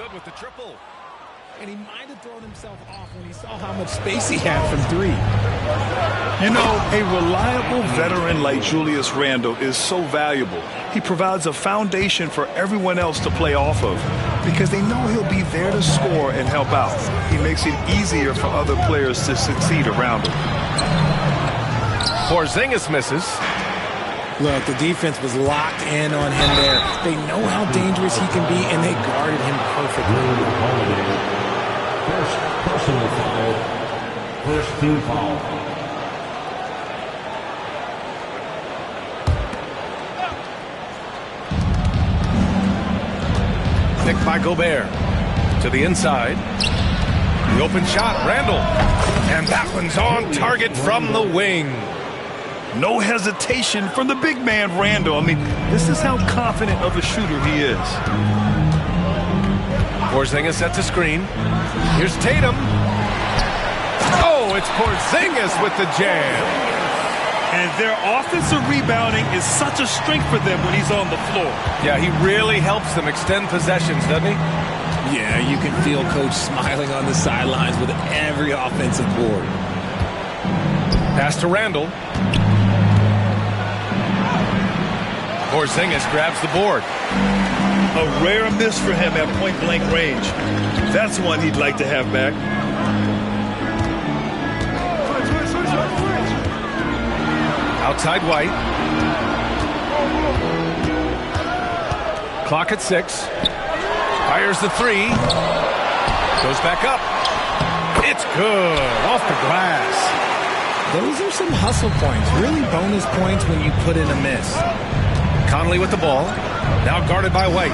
good with the triple. And he might have thrown himself off when he saw how much space he had from three. You know, a reliable veteran like Julius Randle is so valuable. He provides a foundation for everyone else to play off of because they know he'll be there to score and help out. He makes it easier for other players to succeed around him. Porzingis misses. Look, the defense was locked in on him there. They know how dangerous he can be, and they guarded him perfectly. First personal foul. First team foul. Picked by Gobert. To the inside. The open shot, Randle. And that one's on target from the wing. No hesitation from the big man, Randle. I mean, this is how confident of a shooter he is. Porzingis sets a screen. Here's Tatum. Oh, it's Porzingis with the jam. And their offensive rebounding is such a strength for them when he's on the floor. Yeah, he really helps them extend possessions, doesn't he? Yeah, you can feel Coach smiling on the sidelines with every offensive board. Pass to Randle. Porzingis grabs the board. A rare miss for him at point-blank range. That's one he'd like to have back. Outside White. Clock at 6. Fires the three. Goes back up. It's good. Off the glass. Those are some hustle points. Really bonus points when you put in a miss. Conley with the ball. Now guarded by White.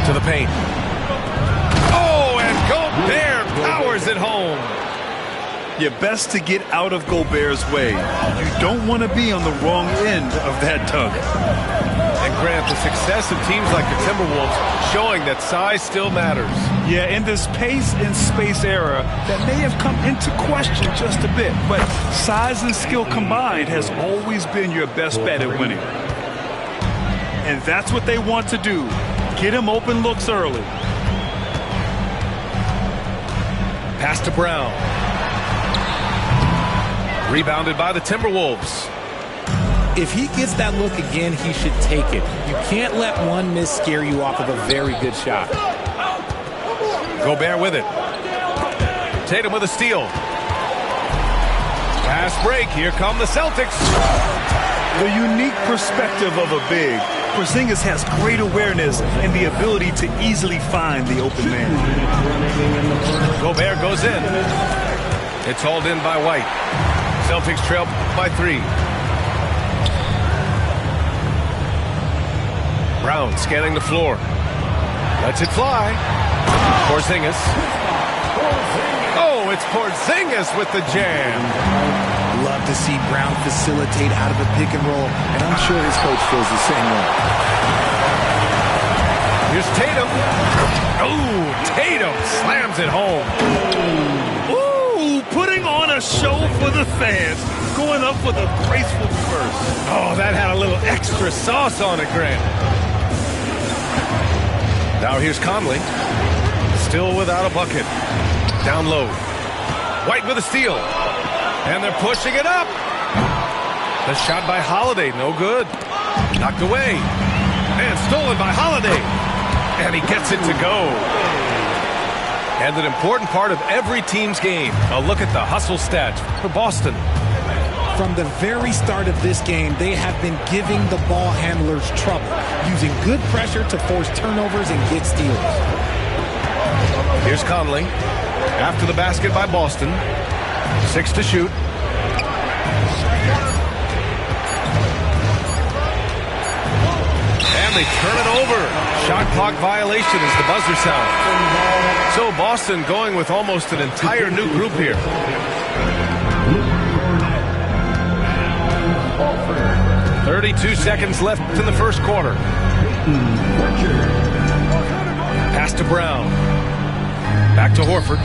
To the paint. Oh, and Gobert powers it home. You're best to get out of Gobert's way. You don't want to be on the wrong end of that tug. And Grant, the success of teams like the Timberwolves showing that size still matters. Yeah, in this pace and space era, that may have come into question just a bit, but size and skill combined has always been your best bet at winning. And that's what they want to do. Get him open looks early. Pass to Brown. Rebounded by the Timberwolves. If he gets that look again, he should take it. You can't let one miss scare you off of a very good shot. Gobert with it. Tatum with a steal. Pass break. Here come the Celtics. The unique perspective of a big. Porzingis has great awareness and the ability to easily find the open man. Gobert goes in. It's hauled in by White. Celtics trail by 3. Brown scanning the floor. Lets it fly. Porzingis. Oh, it's Porzingis with the jam. Love to see Brown facilitate out of a pick and roll, and I'm sure his coach feels the same way. Here's Tatum. Oh, Tatum slams it home. Ooh, putting on a show for the fans. Going up with a graceful reverse. Oh, that had a little extra sauce on it, Grant. Now here's Conley. Still without a bucket. Down low. White with a steal. And they're pushing it up. The shot by Holiday, no good. Knocked away. And stolen by Holiday. And he gets it to go. And an important part of every team's game. A look at the hustle stats for Boston. From the very start of this game, they have been giving the ball handlers trouble, using good pressure to force turnovers and get steals. Here's Conley. After the basket by Boston. 6 to shoot. And they turn it over. Shot clock violation as the buzzer sounds. So Boston going with almost an entire new group here. .32 seconds left in the first quarter. Pass to Brown. Back to Horford.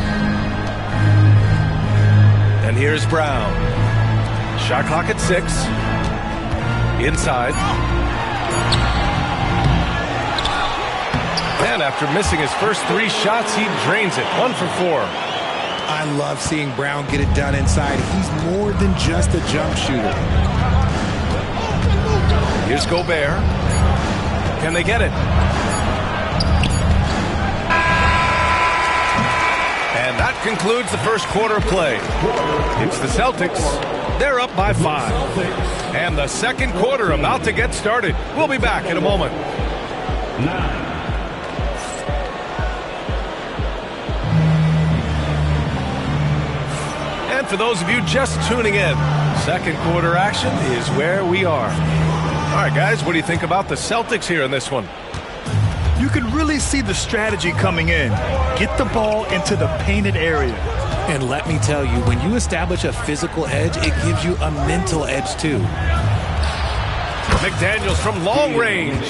And here's Brown. Shot clock at 6. Inside. And after missing his first 3 shots, he drains it. 1 for 4. I love seeing Brown get it done inside. He's more than just a jump shooter. Here's Gobert. Can they get it? And that concludes the first quarter of play. It's the Celtics. They're up by 5. And the second quarter about to get started. We'll be back in a moment. And for those of you just tuning in, second quarter action is where we are. All right, guys, what do you think about the Celtics here in this one? You can really see the strategy coming in. Get the ball into the painted area. And let me tell you, when you establish a physical edge, it gives you a mental edge too. McDaniels from long range.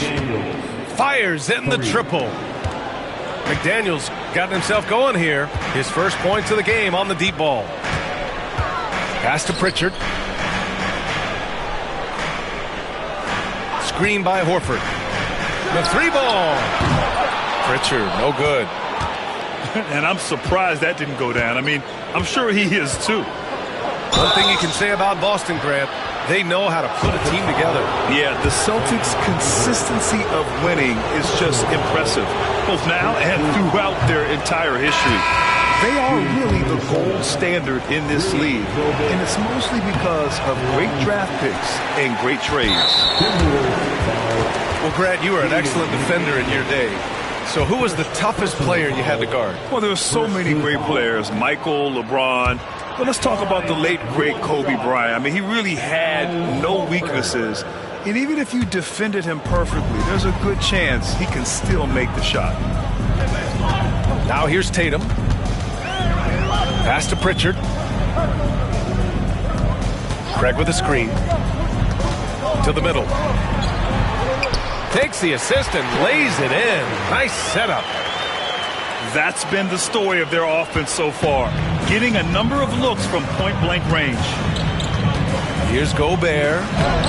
Fires in the triple. McDaniels got himself going here. His first points of the game on the deep ball. Pass to Pritchard. Screen by Horford. The 3-ball. Pritchard, no good. And I'm surprised that didn't go down. I mean, I'm sure he is too. One thing you can say about Boston, Grant, they know how to put a team together. Yeah, the Celtics' consistency of winning is just impressive, both now and throughout their entire history. They are really the gold standard in this league, and it's mostly because of great draft picks and great trades. Well, Grant, you were an excellent defender in your day. So who was the toughest player you had to guard? Well, there were so many great players, Michael, LeBron. But let's talk about the late, great Kobe Bryant. I mean, he really had no weaknesses. And even if you defended him perfectly, there's a good chance he can still make the shot. Now here's Tatum. Pass to Pritchard. Craig with a screen. To the middle. Takes the assist and lays it in. Nice setup. That's been the story of their offense so far. Getting a number of looks from point-blank range. Here's Gobert.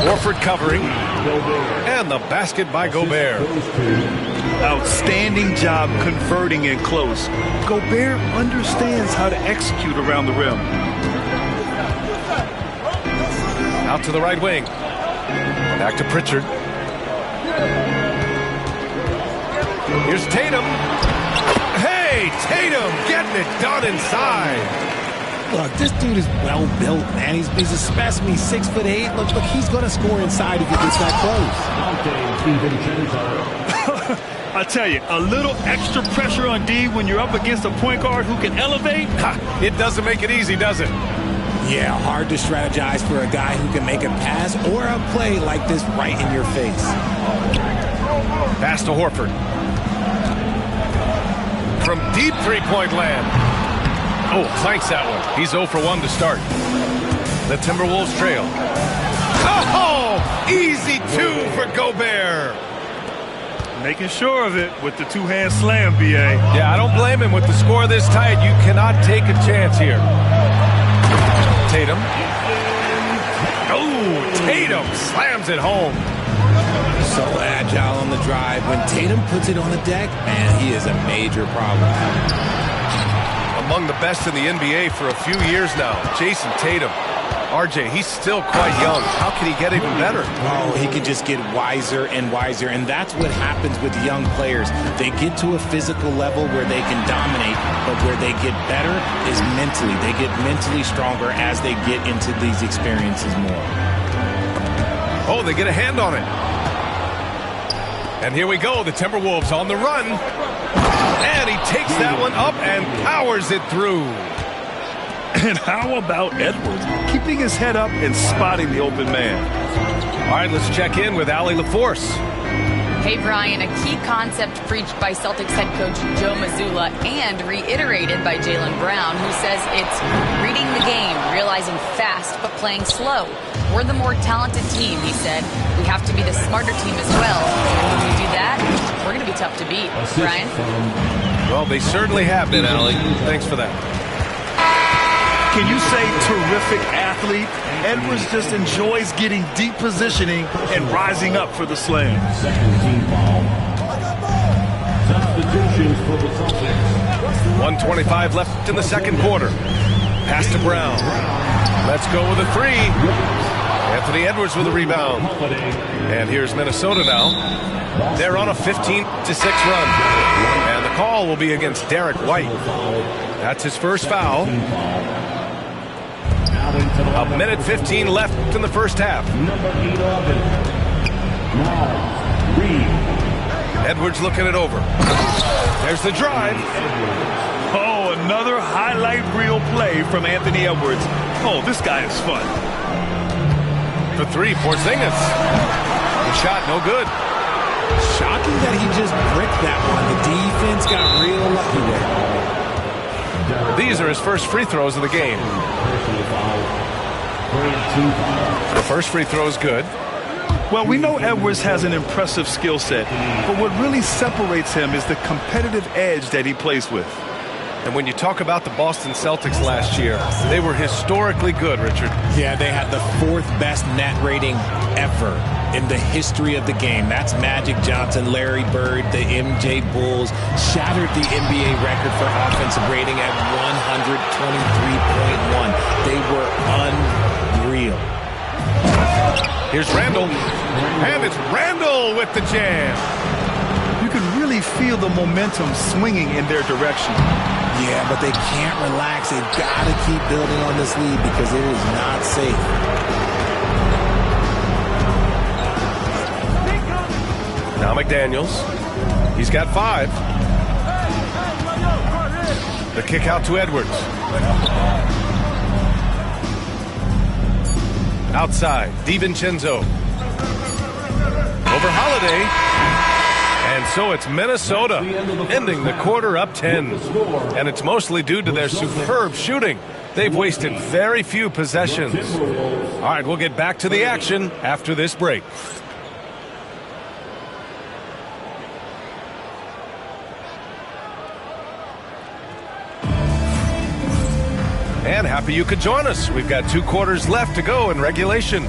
Horford covering. And the basket by Gobert. Outstanding job converting in close. Gobert understands how to execute around the rim. Out to the right wing. Back to Pritchard. Here's Tatum. Hey, Tatum getting it done inside. Look, this dude is well built, man. He's a specimen. He's 6'8". Look, he's going to score inside if he gets that close. I tell you, a little extra pressure on D when you're up against a point guard who can elevate. It doesn't make it easy, does it? Yeah, hard to strategize for a guy who can make a pass or a play like this right in your face. Pass to Horford. From deep three-point land. Oh, clanks that one. He's 0 for 1 to start. The Timberwolves trail. Oh, easy 2 for Gobert. Making sure of it with the two-hand slam, B.A. Yeah, I don't blame him. With the score this tight, you cannot take a chance here. Tatum. Oh, Tatum slams it home. So agile on the drive. When Tatum puts it on the deck, man, he is a major problem. Among the best in the NBA for a few years now, Jason Tatum. RJ, he's still quite young. How can he get even better? Oh, he can just get wiser and wiser, and that's what happens with young players. They get to a physical level where they can dominate, but where they get better is mentally. They get mentally stronger as they get into these experiences more. Oh, they get a hand on it. And here we go, the Timberwolves on the run. And he takes that one up and powers it through. And how about Edwards? Keeping his head up and spotting the open man. All right, let's check in with Allie LaForce. Hey, Brian, a key concept preached by Celtics head coach Joe Mazzulla and reiterated by Jaylen Brown, who says it's reading the game, realizing fast but playing slow. We're the more talented team, he said. We have to be the smarter team as well. When we do that, we're going to be tough to beat. Brian? Well, they certainly have been, Allie. Thanks for that. Can you say terrific athlete? Edwards just enjoys getting deep positioning and rising up for the slam. Second team foul. substitutions for the Celtics. 1:25 left in the second quarter. Pass to Brown. Let's go with a three. Anthony Edwards with a rebound. And here's Minnesota now. They're on a 15-6 run. And the call will be against Derek White. That's his first foul. A minute 15 left in the first half. Edwards looking it over. There's the drive. Oh, another highlight reel play from Anthony Edwards. Oh, this guy is fun. For three, Porzingis. The shot, no good. Shocking that he just bricked that one. The defense got real lucky there. These are his first free throws of the game. The first free throw is good. Well, we know Edwards has an impressive skill set, but what really separates him is the competitive edge that he plays with. And when you talk about the Boston Celtics last year, they were historically good, Richard. Yeah, they had the fourth best net rating ever in the history of the game. That's Magic Johnson, Larry Bird, the MJ Bulls, shattered the NBA record for offensive rating at 123.1. They were unreal. Here's Randall, and it's Randall with the jam. You can really feel the momentum swinging in their direction. Yeah, but they can't relax. They've got to keep building on this lead because it is not safe. Now McDaniels. He's got 5. The kick out to Edwards. Outside, DiVincenzo. Over Holiday. And so it's Minnesota ending the quarter up 10. And it's mostly due to their superb shooting. They've wasted very few possessions. All right, we'll get back to the action after this break. And happy you could join us. We've got 2 quarters left to go in regulation.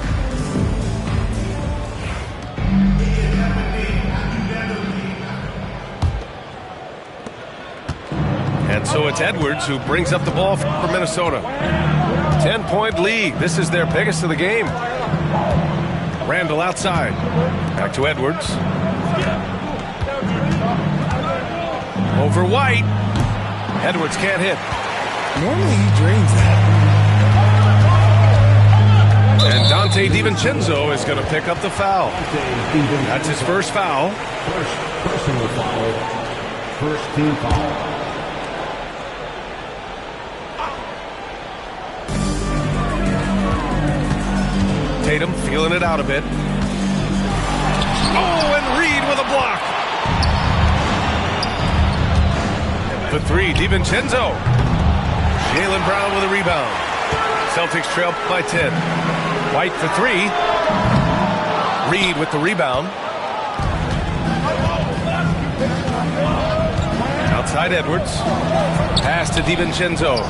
And so it's Edwards who brings up the ball for Minnesota. 10-point lead. This is their biggest of the game. Randall outside. Back to Edwards. Over White. Edwards can't hit. Normally he drains that. And Dante DiVincenzo is going to pick up the foul. That's his first foul. First personal foul. First team foul. Tatum feeling it out a bit. Oh, and Reed with a block. For 3, DiVincenzo. Jaylen Brown with a rebound. Celtics trail by 10. White for 3. Reed with the rebound. Outside Edwards. Pass to DiVincenzo.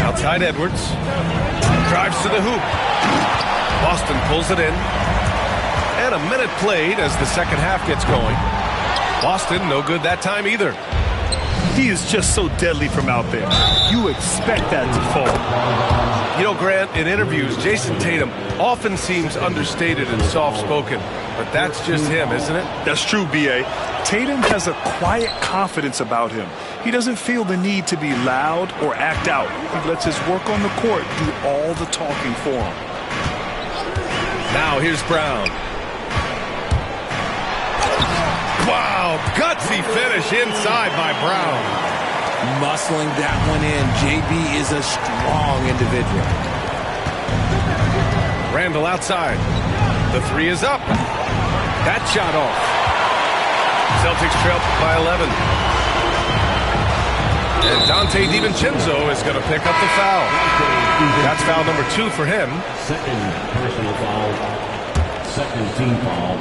Outside Edwards. Drives to the hoop. Boston pulls it in. And a minute played as the second half gets going. Boston, no good that time either. He is just so deadly from out there. You expect that to fall. You know, Grant, in interviews, Jason Tatum often seems understated and soft-spoken. But that's just him, isn't it? That's true, B.A. Tatum has a quiet confidence about him. He doesn't feel the need to be loud or act out. He lets his work on the court do all the talking for him. Now here's Brown. Wow, gutsy finish inside by Brown. Muscling that one in. JB is a strong individual. Randall outside. The 3 is up. That shot off. Celtics trail by 11. And Dante DiVincenzo is going to pick up the foul. That's foul number 2 for him. Second personal foul. Second team foul.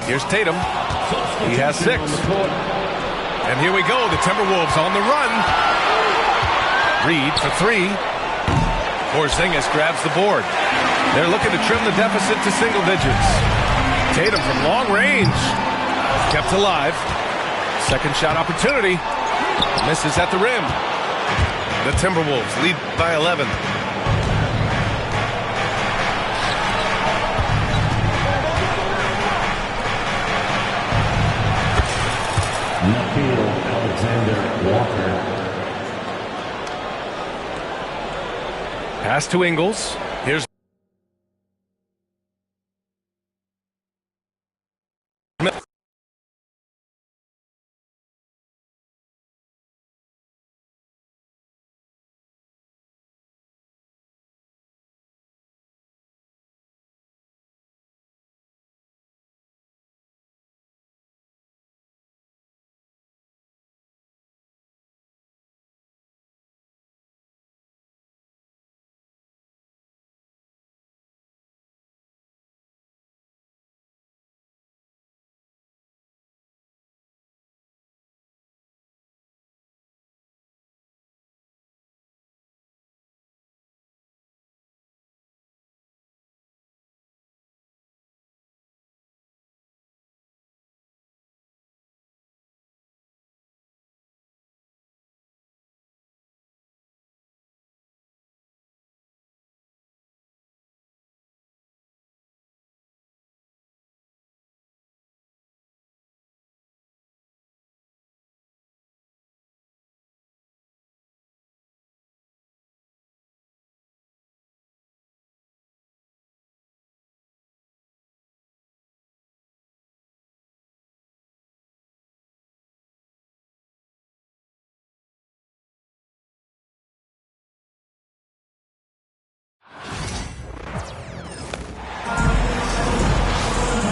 Here's Tatum. He has 6. And here we go. The Timberwolves on the run. Reed for 3. Porzingis grabs the board. They're looking to trim the deficit to single digits. Tatum from long range. Kept alive. Second shot opportunity. Misses at the rim. The Timberwolves lead by 11. Left field, Alexander Walker. Pass to Ingles. Here's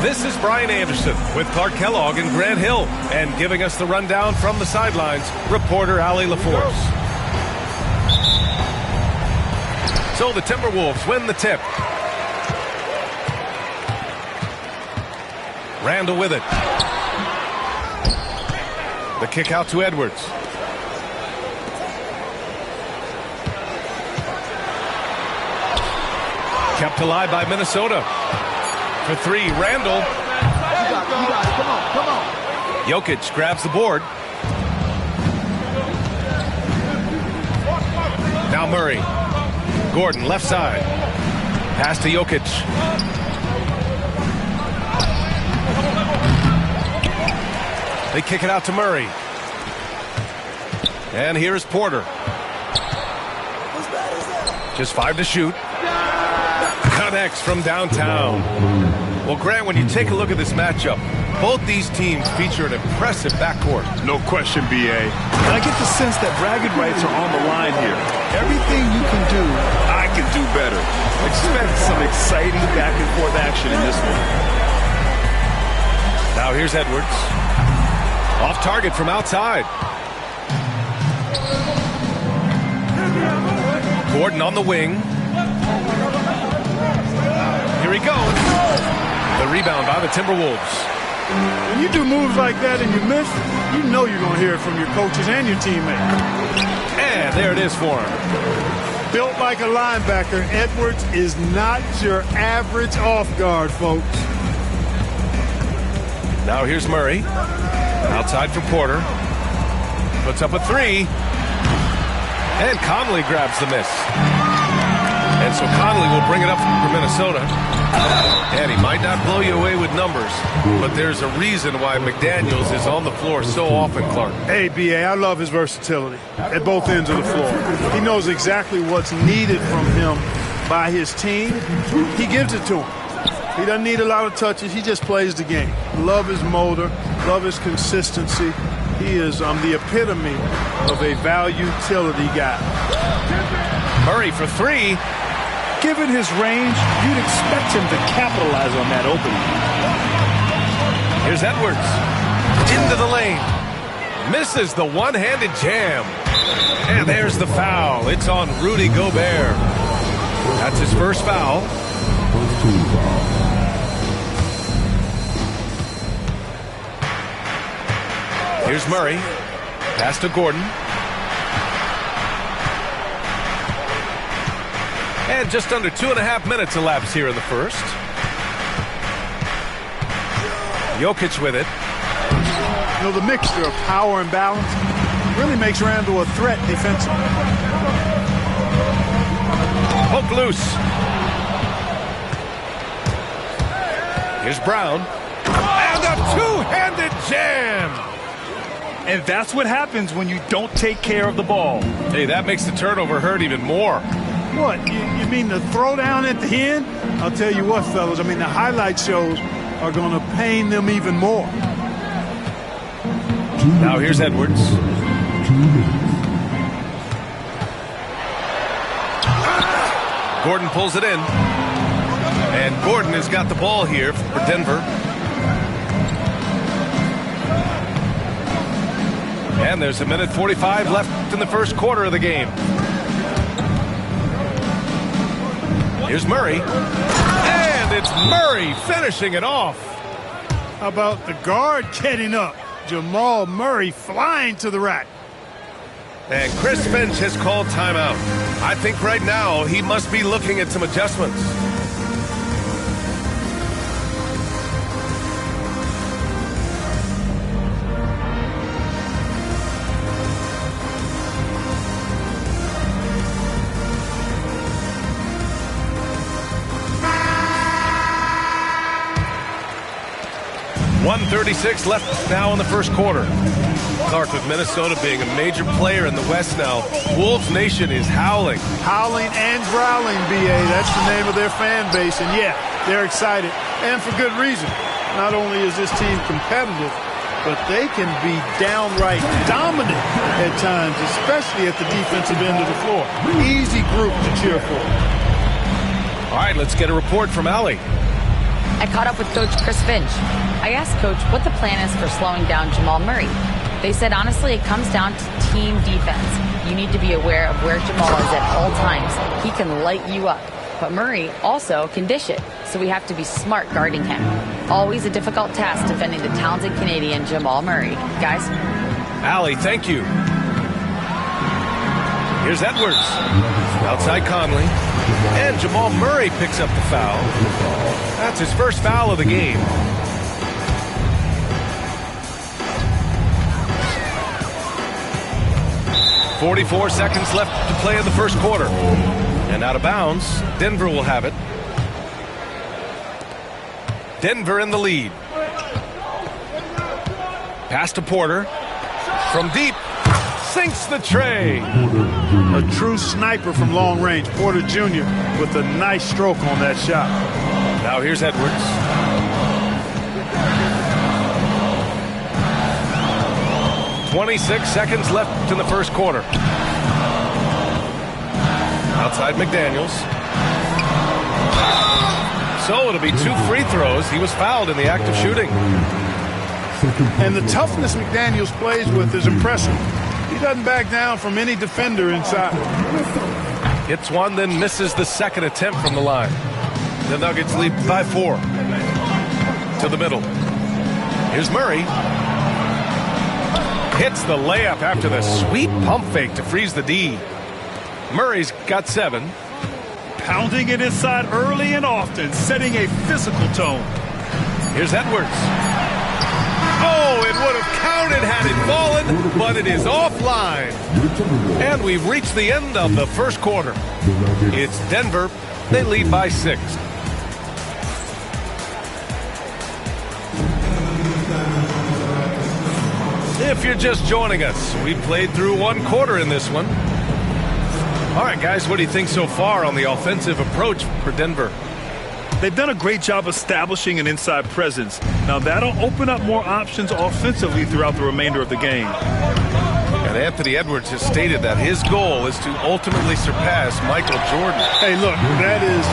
This is Brian Anderson with Clark Kellogg and Grant Hill, and giving us the rundown from the sidelines, reporter Allie LaForce. So the Timberwolves win the tip. Randall with it. The kick out to Edwards. Kept alive by Minnesota. For three, Randall. You got it. Come on. Jokic grabs the board. Now Murray. Gordon, left side. Pass to Jokic. They kick it out to Murray. And here's Porter. Just 5 to shoot. Connects from downtown. Well, Grant, when you take a look at this matchup, both these teams feature an impressive backcourt. No question, B.A. And I get the sense that bragging rights are on the line here. Everything you can do, I can do better. Expect some exciting back-and-forth action in this one. Now here's Edwards. Off target from outside. Gordon on the wing. Here he goes. The rebound by the Timberwolves. When you do moves like that and you miss, you know you're going to hear it from your coaches and your teammates. And there it is for him. Built like a linebacker, Edwards is not your average off guard, folks. Now here's Murray. Outside for Porter. Puts up a three. And Conley grabs the miss. And so Conley will bring it up for Minnesota. And he might not blow you away with numbers, but there's a reason why McDaniels is on the floor so often, Clark. Hey, B.A., I love his versatility at both ends of the floor. He knows exactly what's needed from him by his team. He gives it to him. He doesn't need a lot of touches. He just plays the game. Love his motor. Love his consistency. He is the epitome of a value-utility guy. Murray for three. Given his range, you'd expect him to capitalize on that opening. Here's Edwards. Into the lane. Misses the one-handed jam. And there's the foul. It's on Rudy Gobert. That's his first foul. First team foul. Here's Murray. Pass to Gordon. And just under 2.5 minutes elapsed here in the first. Jokic with it. You know, the mixture of power and balance really makes Randle a threat defensively. Poke loose. Here's Brown. And a two-handed jam. And that's what happens when you don't take care of the ball. Hey, that makes the turnover hurt even more. What, you mean the throwdown at the end? I'll tell you what, fellas, I mean, the highlight shows are going to pain them even more. Now here's Edwards. Gordon pulls it in. And Gordon has got the ball here for Denver. And there's 1:45 left in the first quarter of the game. Here's Murray. And it's Murray finishing it off. How about the guard getting up? Jamal Murray flying to the rack. And Chris Finch has called timeout. I think right now he must be looking at some adjustments. .136 left now in the first quarter. Clark, with Minnesota being a major player in the West now, Wolves Nation is howling. Howling and growling, B.A. That's the name of their fan base. And, yeah, they're excited. And for good reason. Not only is this team competitive, but they can be downright dominant at times, especially at the defensive end of the floor. Easy group to cheer for. All right, let's get a report from Allie. I caught up with Coach Chris Finch. I asked Coach what the plan is for slowing down Jamal Murray. They said, honestly, it comes down to team defense. You need to be aware of where Jamal is at all times. He can light you up. But Murray also can dish it, so we have to be smart guarding him. Always a difficult task defending the talented Canadian Jamal Murray. Guys? Allie, thank you. Here's Edwards. Outside Conley. And Jamal Murray picks up the foul. That's his first foul of the game. .44 seconds left to play in the first quarter. And out of bounds, Denver will have it. Denver in the lead. Pass to Porter. From deep. Sinks the tray. A true sniper from long range. Porter Jr. with a nice stroke on that shot. Now here's Edwards. .26 seconds left in the first quarter. Outside McDaniels. So it'll be 2 free throws. He was fouled in the act of shooting. And the toughness McDaniels plays with is impressive. He doesn't back down from any defender inside. Hits one, then misses the second attempt from the line. The Nuggets lead by 4. To the middle. Here's Murray. Hits the layup after the sweet pump fake to freeze the D. Murray's got 7. Pounding it inside early and often, setting a physical tone. Here's Edwards. Oh, it would have counted had it fallen, but it is offline. And we've reached the end of the first quarter. It's Denver. They lead by 6. If you're just joining us, we've played through 1 quarter in this one. All right, guys, what do you think so far on the offensive approach for Denver? They've done a great job establishing an inside presence. Now, that'll open up more options offensively throughout the remainder of the game. And Anthony Edwards has stated that his goal is to ultimately surpass Michael Jordan. Hey, look, that is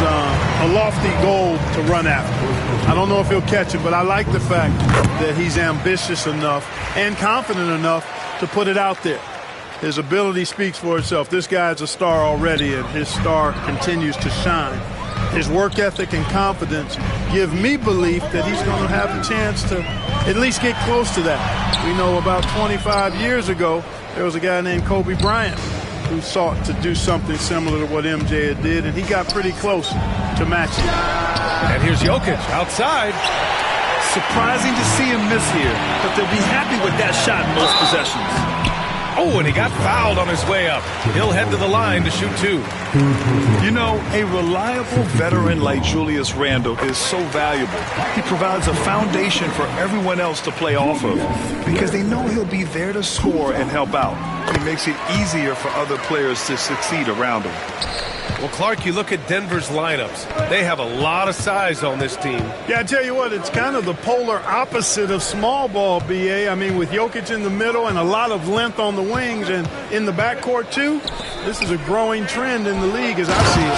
a lofty goal to run after. I don't know if he'll catch it, but I like the fact that he's ambitious enough and confident enough to put it out there. His ability speaks for itself. This guy's a star already, and his star continues to shine. His work ethic and confidence give me belief that he's going to have a chance to at least get close to that. We know about 25 years ago, there was a guy named Kobe Bryant who sought to do something similar to what MJ did, and he got pretty close to matching. And here's Jokic outside. Surprising to see him miss here, but they'll be happy with that shot most possessions. Oh, and he got fouled on his way up. He'll head to the line to shoot 2. You know, a reliable veteran like Julius Randle is so valuable. He provides a foundation for everyone else to play off of because they know he'll be there to score and help out. He makes it easier for other players to succeed around him. Well, Clark, you look at Denver's lineups. They have a lot of size on this team. Yeah, I tell you what, it's kind of the polar opposite of small ball, B.A. I mean, with Jokic in the middle and a lot of length on the wings and in the backcourt, too, this is a growing trend in the league as I see it.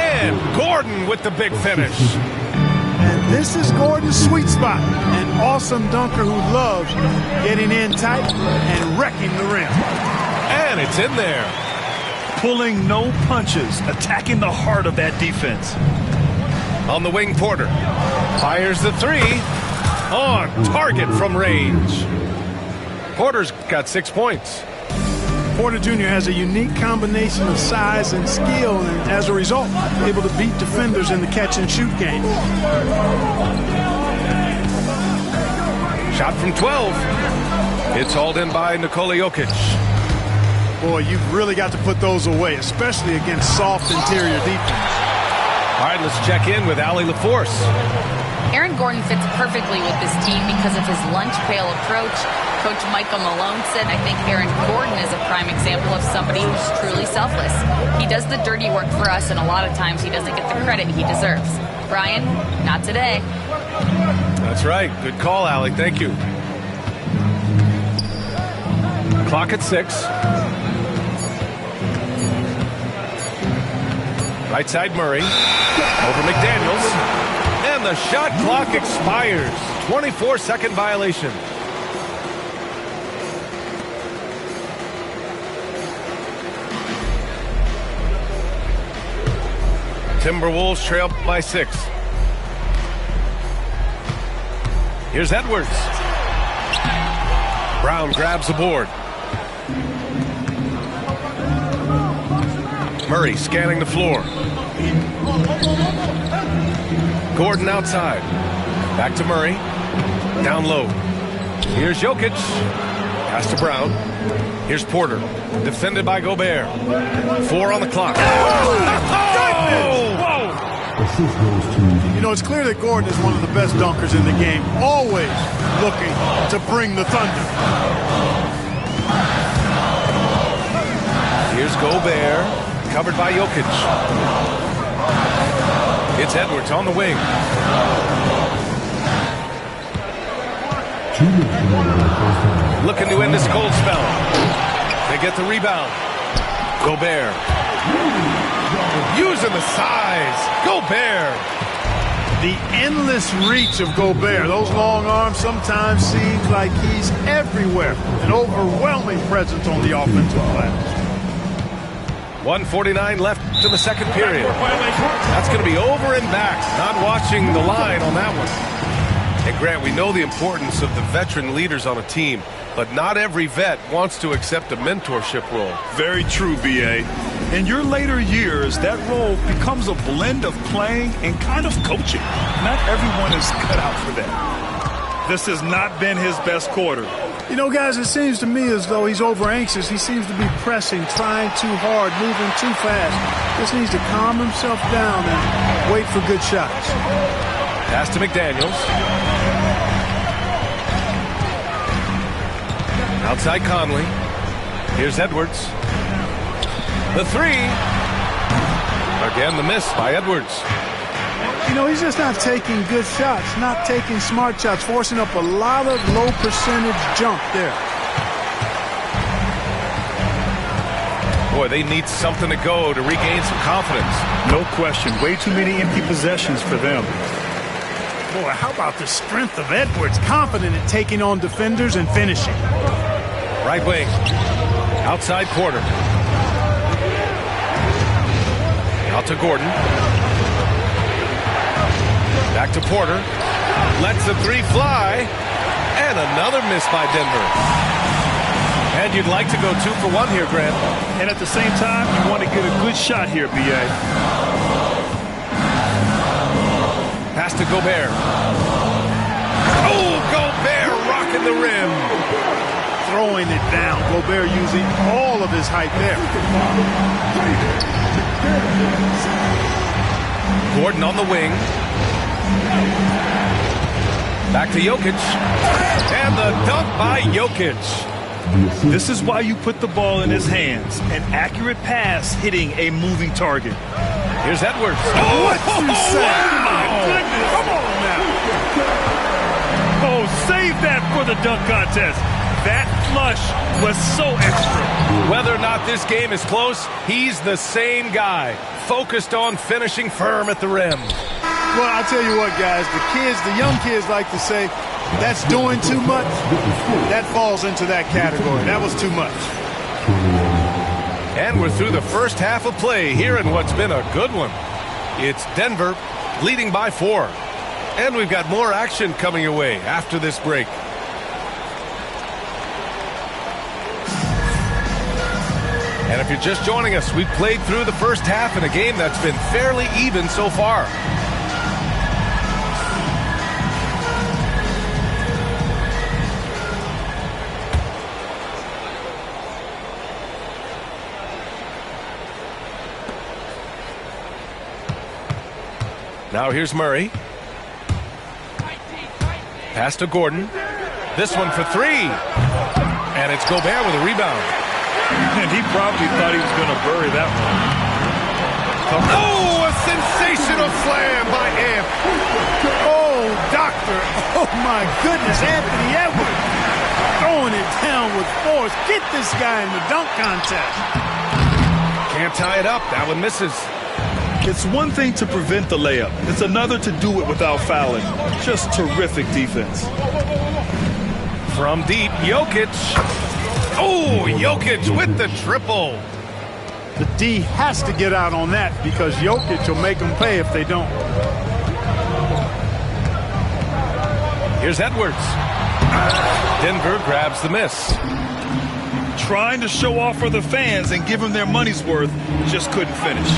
And Gordon with the big finish. And this is Gordon's sweet spot, an awesome dunker who loves getting in tight and wrecking the rim. And it's in there. Pulling no punches, attacking the heart of that defense. On the wing, Porter fires the 3 on target from range. Porter's got 6 points. Porter Jr. has a unique combination of size and skill, and as a result, able to beat defenders in the catch-and-shoot game. Shot from 12. It's hauled in by Nikola Jokic. Boy, you've really got to put those away, especially against soft interior defense. All right, let's check in with Allie LaForce. Aaron Gordon fits perfectly with this team because of his lunch pail approach. Coach Michael Malone said, I think Aaron Gordon is a prime example of somebody who's truly selfless. He does the dirty work for us, and a lot of times he doesn't get the credit he deserves. Brian, not today. That's right. Good call, Allie. Thank you. Clock at 6. Right side Murray. Over McDaniels. And the shot clock expires. 24-second violation. Timberwolves trail by 6. Here's Edwards. Brown grabs the board. Murray scanning the floor. Gordon outside. Back to Murray. Down low. Here's Jokic. Pass to Brown. Here's Porter. Defended by Gobert. 4 on the clock. You know, it's clear that Gordon is one of the best dunkers in the game. Always looking to bring the thunder. Here's Gobert. Covered by Jokic. It's Edwards on the wing. Looking to end this cold spell. They get the rebound. Gobert. Using the size. Gobert. The endless reach of Gobert. Those long arms sometimes seems like he's everywhere. An overwhelming presence on the offensive glass. 1:49 left in the second period. That's going to be over and back. Not watching the line on that one. And Grant, we know the importance of the veteran leaders on a team, but not every vet wants to accept a mentorship role. Very true, B.A. In your later years, that role becomes a blend of playing and kind of coaching. Not everyone is cut out for that. This has not been his best quarter. You know, guys, it seems to me as though he's over-anxious. He seems to be pressing, trying too hard, moving too fast. Just needs to calm himself down and wait for good shots. Pass to McDaniels. Outside Conley. Here's Edwards. The 3. Again, the miss by Edwards. You know, he's just not taking good shots, not taking smart shots, forcing up a lot of low percentage jump there. Boy, they need something to go to regain some confidence. No question. Way too many empty possessions for them. Boy, how about the strength of Edwards? Confident in taking on defenders and finishing. Right wing. Outside Porter. Out to Gordon. Back to Porter. Lets the 3 fly. And another miss by Denver. And you'd like to go 2 for 1 here, Grant. And at the same time, you want to get a good shot here, B.A. Pass to Gobert. Oh, Gobert rocking the rim. Throwing it down. Gobert using all of his height there. Gordon on the wing. Back to Jokic. And the dunk by Jokic. This is why you put the ball in his hands. An accurate pass hitting a moving target. Here's Edwards. What you say? Oh, my goodness. Come on now. Oh, save that for the dunk contest. That flush was so extra. Whether or not this game is close, he's the same guy. Focused on finishing firm at the rim. Well, I'll tell you what, guys. The young kids like to say, that's doing too much. That falls into that category. That was too much. And we're through the first half of play here in what's been a good one. It's Denver leading by 4. And we've got more action coming your way after this break. And if you're just joining us, we've played through the first half in a game that's been fairly even so far. Now here's Murray. Pass to Gordon. This one for 3. And it's Gobert with a rebound. And he probably thought he was going to bury that one. Oh, a sensational slam by Amp. Oh, doctor. Oh, my goodness. Anthony Edwards throwing it down with force. Get this guy in the dunk contest. Can't tie it up. That one misses. It's one thing to prevent the layup. It's another to do it without fouling. Just terrific defense. From deep, Jokic. Oh, Jokic with the triple. The D has to get out on that because Jokic will make them pay if they don't. Here's Edwards. Denver grabs the miss. Trying to show off for the fans and give them their money's worth, just couldn't finish.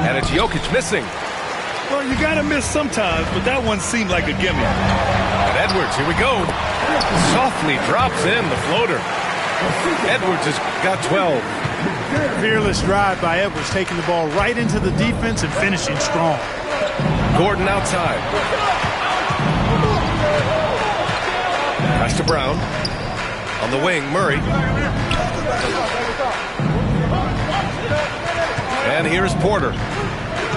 And it's Jokic missing. Well, you got to miss sometimes, but that one seemed like a gimme. And Edwards, here we go. Softly drops in the floater. Edwards has got 12. Fearless drive by Edwards, taking the ball right into the defense and finishing strong. Gordon outside. Pass to Brown. On the wing, Murray. And here's Porter.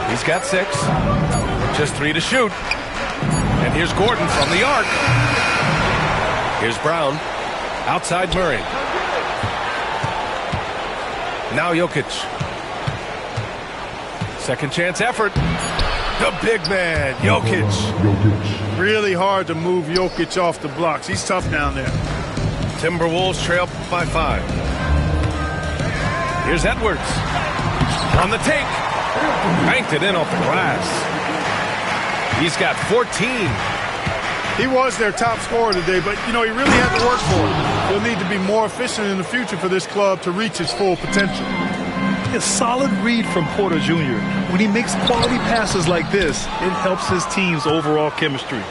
He's got 6. Just 3 to shoot. And here's Gordon from the arc. Here's Brown. Outside Murray. Now Jokic. Second chance effort. The big man, Jokic. Really hard to move Jokic off the blocks. He's tough down there. Timberwolves trail by 5. Here's Edwards. On the take. Banked it in off the glass. He's got 14. He was their top scorer today, but, you know, he really had to work for it. He'll need to be more efficient in the future for this club to reach its full potential. A solid read from Porter Jr. When he makes quality passes like this, it helps his team's overall chemistry.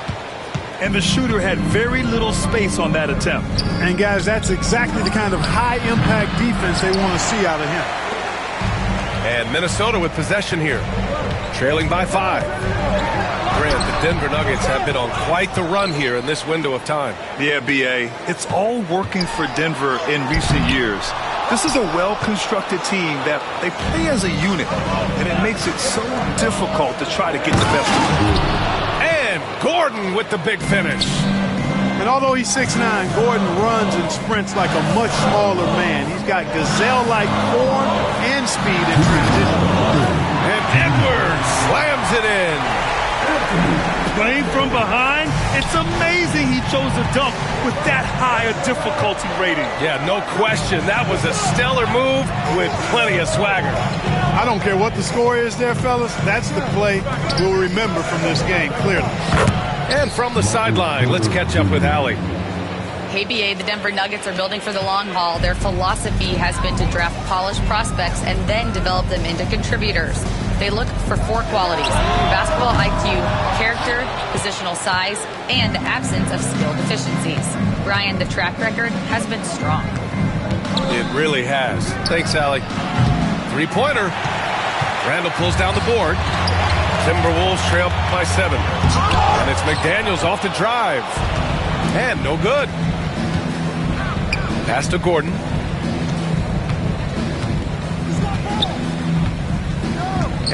And the shooter had very little space on that attempt. And, guys, that's exactly the kind of high-impact defense they want to see out of him. And Minnesota with possession here, trailing by 5. Grant, the Denver Nuggets have been on quite the run here in this window of time. Yeah, B.A., it's all working for Denver in recent years. This is a well-constructed team that they play as a unit, and it makes it so difficult to try to get the best of them. And Gordon with the big finish. And although he's 6'9", Gordon runs and sprints like a much smaller man. He's got gazelle-like form and speed in transition. And Edwards slams it in. Playing from behind, it's amazing he chose a dunk with that high a difficulty rating. Yeah, no question. That was a stellar move with plenty of swagger. I don't care what the score is there, fellas. That's the play we'll remember from this game, clearly. And from the sideline, let's catch up with Allie. KBA, the Denver Nuggets are building for the long haul. Their philosophy has been to draft polished prospects and then develop them into contributors. They look for 4 qualities: basketball IQ, character, positional size, and the absence of skill deficiencies. Brian, the track record has been strong. It really has. Thanks, Allie. Three-pointer. Randall pulls down the board. Timberwolves trail by 7. And it's McDaniels off the drive. And no good. Pass to Gordon.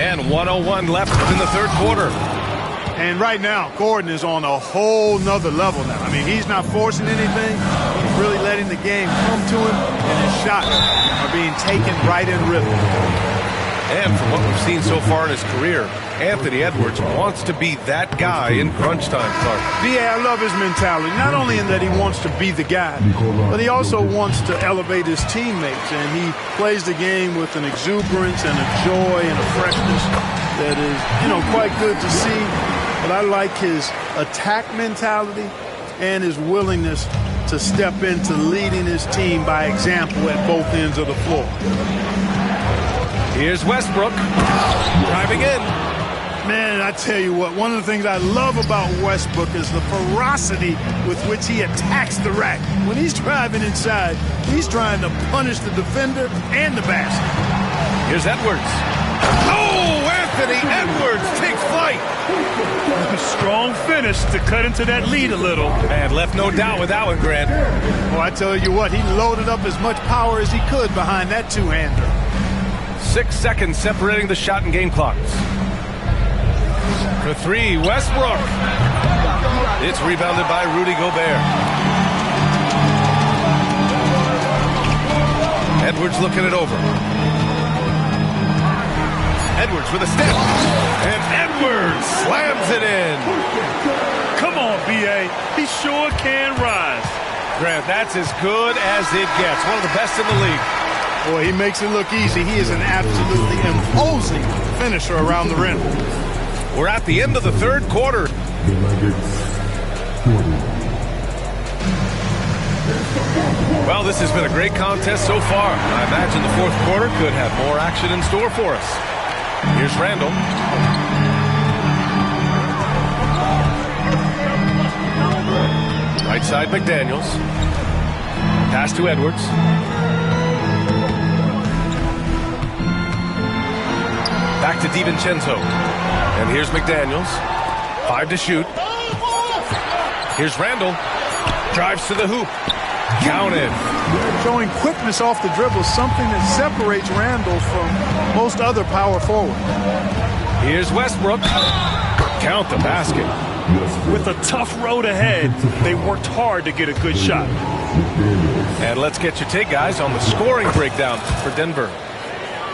And 1:01 left in the third quarter. And right now, Gordon is on a whole nother level now. I mean, he's not forcing anything. He's really letting the game come to him, and his shots are being taken right in rhythm. And from what we've seen so far in his career, Anthony Edwards wants to be that guy in crunch time, Clark. Yeah, I love his mentality. Not only in that he wants to be the guy, but he also wants to elevate his teammates. And he plays the game with an exuberance and a joy and a freshness that is, quite good to see. But I like his attack mentality and his willingness to step into leading his team by example at both ends of the floor. Here's Westbrook driving in. Man, I tell you what, one of the things I love about Westbrook is the ferocity with which he attacks the rack. When he's driving inside, he's trying to punish the defender and the basket. Here's Edwards. Oh, Anthony Edwards takes flight. Strong finish to cut into that lead a little. And left no doubt with that one, Grant. Oh, I tell you what, he loaded up as much power as he could behind that two-hander. 6 seconds separating the shot and game clocks. For 3, Westbrook. It's rebounded by Rudy Gobert. Edwards looking it over. Edwards with a step. And Edwards slams it in. Come on, B.A. He sure can rise. Grant, that's as good as it gets. One of the best in the league. Boy, he makes it look easy. He is an absolutely imposing finisher around the rim. We're at the end of the third quarter. Well, this has been a great contest so far. I imagine the fourth quarter could have more action in store for us. Here's Randall. Right side, McDaniels. Pass to Edwards. Back to DiVincenzo. And here's McDaniels. 5 to shoot. Here's Randall. Drives to the hoop. Counted. Showing quickness off the dribble, something that separates Randall from most other power forwards. Here's Westbrook. Count the basket. With a tough road ahead, they worked hard to get a good shot. And let's get your take, guys, on the scoring breakdown for Denver.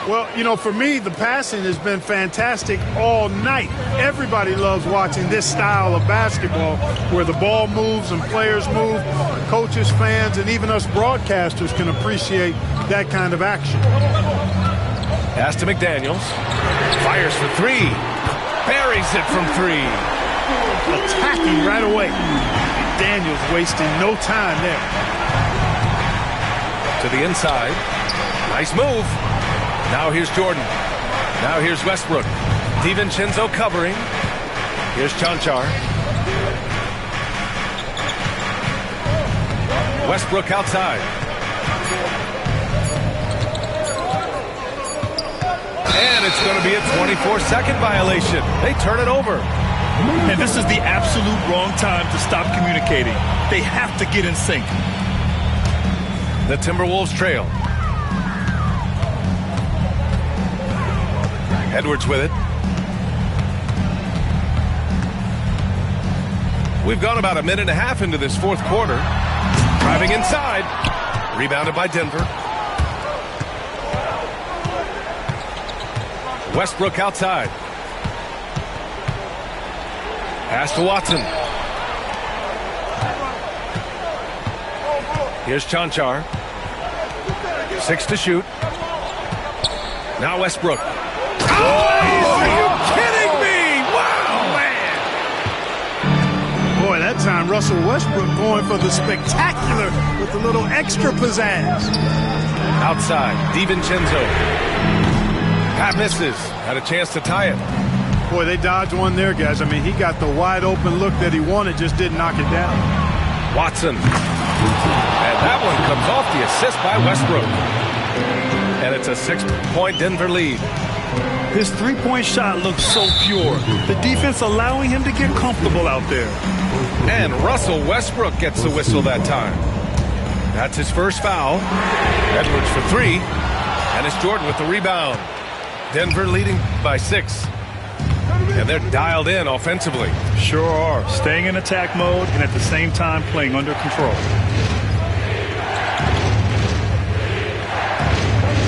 Well, for me, the passing has been fantastic all night. Everybody loves watching this style of basketball where the ball moves and players move. Coaches, fans, and even us broadcasters can appreciate that kind of action. Pass to McDaniels. Fires for 3. Buries it from 3. Attacking right away. McDaniels wasting no time there. To the inside. Nice move. Now here's Jordan. Now here's Westbrook. DiVincenzo covering. Here's Chanchar. Westbrook outside. And it's going to be a 24-second violation. They turn it over. And this is the absolute wrong time to stop communicating. They have to get in sync. The Timberwolves trail. Edwards with it. We've gone about a minute and a half into this fourth quarter. Driving inside. Rebounded by Denver. Westbrook outside. Pass to Watson. Here's Chanchar. 6 to shoot. Now Westbrook. Oh, are you kidding me? Wow, man. Boy, that time time, Russell Westbrook going for the spectacular with a little extra pizzazz. Outside, DiVincenzo. Pat misses. Had a chance to tie it. Boy, they dodged one there, guys. I mean, he got the wide open look that he wanted, just didn't knock it down. Watson. And that one comes off the assist by Westbrook. And it's a 6-point Denver lead. His three-point shot looks so pure. The defense allowing him to get comfortable out there. And Russell Westbrook gets the whistle that time. That's his first foul. Edwards for 3. And it's Jordan with the rebound. Denver leading by 6. And they're dialed in offensively. Sure are. Staying in attack mode and at the same time playing under control.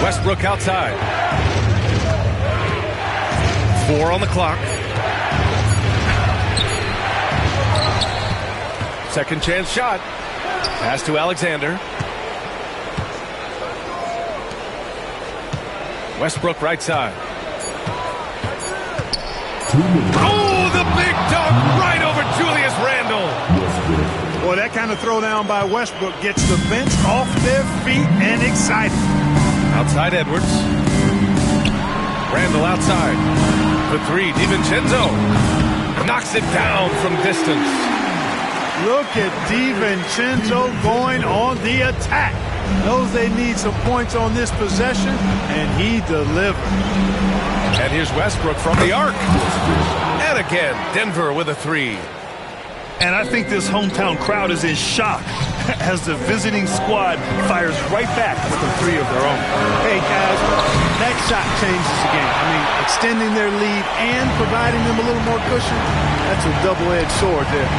Westbrook outside. 4 on the clock. Second chance shot. Pass to Alexander. Westbrook right side. Oh, the big dunk right over Julius Randle. Boy, that kind of throwdown by Westbrook gets the bench off their feet and excited. Outside Edwards. Randle outside. For 3, DiVincenzo. Knocks it down from distance. Look at DiVincenzo going on the attack. Knows they need some points on this possession, and he delivered. And here's Westbrook from the arc. And again, Denver with a 3. And I think this hometown crowd is in shock as the visiting squad fires right back with a 3 of their own. Hey, guys, that shot changes the game. I mean, extending their lead and providing them a little more cushion, that's a double-edged sword there.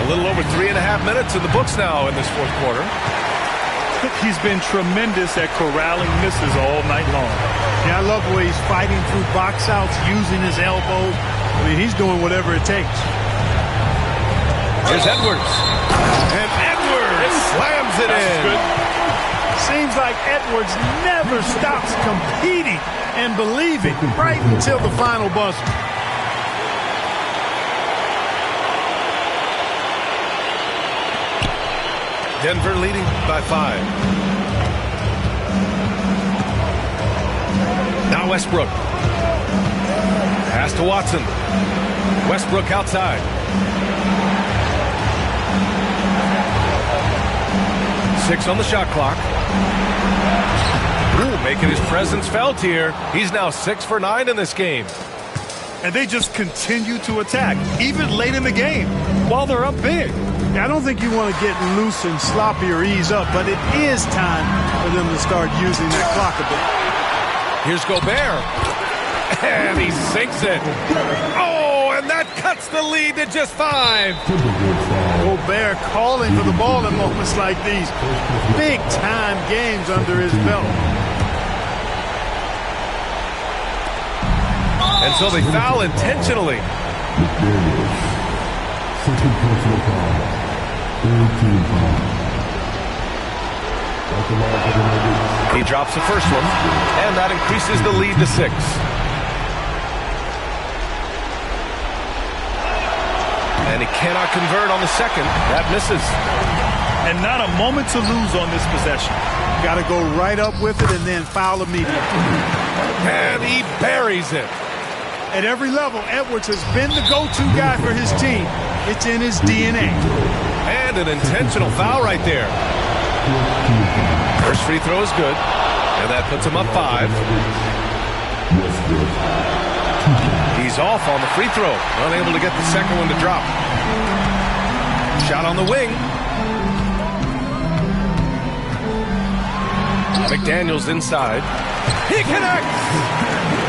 A little over 3.5 minutes in the books now in this fourth quarter. He's been tremendous at corralling misses all night long. Yeah, I love the way he's fighting through box outs, using his elbows. I mean, he's doing whatever it takes. Here's Edwards. And Edwards slams it in. Good. Seems like Edwards never stops competing and believing right until the final buzzer. Denver leading by 5. Now Westbrook. Pass to Watson. Westbrook outside. Six on the shot clock. Ooh, making his presence felt here. He's now 6 for 9 in this game. And they just continue to attack, even late in the game, while they're up big. I don't think you want to get loose and sloppy or ease up, but it is time for them to start using that clock a bit. Here's Gobert. And he sinks it. Oh, and that cuts the lead to just 5. Gobert calling for the ball in moments like these. Big-time games under his belt. And so they foul intentionally. Second personal foul. Third team foul. He drops the first one, and that increases the lead to 6. And he cannot convert on the second. That misses. And not a moment to lose on this possession. Got to go right up with it and then foul immediately. And he buries it. At every level, Edwards has been the go-to guy for his team. It's in his DNA. And an intentional foul right there. First free throw is good. And that puts him up 5. He's off on the free throw. Unable to get the second one to drop. Shot on the wing. McDaniels inside. He connects!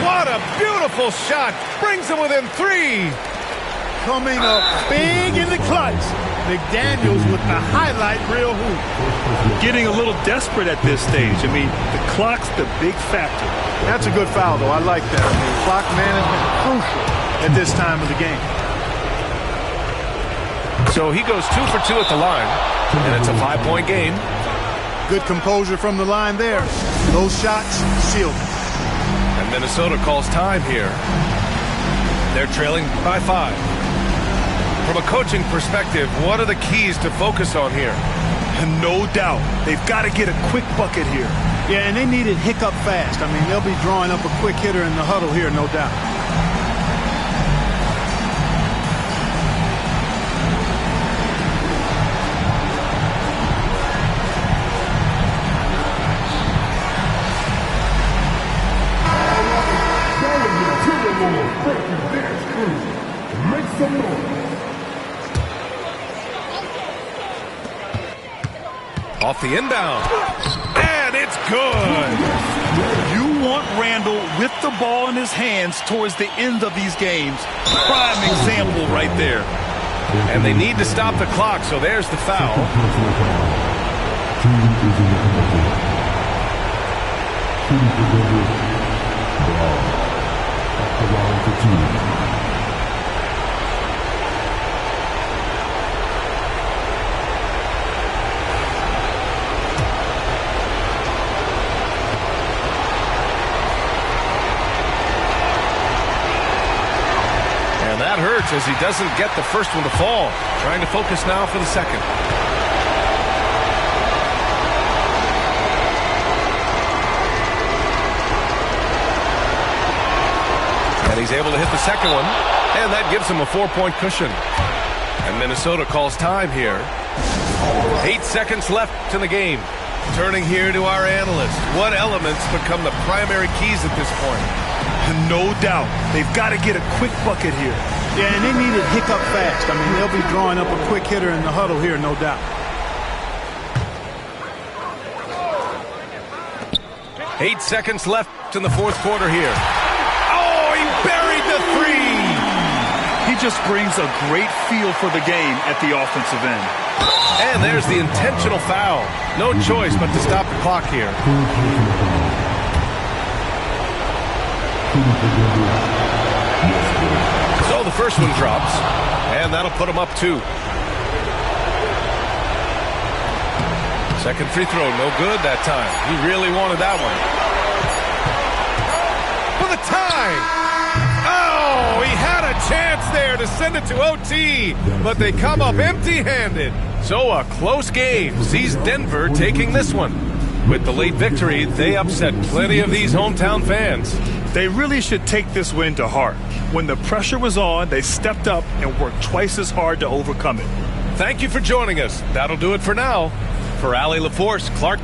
What a beautiful shot. Brings him within 3. Coming up big in the clutch. McDaniels with the highlight reel hoop. Getting a little desperate at this stage. I mean, the clock's the big factor. That's a good foul, though. I like that. I mean, clock management crucial at this time of the game. So he goes 2 for 2 at the line. And it's a 5-point game. Good composure from the line there. Those shots sealed. And Minnesota calls time here. They're trailing by 5. From a coaching perspective, what are the keys to focus on here? And no doubt, they've got to get a quick bucket here. Yeah, and they need it hiccup fast. I mean, they'll be drawing up a quick hitter in the huddle here, no doubt. Make some noise. Off the inbound. And it's good. You want Randall with the ball in his hands towards the end of these games. Prime example right there. And they need to stop the clock, so there's the foul. And that hurts as he doesn't get the first one to fall. Trying to focus now for the second. And he's able to hit the second one. And that gives him a 4-point cushion. And Minnesota calls time here. 8 seconds left in the game. Turning here to our analyst. What elements become the primary keys at this point? No doubt, they've got to get a quick bucket here. Yeah, and they need it hiccup fast. I mean, they'll be drawing up a quick hitter in the huddle here, no doubt. 8 seconds left in the fourth quarter here. Oh, he buried the 3. He just brings a great feel for the game at the offensive end. And there's the intentional foul. No choice but to stop the clock here. So the first one drops, and that'll put him up 2. Second free throw, no good that time. He really wanted that one. For the tie! Oh, he had a chance there to send it to OT, but they come up empty-handed. So a close game sees Denver taking this one. With the late victory, they upset plenty of these hometown fans. They really should take this win to heart. When the pressure was on, they stepped up and worked twice as hard to overcome it. Thank you for joining us. That'll do it for now. For Allie LaForce, Clark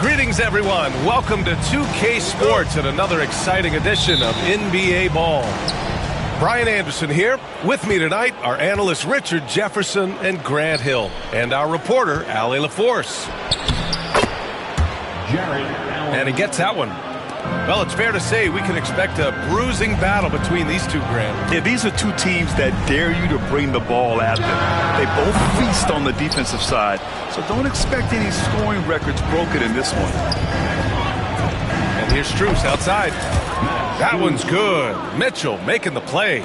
Greetings, everyone. Welcome to 2K Sports and another exciting edition of NBA Ball. Brian Anderson here. With me tonight, our analysts Richard Jefferson and Grant Hill, and our reporter, Allie LaForce. And he gets that one. Well, it's fair to say we can expect a bruising battle between these two, Grant. Yeah, these are two teams that dare you to bring the ball at them. They both feast on the defensive side, so don't expect any scoring records broken in this one. And here's Strus outside. That one's good. Mitchell making the play.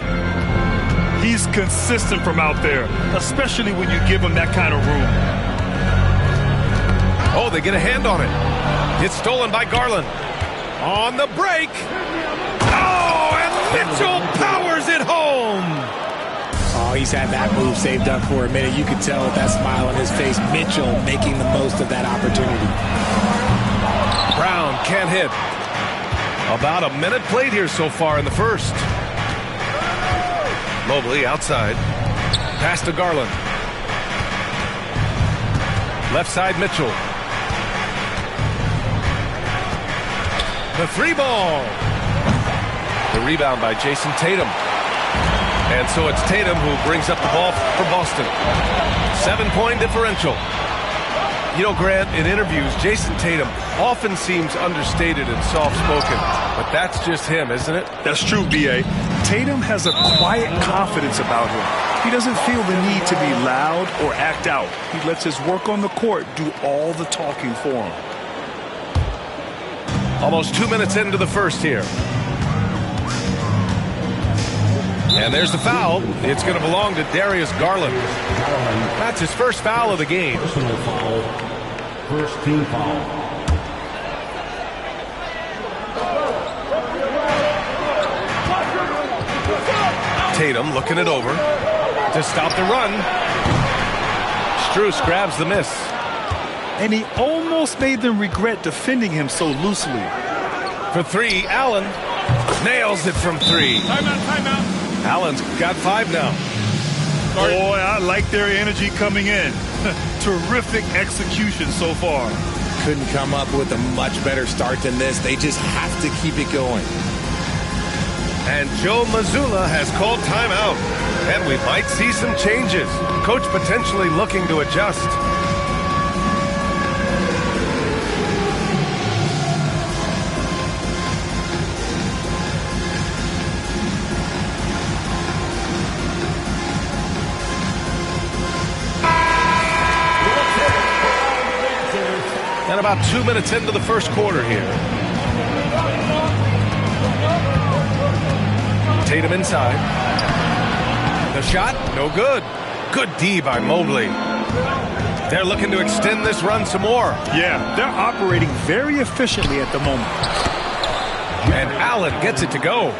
He's consistent from out there, especially when you give him that kind of room. Oh, they get a hand on it. It's stolen by Garland. On the break. Oh, and Mitchell powers it home. Oh, he's had that move saved up for a minute. You could tell with that smile on his face, Mitchell making the most of that opportunity. Brown can't hit. About a minute played here so far in the first. Mobley outside. Pass to Garland. Left side Mitchell. The three ball. The rebound by Jason Tatum. And so it's Tatum who brings up the ball for Boston. 7-point differential. You know, Grant, in interviews, Jason Tatum often seems understated and soft-spoken. But that's just him, isn't it? That's true, B.A. Tatum has a quiet confidence about him. He doesn't feel the need to be loud or act out. He lets his work on the court do all the talking for him. Almost 2 minutes into the first here. And there's the foul. It's going to belong to Darius Garland. That's his first foul of the game. Personal foul. First team foul. Tatum looking it over to stop the run. Strus grabs the miss. And he almost made them regret defending him so loosely. For three, Allen nails it from three. Timeout. Allen's got 5 now. Boy, I like their energy coming in. Terrific execution so far. Couldn't come up with a much better start than this. They just have to keep it going. And Joe Mazzulla has called timeout. And we might see some changes. Coach potentially looking to adjust. And about 2 minutes into the first quarter here. Tatum inside. The shot, no good. Good D by Mobley. They're looking to extend this run some more. Yeah, they're operating very efficiently at the moment. And Allen gets it to go.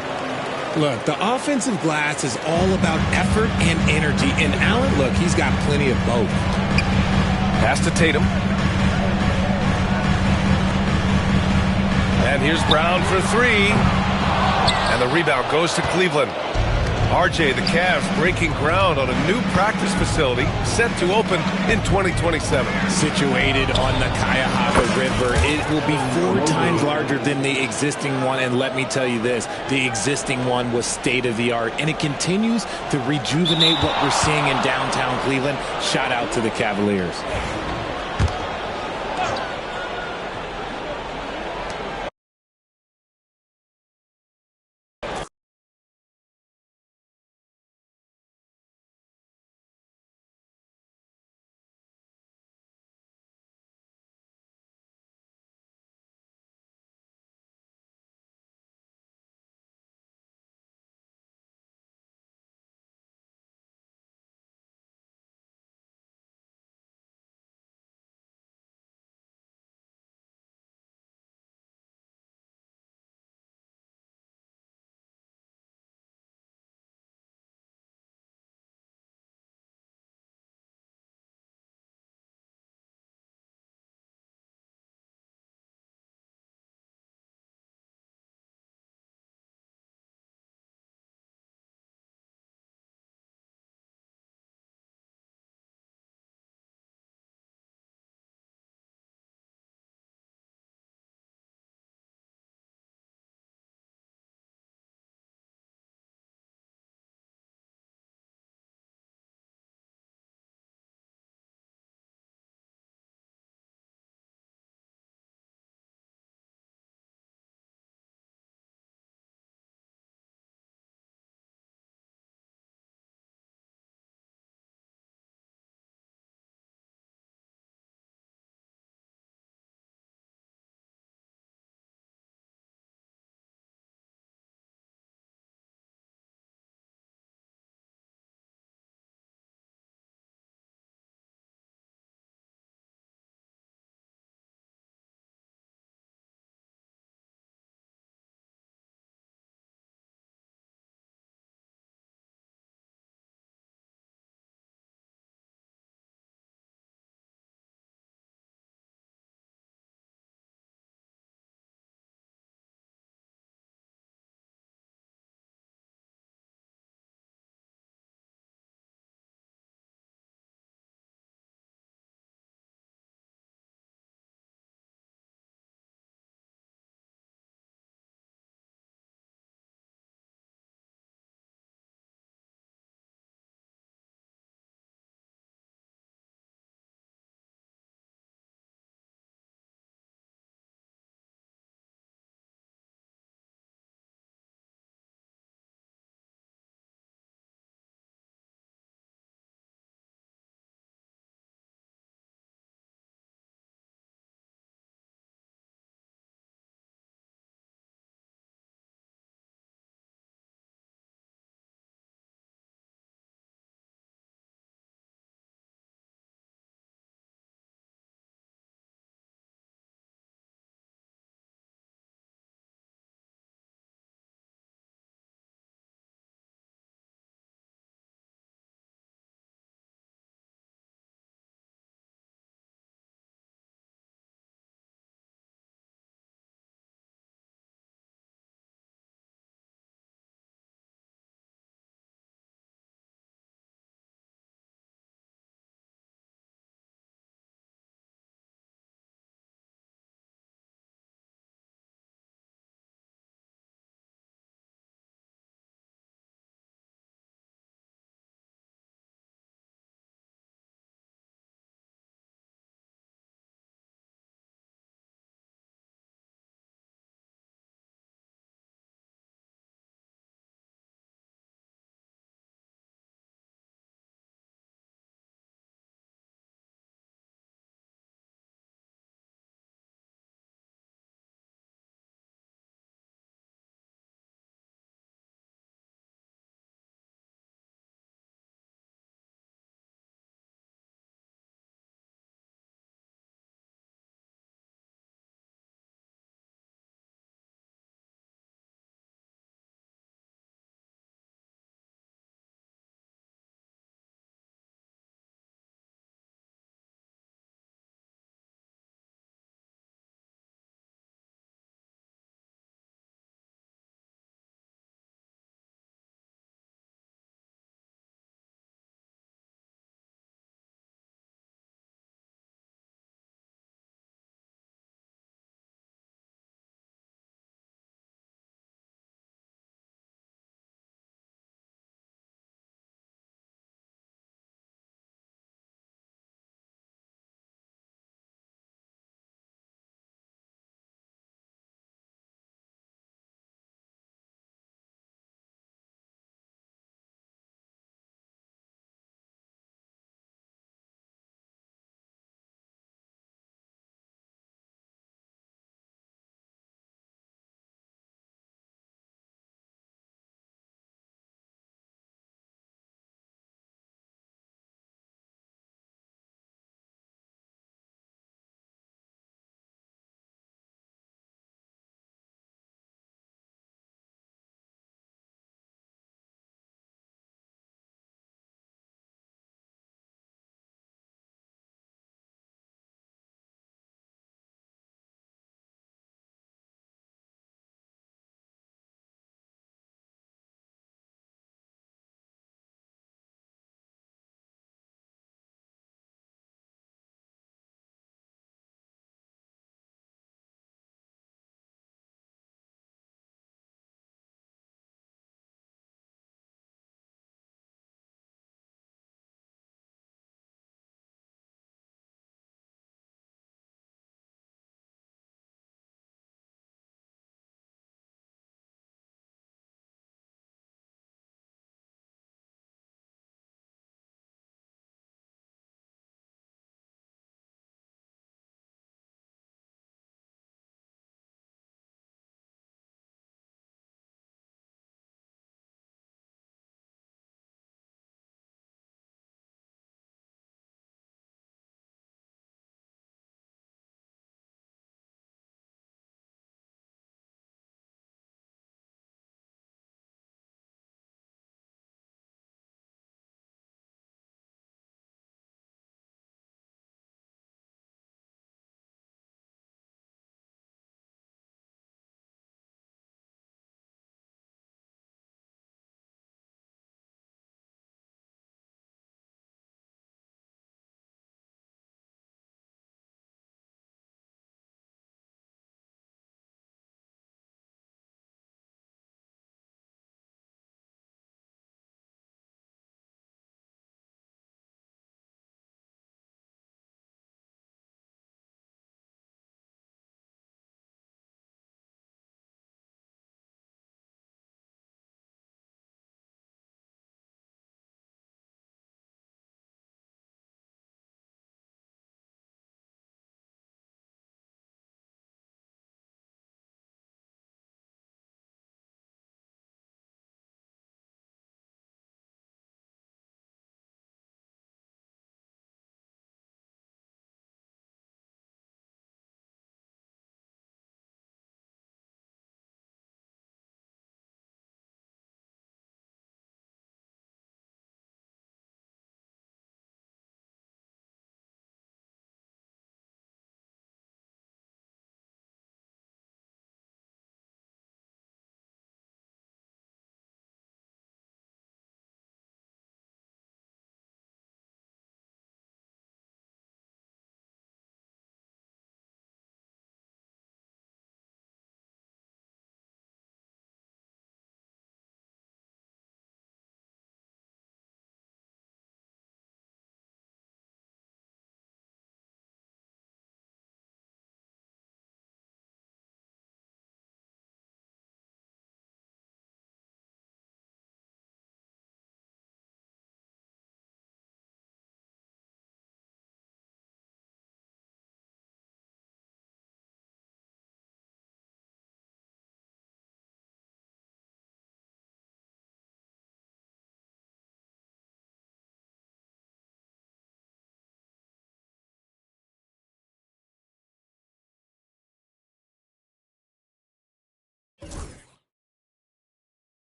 Look, the offensive glass is all about effort and energy. And Allen, look, he's got plenty of both. Pass to Tatum. And here's Brown for three. And the rebound goes to Cleveland. RJ, the Cavs breaking ground on a new practice facility set to open in 2027. Situated on the Cuyahoga River, it will be 4 times larger than the existing one. And let me tell you this, the existing one was state-of-the-art. And it continues to rejuvenate what we're seeing in downtown Cleveland. Shout out to the Cavaliers.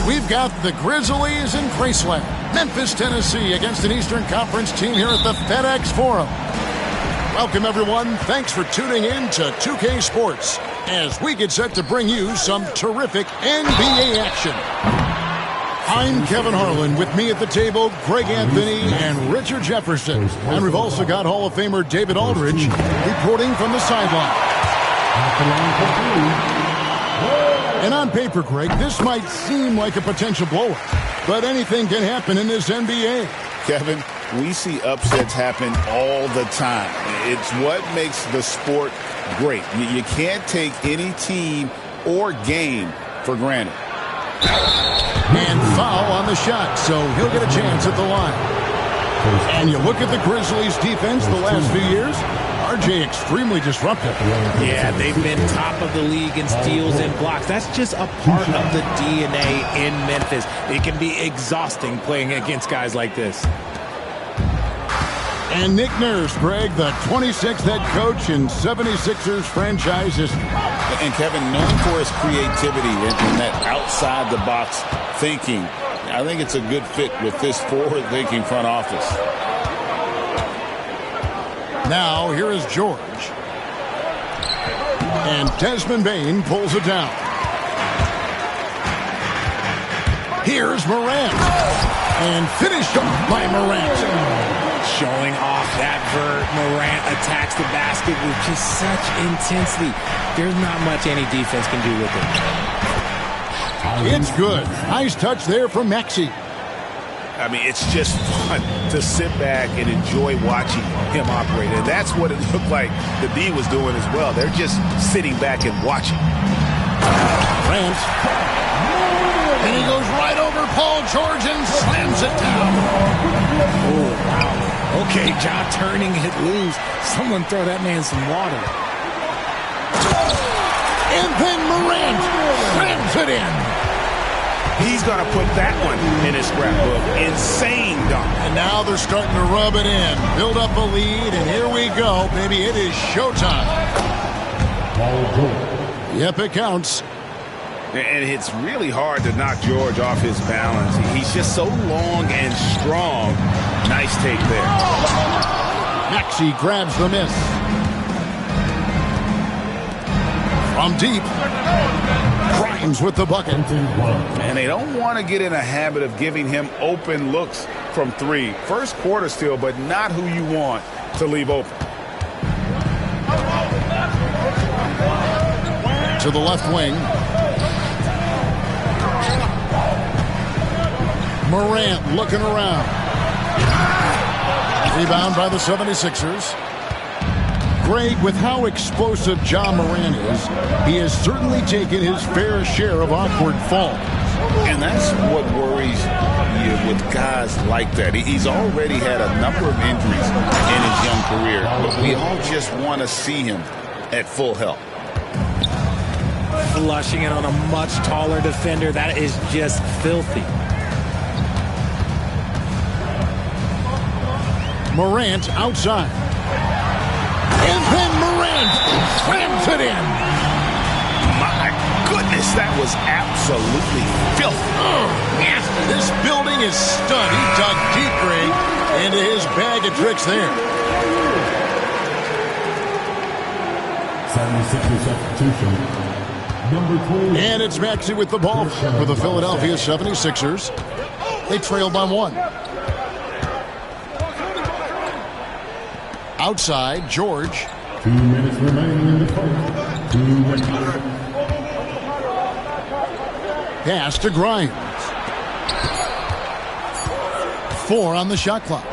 We've got the Grizzlies in Graceland, Memphis, Tennessee, against an Eastern Conference team here at the FedEx Forum. Welcome, everyone. Thanks for tuning in to 2K Sports as we get set to bring you some terrific NBA action. I'm Kevin Harlan. With me at the table, Greg Anthony and Richard Jefferson. And we've also got Hall of Famer David Aldridge reporting from the sideline. And on paper, Greg, this might seem like a potential blowout, but anything can happen in this NBA. Kevin, we see upsets happen all the time. It's what makes the sport great. You can't take any team or game for granted. And foul on the shot, so he'll get a chance at the line. And you look at the Grizzlies' defense the last few years, RJ extremely disruptive. Yeah, they've been top of the league in steals and blocks. That's just a part of the DNA in Memphis. It can be exhausting playing against guys like this. And Nick Nurse, Greg, the 26th head coach in 76ers franchise history. And Kevin, known for his creativity and that outside-the-box thinking, I think it's a good fit with this forward-thinking front office. Now, here is George. And Desmond Bane pulls it down. Here's Morant. And finished off by Morant. Showing off that vert. Morant attacks the basket with just such intensity. There's not much any defense can do with it. It's good. Nice touch there from Maxey. I mean, it's just fun to sit back and enjoy watching him operate. And that's what it looked like the D was doing as well. They're just sitting back and watching. Grant. And he goes right over Paul George and slams it down. Oh, wow. Okay, John turning it loose. Someone throw that man some water. And then Morant slams it in. He's going to put that one in his scrapbook. Insane dunk. And now they're starting to rub it in. Build up a lead, and here we go. Baby, it is showtime. Yep, it counts. And it's really hard to knock George off his balance. He's just so long and strong. Nice take there. Maxey grabs the miss. From deep. Grimes with the bucket. And they don't want to get in a habit of giving him open looks from three. First quarter still, but not who you want to leave open. To the left wing. Morant looking around. Rebound by the 76ers. Greg, with how explosive John Morant is, he has certainly taken his fair share of awkward falls. And that's what worries you with guys like that. He's already had a number of injuries in his young career, but we all just want to see him at full health. Flushing it on a much taller defender. That is just filthy. Morant outside. And then Morant slams it in. My goodness, that was absolutely filthy. Nasty. This building is stunned. He dug deep, Greg, into his bag of tricks there. 76er substitution. Number 20. And it's Maxey with the ball for the Philadelphia 76ers. They trail by one. Outside, George. 2 minutes remaining in the fight. 2 minutes. Pass to Grimes. 4 on the shot clock.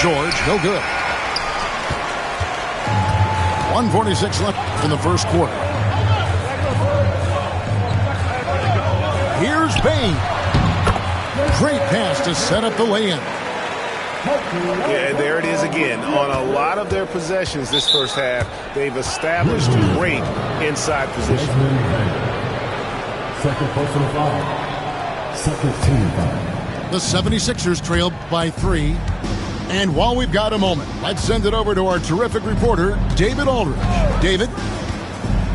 George, no good. 1:46 left in the first quarter. Here's Bane. Great pass to set up the lay-in. Yeah, there it is again. On a lot of their possessions this first half, they've established great inside position. Second personal foul. Second team foul. The 76ers trail by 3. And while we've got a moment, let's send it over to our terrific reporter, David Aldridge. David?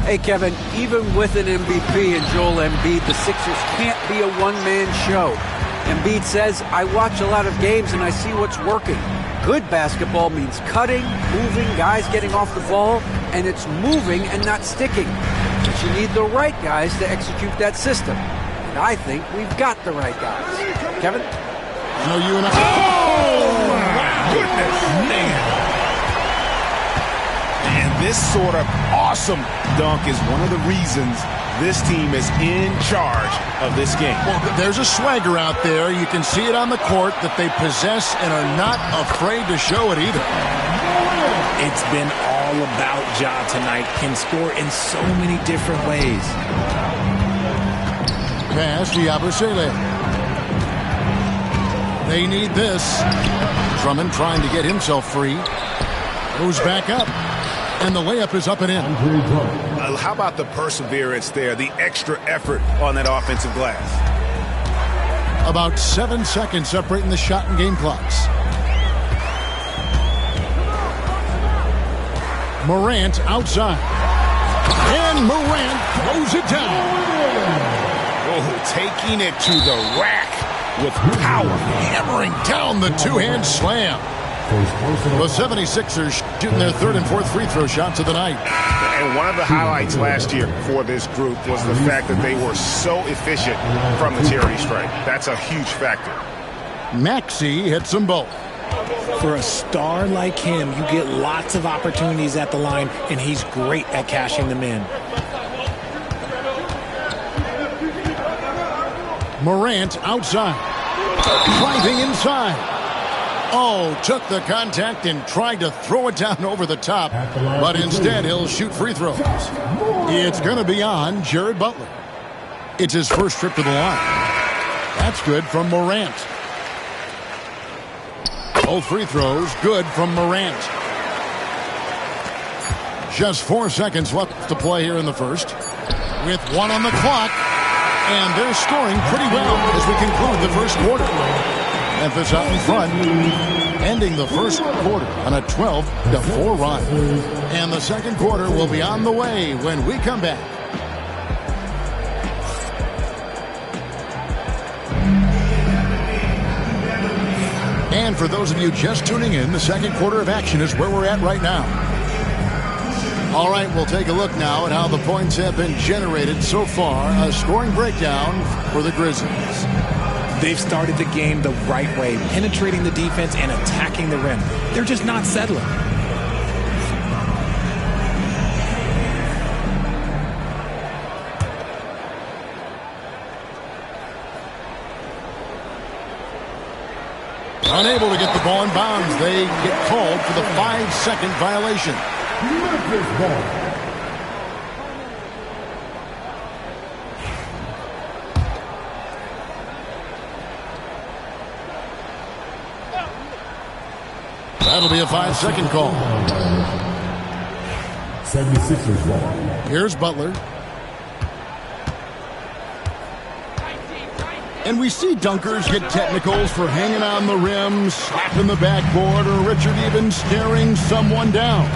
Hey, Kevin, even with an MVP and Joel Embiid, the Sixers can't be a one-man show. Embiid says, I watch a lot of games and I see what's working. Good basketball means cutting, moving, guys getting off the ball, and it's moving and not sticking. But you need the right guys to execute that system. And I think we've got the right guys. Kevin? No, you and I. Oh, my goodness, man. And this sort of awesome dunk is one of the reasons this team is in charge of this game. Well, there's a swagger out there. You can see it on the court that they possess and are not afraid to show it either. It's been all about Ja tonight. Can score in so many different ways. Pass to Yabusele. They need this. Drummond trying to get himself free. Goes back up. And the layup is up and in. How about the perseverance there, the extra effort on that offensive glass? About 7 seconds separating the shot and game clocks. Morant outside. And Morant throws it down. Oh, taking it to the rack with power. Hammering down the two-hand slam. The 76ers shooting their third and fourth free throw shots of the night. And one of the highlights last year for this group was the fact that they were so efficient from the charity stripe. That's a huge factor. Maxey hits them both. For a star like him, you get lots of opportunities at the line, and he's great at cashing them in. Morant outside. Driving inside. Oh, took the contact and tried to throw it down over the top, but instead he'll shoot free throws. It's going to be on Jared Butler. It's his first trip to the line. That's good from Morant. Both free throws good from Morant. Just 4 seconds left to play here in the first. With 1 on the clock, and they're scoring pretty well as we conclude the first quarter. Memphis out in front, ending the first quarter on a 12-4 run. And the second quarter will be on the way when we come back. And for those of you just tuning in, the second quarter of action is where we're at right now. All right, we'll take a look now at how the points have been generated so far. A scoring breakdown for the Grizzlies. They've started the game the right way, penetrating the defense and attacking the rim. They're just not settling. Unable to get the ball in bounds. They get called for the 5-second violation. Memphis ball. That'll be a 5-second call. 76ers ball. Here's Butler. And we see dunkers get technicals for hanging on the rim, slapping the backboard, or Richard even staring someone down.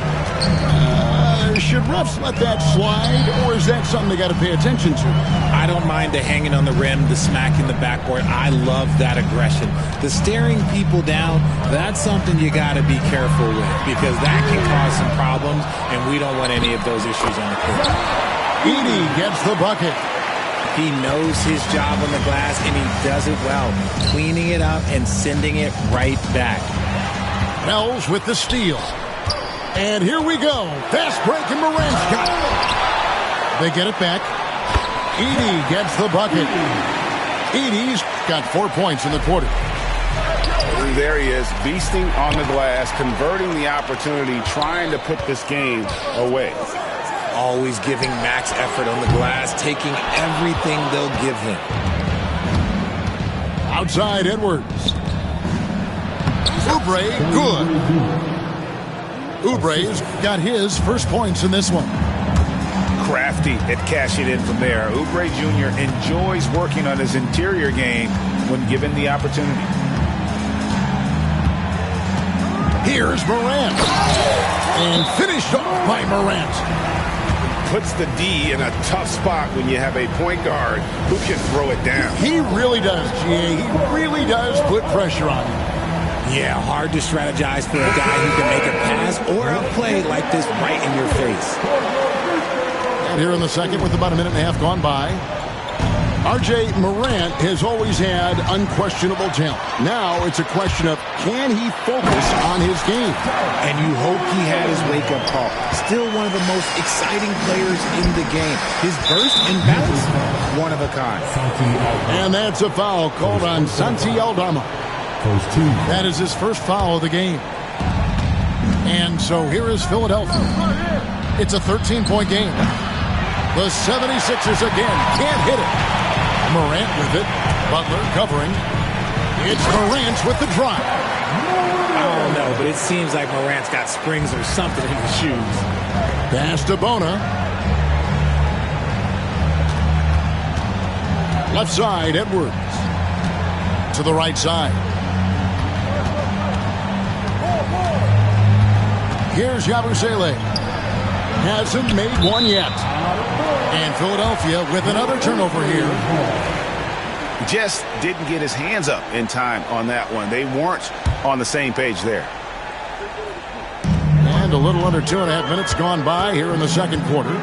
Should refs let that slide, or is that something they got to pay attention to? I don't mind the hanging on the rim, the smacking the backboard. I love that aggression. The staring people down, that's something you got to be careful with, because that can cause some problems, and we don't want any of those issues on the court. Edey gets the bucket. He knows his job on the glass, and he does it well, cleaning it up and sending it right back. Wells with the steal. And here we go. Fast break, and Morant's got it. They get it back. Edey gets the bucket. Edey's got 4 points in the quarter. And there he is, beasting on the glass, converting the opportunity, trying to put this game away. Always giving max effort on the glass, taking everything they'll give him. Outside Edwards. Oubre, good. Oubre's got his first points in this one. Crafty at cashing in from there. Oubre Jr. enjoys working on his interior game when given the opportunity. Here's Morant. And finished off by Morant. puts the D in a tough spot when you have a point guard who can throw it down. He really does, GA. He really does put pressure on you. Yeah, hard to strategize for a guy who can make a pass or a play like this right in your face. And here in the second with about a minute and a half gone by, R.J. Morant has always had unquestionable talent. Now it's a question of can he focus on his game? And you hope he had his wake-up call. Still one of the most exciting players in the game. His burst and balance, one of a kind. And that's a foul called on Santi Aldama. That is his first foul of the game. And so here is Philadelphia. It's a 13-point game. The 76ers again can't hit it. Morant with it. Butler covering. It's Morant with the drive. I don't know, but it seems like Morant's got springs or something in his shoes. Pass to Bona. Left side, Edwards. To the right side. Here's Yabusele. Hasn't made one yet. And Philadelphia with another turnover here. Just didn't get his hands up in time on that one. They weren't on the same page there. And a little under 2.5 minutes gone by here in the second quarter.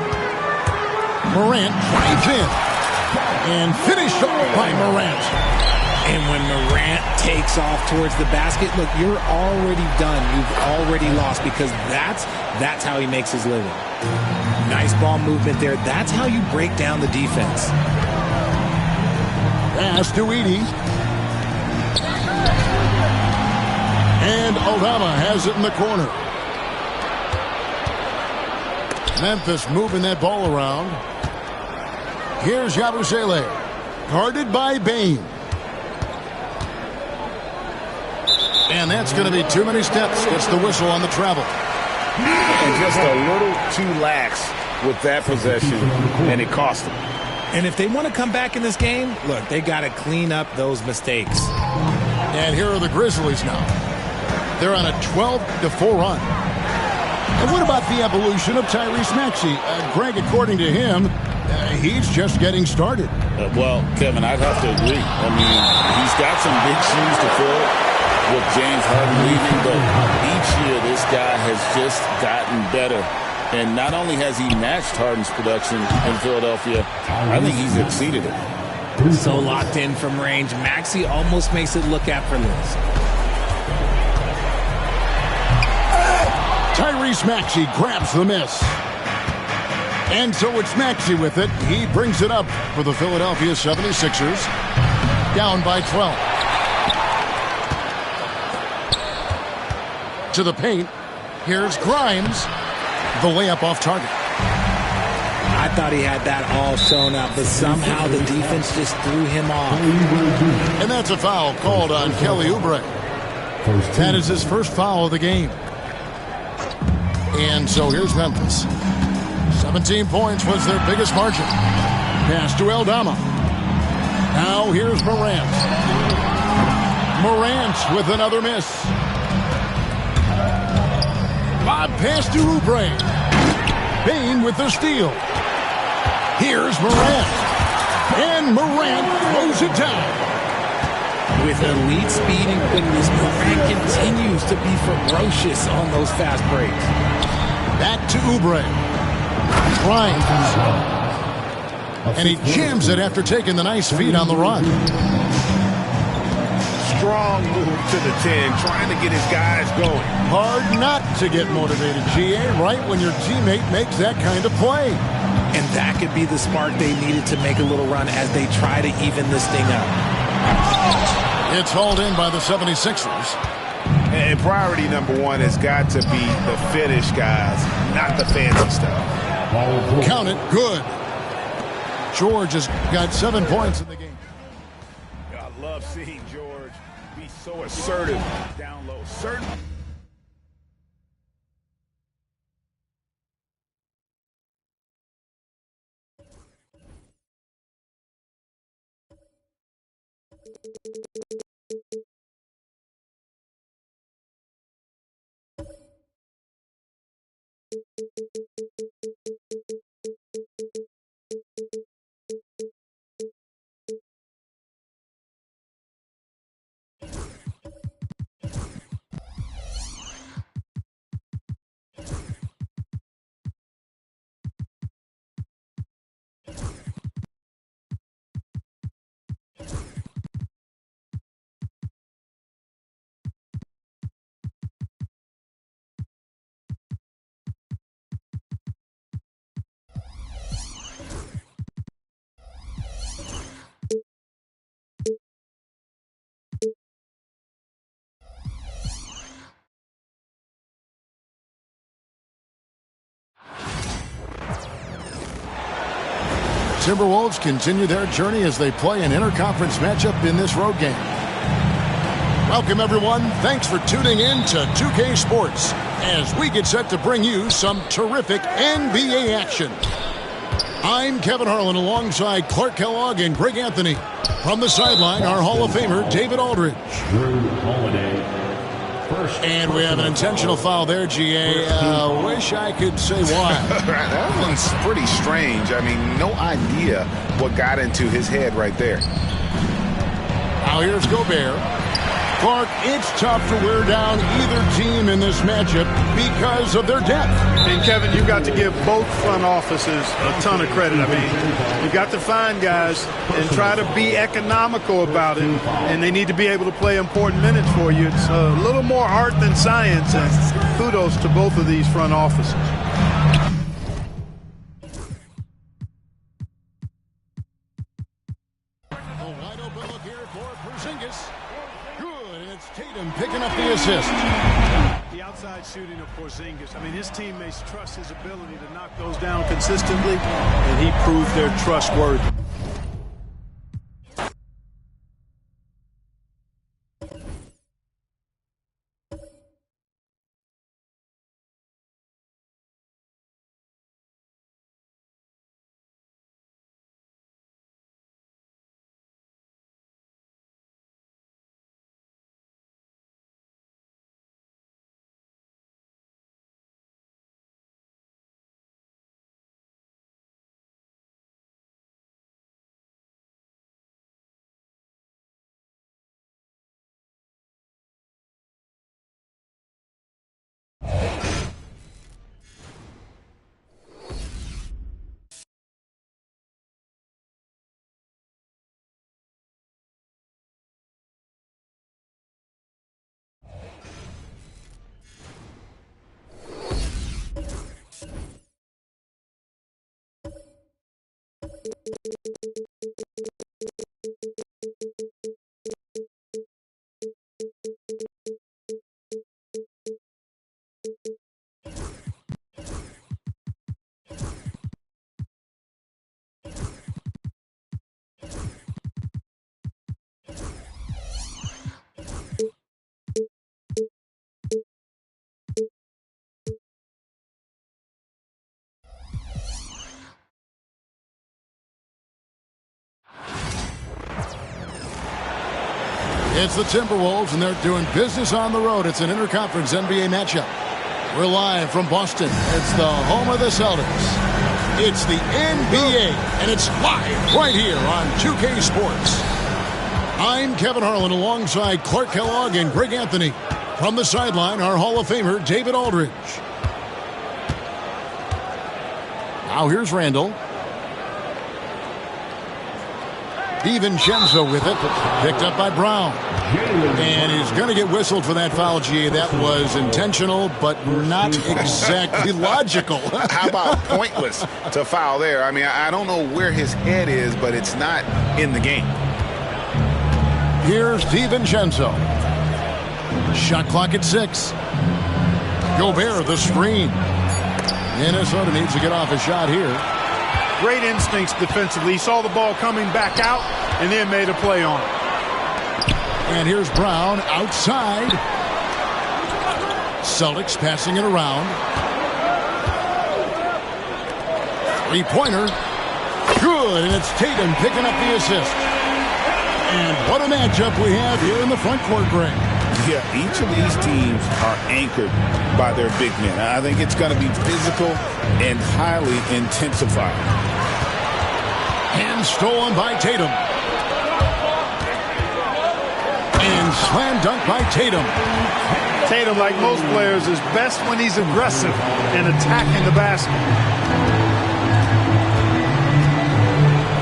Morant drives in. And finished off by Morant. And when Morant takes off towards the basket, look, you're already done. You've already lost because that's how he makes his living. Nice ball movement there. That's how you break down the defense. Pass to Edey. And Aldama has it in the corner. Memphis moving that ball around. Here's Yabusele. Guarded by Bane. And that's going to be too many steps. It's the whistle on the travel. And just a little too lax with that possession, and it cost them. And if they want to come back in this game, look, they got to clean up those mistakes. And here are the Grizzlies now. They're on a 12-4 run. And what about the evolution of Tyrese Maxey? Greg, according to him, he's just getting started. Well, Kevin, I'd have to agree. I mean, he's got some big shoes to fill with James Harden leaving, but each year this guy has just gotten better. And not only has he matched Harden's production in Philadelphia, I think he's exceeded it. So locked in from range, Maxey almost makes it look effortless. Tyrese Maxey grabs the miss. And so it's Maxey with it. He brings it up for the Philadelphia 76ers. Down by 12. To the paint. Here's Grimes. The layup off target. I thought he had that all sewn up, but somehow the defense just threw him off. And that's a foul called on Kelly Oubre. That is his first foul of the game. And so here's Memphis. 17 points was their biggest margin. Pass to Aldama. Now here's Morant. Morant with another miss. Bob pass to Oubre. Bane with the steal. Here's Morant. And Morant throws it down. With elite speed and quickness, Morant continues to be ferocious on those fast breaks. Back to Oubre. Grimes. And he jams it after taking the nice feed on the run. Strong move to the 10, trying to get his guys going. Hard not to get motivated, GA, right when your teammate makes that kind of play. And that could be the spark they needed to make a little run as they try to even this thing up. It's hauled in by the 76ers. And priority number one has got to be the finish, guys, not the fancy stuff. Count it, good. George has got 7 points in the game. I love seeing George be so assertive down low. Certain. Timberwolves continue their journey as they play an interconference matchup in this road game. Welcome, everyone. Thanks for tuning in to 2K Sports as we get set to bring you some terrific NBA action. I'm Kevin Harlan alongside Clark Kellogg and Greg Anthony. From the sideline, our Hall of Famer, David Aldridge. And we have an intentional foul there, GA. Wish I could say why. That one's pretty strange. I mean, no idea what got into his head right there. Now here's Gobert. Clark, it's tough to wear down either team in this matchup because of their depth. And, Kevin, you've got to give both front offices a ton of credit. I mean, you've got to find guys and try to be economical about it, and they need to be able to play important minutes for you. It's a little more art than science, and kudos to both of these front offices. Picking up the assist. The outside shooting of Porzingis. I mean, his teammates trust his ability to knock those down consistently, and he proved they're trustworthy. It's the Timberwolves, and they're doing business on the road. It's an interconference NBA matchup. We're live from Boston. It's the home of the Celtics. It's the NBA, and it's live right here on 2K Sports. I'm Kevin Harlan alongside Clark Kellogg and Greg Anthony. From the sideline, our Hall of Famer, David Aldridge. Now here's Randall. DiVincenzo with it, picked up by Brown. And he's going to get whistled for that foul, G. That was intentional, but not exactly logical. How about pointless to foul there? I mean, I don't know where his head is, but it's not in the game. Here's DiVincenzo. Shot clock at 6. Gobert, the screen. Minnesota needs to get off a shot here. Great instincts defensively. He saw the ball coming back out and then made a play on it. And here's Brown outside. Celtics passing it around. Three-pointer. Good, and it's Tatum picking up the assist. And what a matchup we have here in the front court, Greg. Yeah, each of these teams are anchored by their big men. I think it's going to be physical and highly intensified. And stolen by Tatum. And slam dunk by Tatum. Tatum, like most players, is best when he's aggressive and attacking the basket.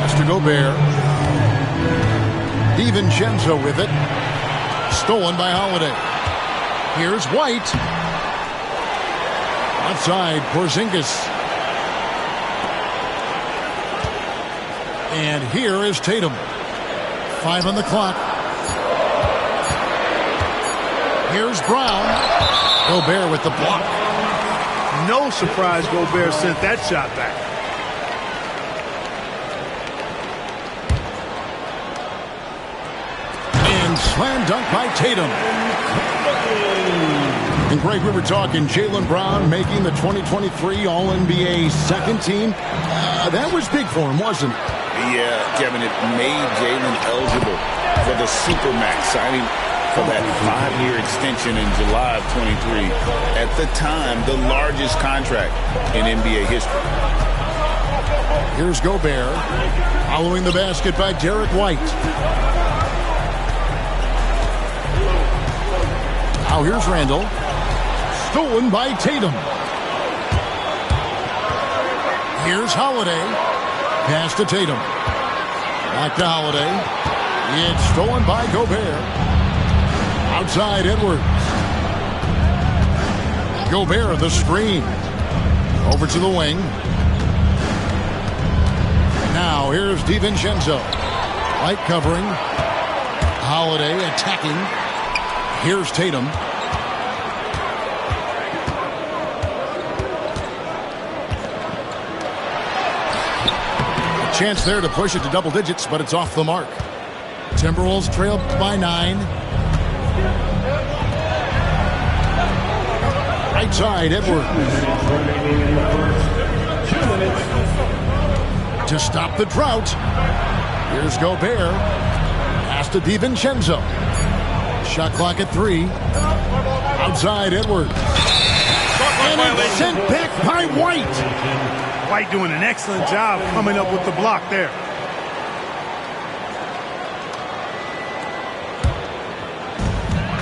That's to Gobert. DiVincenzo with it. Stolen by Holiday. Here's White. Outside, Porzingis. And here is Tatum. 5 on the clock. Here's Brown. Gobert with the block. No surprise Gobert sent that shot back. slam dunk by Tatum. And Greg, we were talking Jaylen Brown making the 2023 All-NBA second team. That was big for him, wasn't it? Yeah, Kevin, it made Jaylen eligible for the Supermax signing for that 5-year extension in July of 23. At the time, the largest contract in NBA history. Here's Gobert, following the basket by Derek White. Now here's Randall, stolen by Tatum. Here's Holiday, pass to Tatum. Back to Holiday. It's stolen by Gobert. Outside Edwards. Gobert, the screen. Over to the wing. Now here's DiVincenzo. White covering. Holiday attacking. Here's Tatum. A chance there to push it to double digits, but it's off the mark. Timberwolves trail by 9. Right side, Edwards. To stop the drought. Here's Gobert. Pass to DiVincenzo. Shot clock at 3. Outside, Edwards. And it's sent back by White. White doing an excellent job coming up with the block there.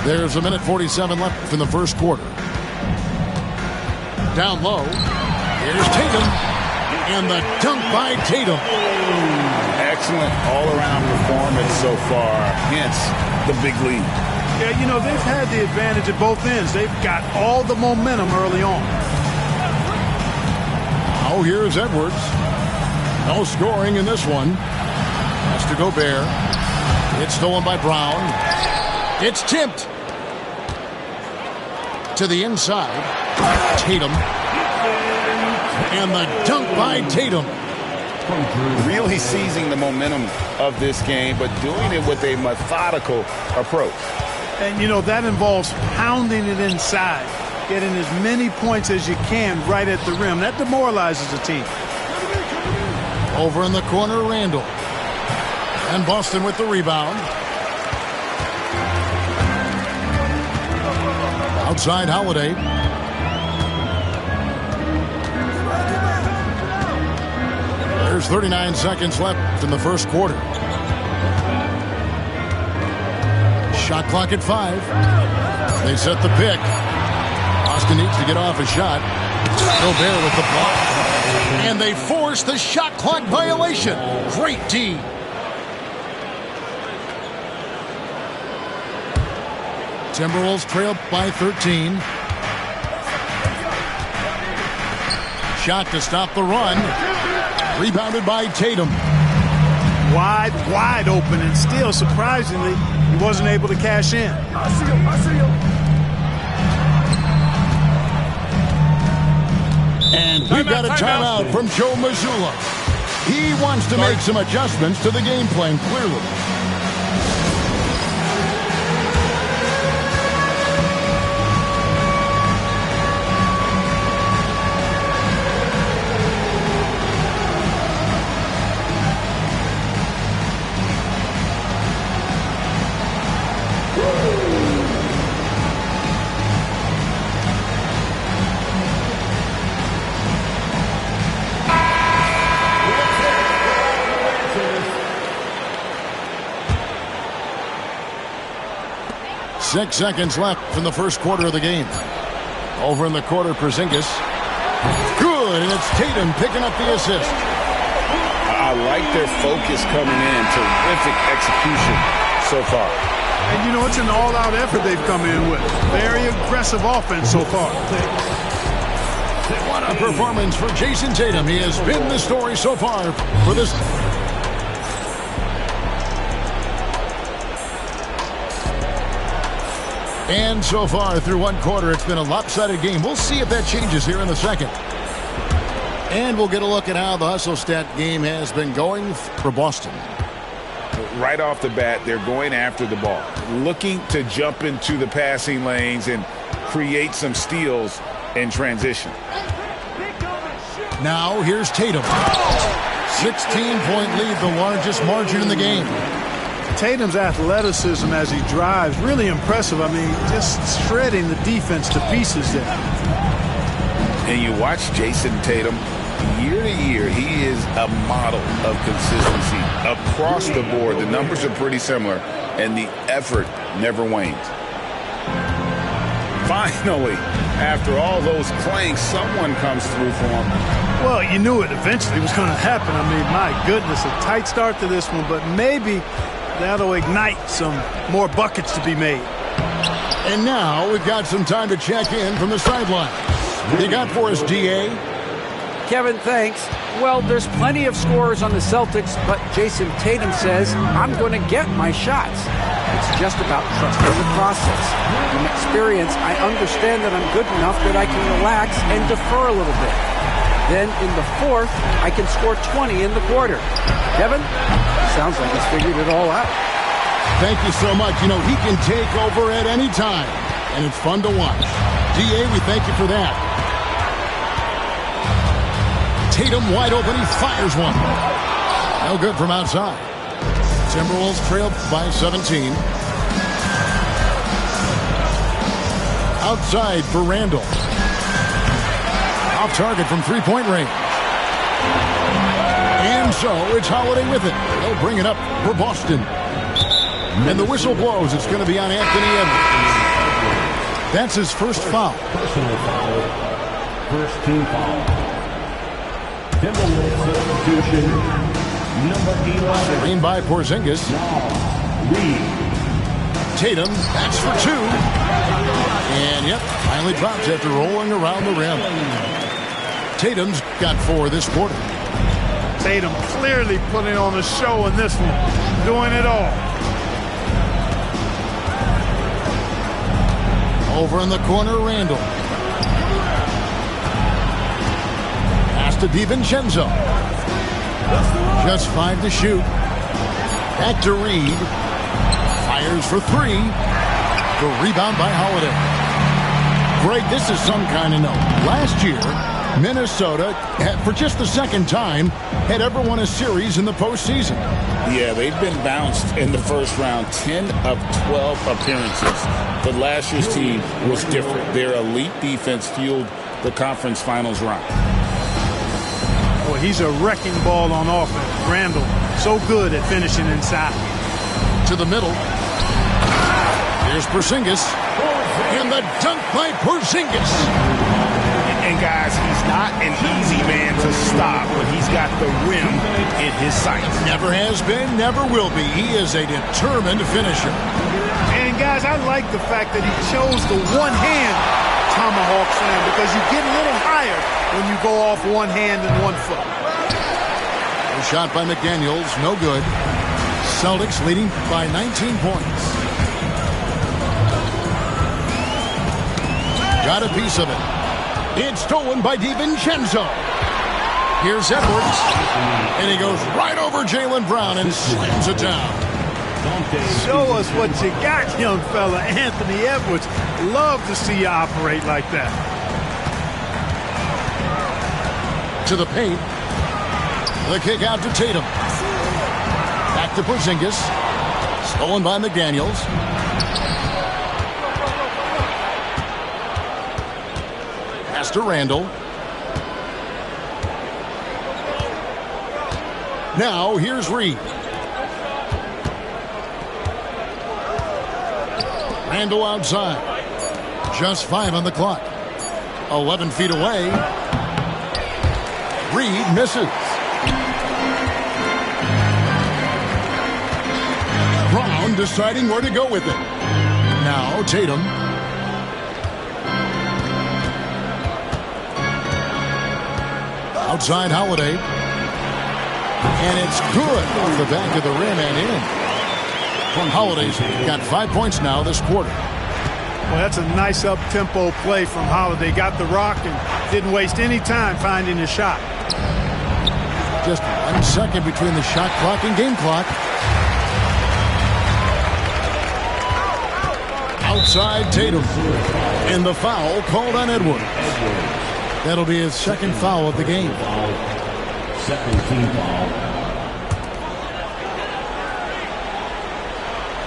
There's a minute 47 left in the first quarter. Down low. Here's Tatum. And the dunk by Tatum. Excellent all-around performance so far, hence the big lead. Yeah, you know, they've had the advantage at both ends. They've got all the momentum early on. Oh, here's Edwards. No scoring in this one. Has to Gobert. It's stolen by Brown. It's tipped. To the inside. Tatum. And the dunk by Tatum. Really seizing the momentum of this game, but doing it with a methodical approach. And, you know, that involves pounding it inside, getting as many points as you can right at the rim. That demoralizes the team. Over in the corner, Randall. And Boston with the rebound. Outside, Holiday. There's 39 seconds left in the first quarter. Shot clock at 5. They set the pick. Boston needs to get off a shot. Gobert with the block. And they force the shot clock violation. Great D. Timberwolves trail by 13. Shot to stop the run. Rebounded by Tatum. Wide open, and still, surprisingly, he wasn't able to cash in. I see him. And we've got a timeout from Joe Mazzulla. He wants to make some adjustments to the game plan, clearly. Six seconds left in the first quarter of the game. Over in the quarter, Porzingis. Good, and it's Tatum picking up the assist. I like their focus coming in. Terrific execution so far. And, you know, it's an all-out effort they've come in with. Very aggressive offense so far. What a performance for Jason Tatum. He has been the story so far for this. And so far through one quarter, it's been a lopsided game. We'll see if that changes here in the second. And we'll get a look at how the hustle stat game has been going for Boston. right off the bat, they're going after the ball, looking to jump into the passing lanes and create some steals in transition. Now here's Tatum. 16-point lead, the largest margin in the game. Tatum's athleticism as he drives, really impressive. I mean, just shredding the defense to pieces there. And you watch Jason Tatum, year to year, he is a model of consistency across the board. The numbers are pretty similar, and the effort never wanes. Finally, after all those clanks, someone comes through for him. Well, you knew it eventually was going to happen. I mean, my goodness, a tight start to this one, but maybe that'll ignite some more buckets to be made. And now we've got some time to check in from the sideline. What you got for us, D.A.? Kevin, thanks. Well, there's plenty of scorers on the Celtics, but Jason Tatum says, I'm going to get my shots. It's just about trusting the process. From experience, I understand that I'm good enough that I can relax and defer a little bit. Then in the fourth, I can score 20 in the quarter. Kevin, sounds like he's figured it all out. Thank you so much. You know, he can take over at any time, and it's fun to watch. D.A., we thank you for that. Tatum wide open. He fires one. No good from outside. Timberwolves trail by 17. Outside for Randall. Off target from three-point range. And so it's Holiday with it. They'll bring it up for Boston. And the whistle blows. It's going to be on Anthony Edwards. That's his first foul. Personal foul. First team foul. Timberwolves substitution. Number 11. Screen by Porzingis. Tatum, that's for two. And yep, finally drops after rolling around the rim. Tatum's got 4 this quarter. Tatum clearly putting on a show in this one, doing it all. Over in the corner, Randall. Pass to DiVincenzo. Just 5 to shoot. Back to Reed. Fires for 3. The rebound by Holiday. Greg, this is some kind of note. Last year, Minnesota, for just the second time, had ever won a series in the postseason. Yeah, they've been bounced in the first round, 10 of 12 appearances. But last year's team was different. Their elite defense fueled the conference finals run. Boy, he's a wrecking ball on offense. Randall, so good at finishing inside. To the middle. Here's Porzingis. And the dunk by Porzingis. And guys, he's not an easy man to stop, but he's got the rim in his sights. Never has been, never will be. He is a determined finisher. And guys, I like the fact that he chose the one-hand tomahawk slam because you get a little higher when you go off one hand and 1 foot. A shot by McDaniels, no good. Celtics leading by 19 points. Got a piece of it. It's stolen by DiVincenzo. Here's Edwards. And he goes right over Jaylen Brown and slams it down. Show us what you got, young fella. Anthony Edwards. Love to see you operate like that. To the paint. The kick out to Tatum. Back to Porzingis. Stolen by McDaniels. Pass to Randall. Now here's Reed. Randall outside. Just 5 on the clock. 11 feet away. Reed misses. Brown deciding where to go with it. Now Tatum. Outside Holiday. And it's good off the back of the rim and in. Holiday's got 5 points now this quarter. Well, that's a nice up-tempo play from Holiday. Got the rock and didn't waste any time finding a shot. Just 1 second between the shot clock and game clock. Outside Tatum. And the foul called on Edwards. That'll be his second foul of the game. Second team foul.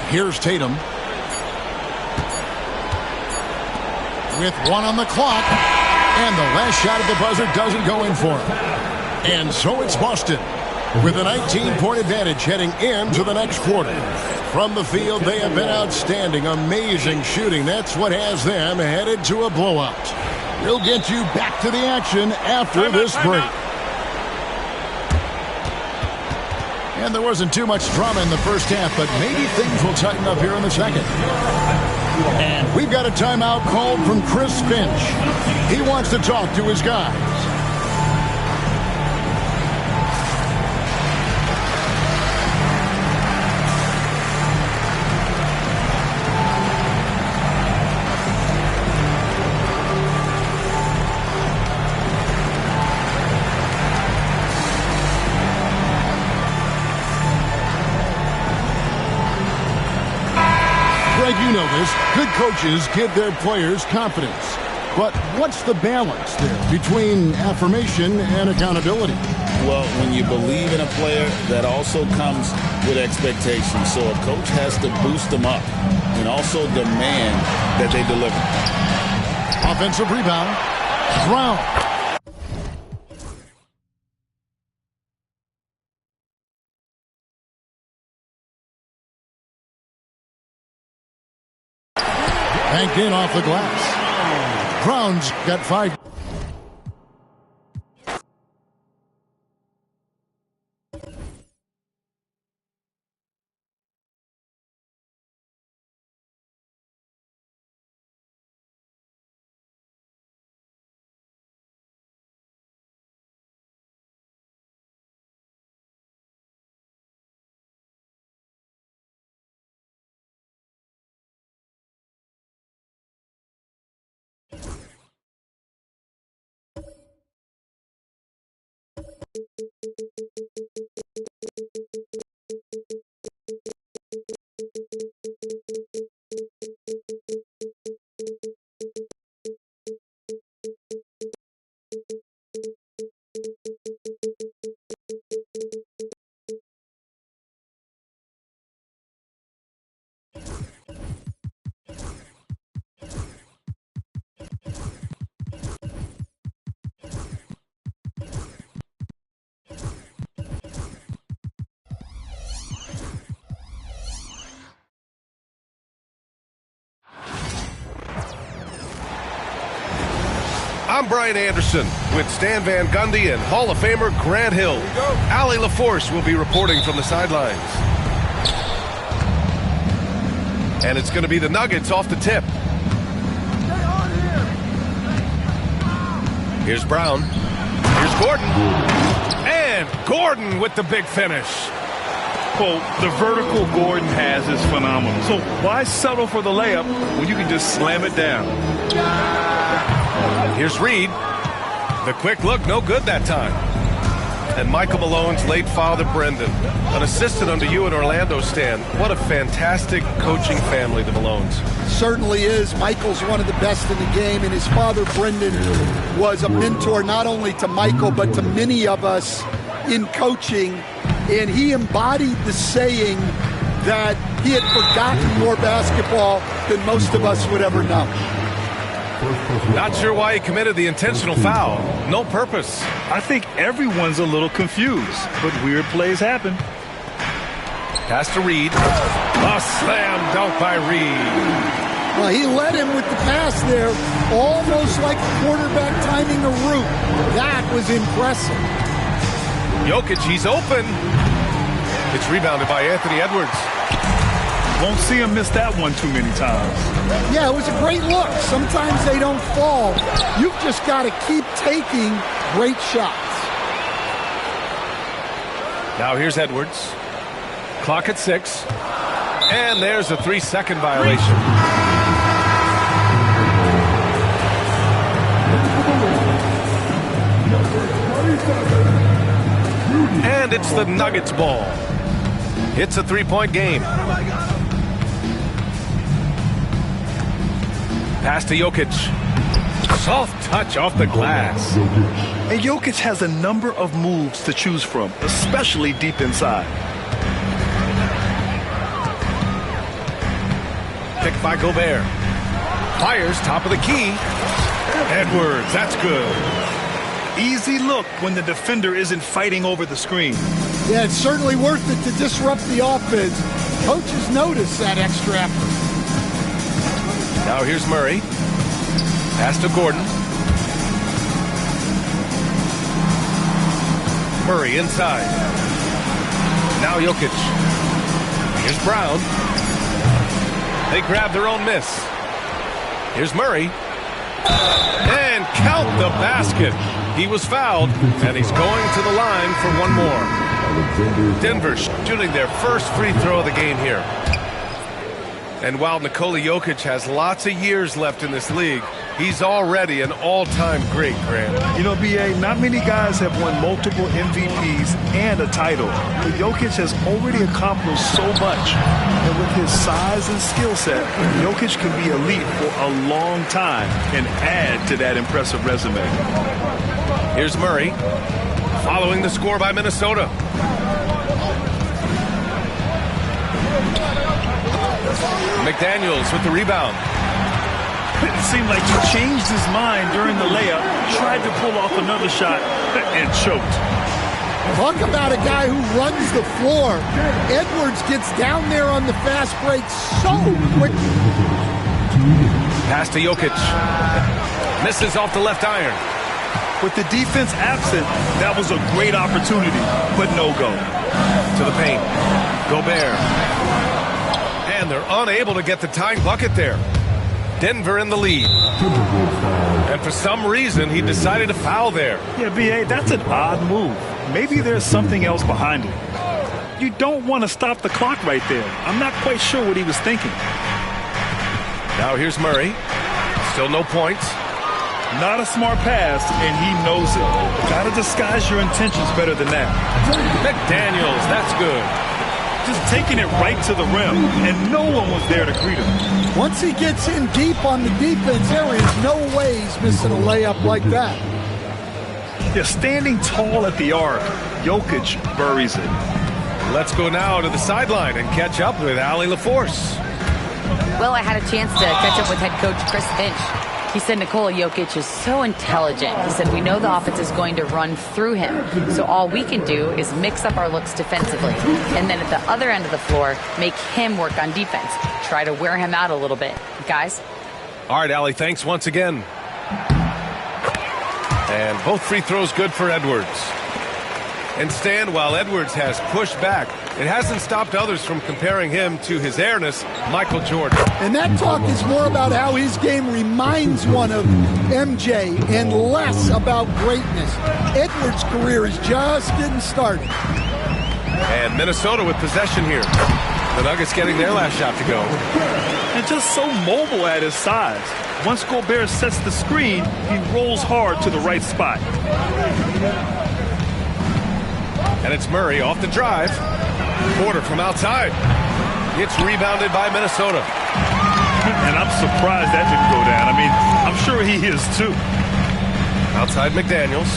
Here's Tatum. With 1 on the clock. And the last shot at the buzzer doesn't go in for him. And so it's Boston with a 19-point advantage heading into the next quarter. From the field, they have been outstanding. Amazing shooting. That's what has them headed to a blowout. We'll get you back to the action after this break. And there wasn't too much drama in the first half, but maybe things will tighten up here in the second. And we've got a timeout called from Chris Finch. He wants to talk to his guys. You know this. Good coaches give their players confidence. But what's the balance there between affirmation and accountability? Well, when you believe in a player, that also comes with expectations. So a coach has to boost them up and also demand that they deliver. Offensive rebound. Brown. Banked in off the glass. Brown's got 5. I'm Brian Anderson with Stan Van Gundy and Hall of Famer Grant Hill. Allie LaForce will be reporting from the sidelines. And it's going to be the Nuggets off the tip. Here's Brown. Here's Gordon. And Gordon with the big finish. Well, the vertical Gordon has is phenomenal. So why settle for the layup when you can just slam it down? Here's Reed. The quick look, no good that time. And Michael Malone's late father, Brendan, an assistant under you in Orlando, Stan. What a fantastic coaching family, the Malones. Certainly is. Michael's one of the best in the game, and his father, Brendan, was a mentor not only to Michael, but to many of us in coaching. And he embodied the saying that he had forgotten more basketball than most of us would ever know. Not sure why he committed the intentional foul. No purpose. I think everyone's a little confused, but weird plays happen. Pass to Reed. A slam dunk by Reed. Well, he led him with the pass there, almost like the quarterback timing a route. That was impressive. Jokic, he's open. It's rebounded by Anthony Edwards. Won't see him miss that one too many times. Yeah, it was a great look. Sometimes they don't fall. You've just got to keep taking great shots. Now here's Edwards. Clock at 6. And there's a 3-second violation. And it's the Nuggets ball. It's a 3-point game. Pass to Jokic. Soft touch off the glass. And Jokic has a number of moves to choose from, especially deep inside. Pick by Gobert. Fires top of the key. Edwards, that's good. Easy look when the defender isn't fighting over the screen. Yeah, it's certainly worth it to disrupt the offense. Coaches notice that extra effort. Now here's Murray. Pass to Gordon. Murray inside. Now Jokic. Here's Brown. They grab their own miss. Here's Murray. And count the basket. He was fouled, and he's going to the line for one more. Denver shooting their first free throw of the game here. And while Nikola Jokic has lots of years left in this league, he's already an all-time great, Grant. You know, B.A., not many guys have won multiple MVPs and a title. But Jokic has already accomplished so much. And with his size and skill set, Jokic can be elite for a long time and add to that impressive resume. Here's Murray, following the score by Minnesota. McDaniels with the rebound. It seemed like he changed his mind during the layup, tried to pull off another shot, and choked. Talk about a guy who runs the floor. Edwards gets down there on the fast break so quickly. Pass to Jokic. Misses off the left iron. With the defense absent, that was a great opportunity, but no go. To the paint. Gobert. And they're unable to get the tying bucket there. Denver in the lead. And for some reason, he decided to foul there. Yeah, B.A., that's an odd move. Maybe there's something else behind it. You don't want to stop the clock right there. I'm not quite sure what he was thinking. Now here's Murray. Still no points. Not a smart pass, and he knows it. Got to disguise your intentions better than that. McDaniels, that's good. Just taking it right to the rim, and no one was there to greet him. Once he gets in deep on the defense, there is no way he's missing a layup like that. Yeah, standing tall at the arc, Jokic buries it. Let's go now to the sideline and catch up with Allie LaForce. Well, I had a chance to catch up with head coach Chris Finch. He said Nikola Jokic is so intelligent. He said we know the offense is going to run through him. So all we can do is mix up our looks defensively. And then at the other end of the floor, make him work on defense. Try to wear him out a little bit. Guys? All right, Allie, thanks once again. And both free throws good for Edwards. And Stan, while Edwards has pushed back, it hasn't stopped others from comparing him to his airness, Michael Jordan. And that talk is more about how his game reminds one of MJ and less about greatness. Edwards' career is just getting started. And Minnesota with possession here. The Nuggets getting their last shot to go. And just so mobile at his size. Once Gobert sets the screen, he rolls hard to the right spot. And it's Murray off the drive. Porter from outside. It's rebounded by Minnesota. And I'm surprised that didn't go down. I mean, I'm sure he is too. Outside McDaniels.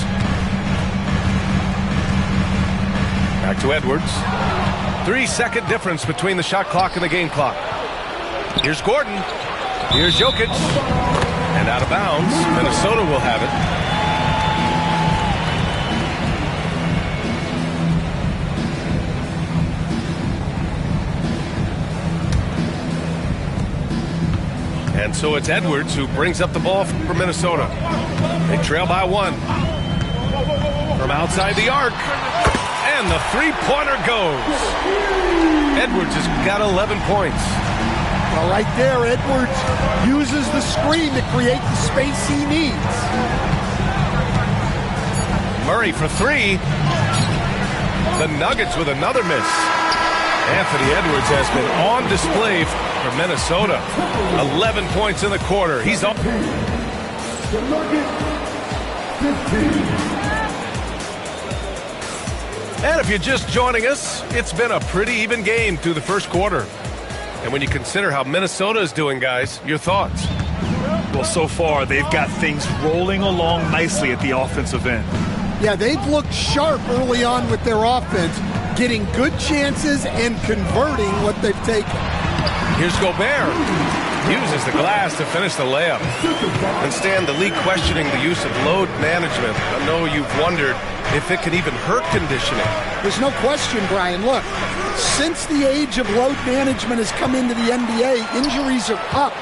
Back to Edwards. 3-second difference between the shot clock and the game clock. Here's Gordon. Here's Jokic. And out of bounds. Minnesota will have it. And so it's Edwards who brings up the ball for Minnesota. They trail by one. From outside the arc. And the three-pointer goes. Edwards has got 11 points. Well, right there, Edwards uses the screen to create the space he needs. Murray for three. The Nuggets with another miss. Anthony Edwards has been on display for Minnesota. 11 points in the quarter. He's up. And if you're just joining us, it's been a pretty even game through the first quarter. And when you consider how Minnesota is doing, guys, your thoughts? Well, so far, they've got things rolling along nicely at the offensive end. Yeah, they've looked sharp early on with their offense, getting good chances and converting what they've taken. Here's Gobert. Uses the glass to finish the layup. And Stan, the league questioning the use of load management. I know you've wondered if it could even hurt conditioning. There's no question, Brian. Look, since the age of load management has come into the NBA, injuries are up,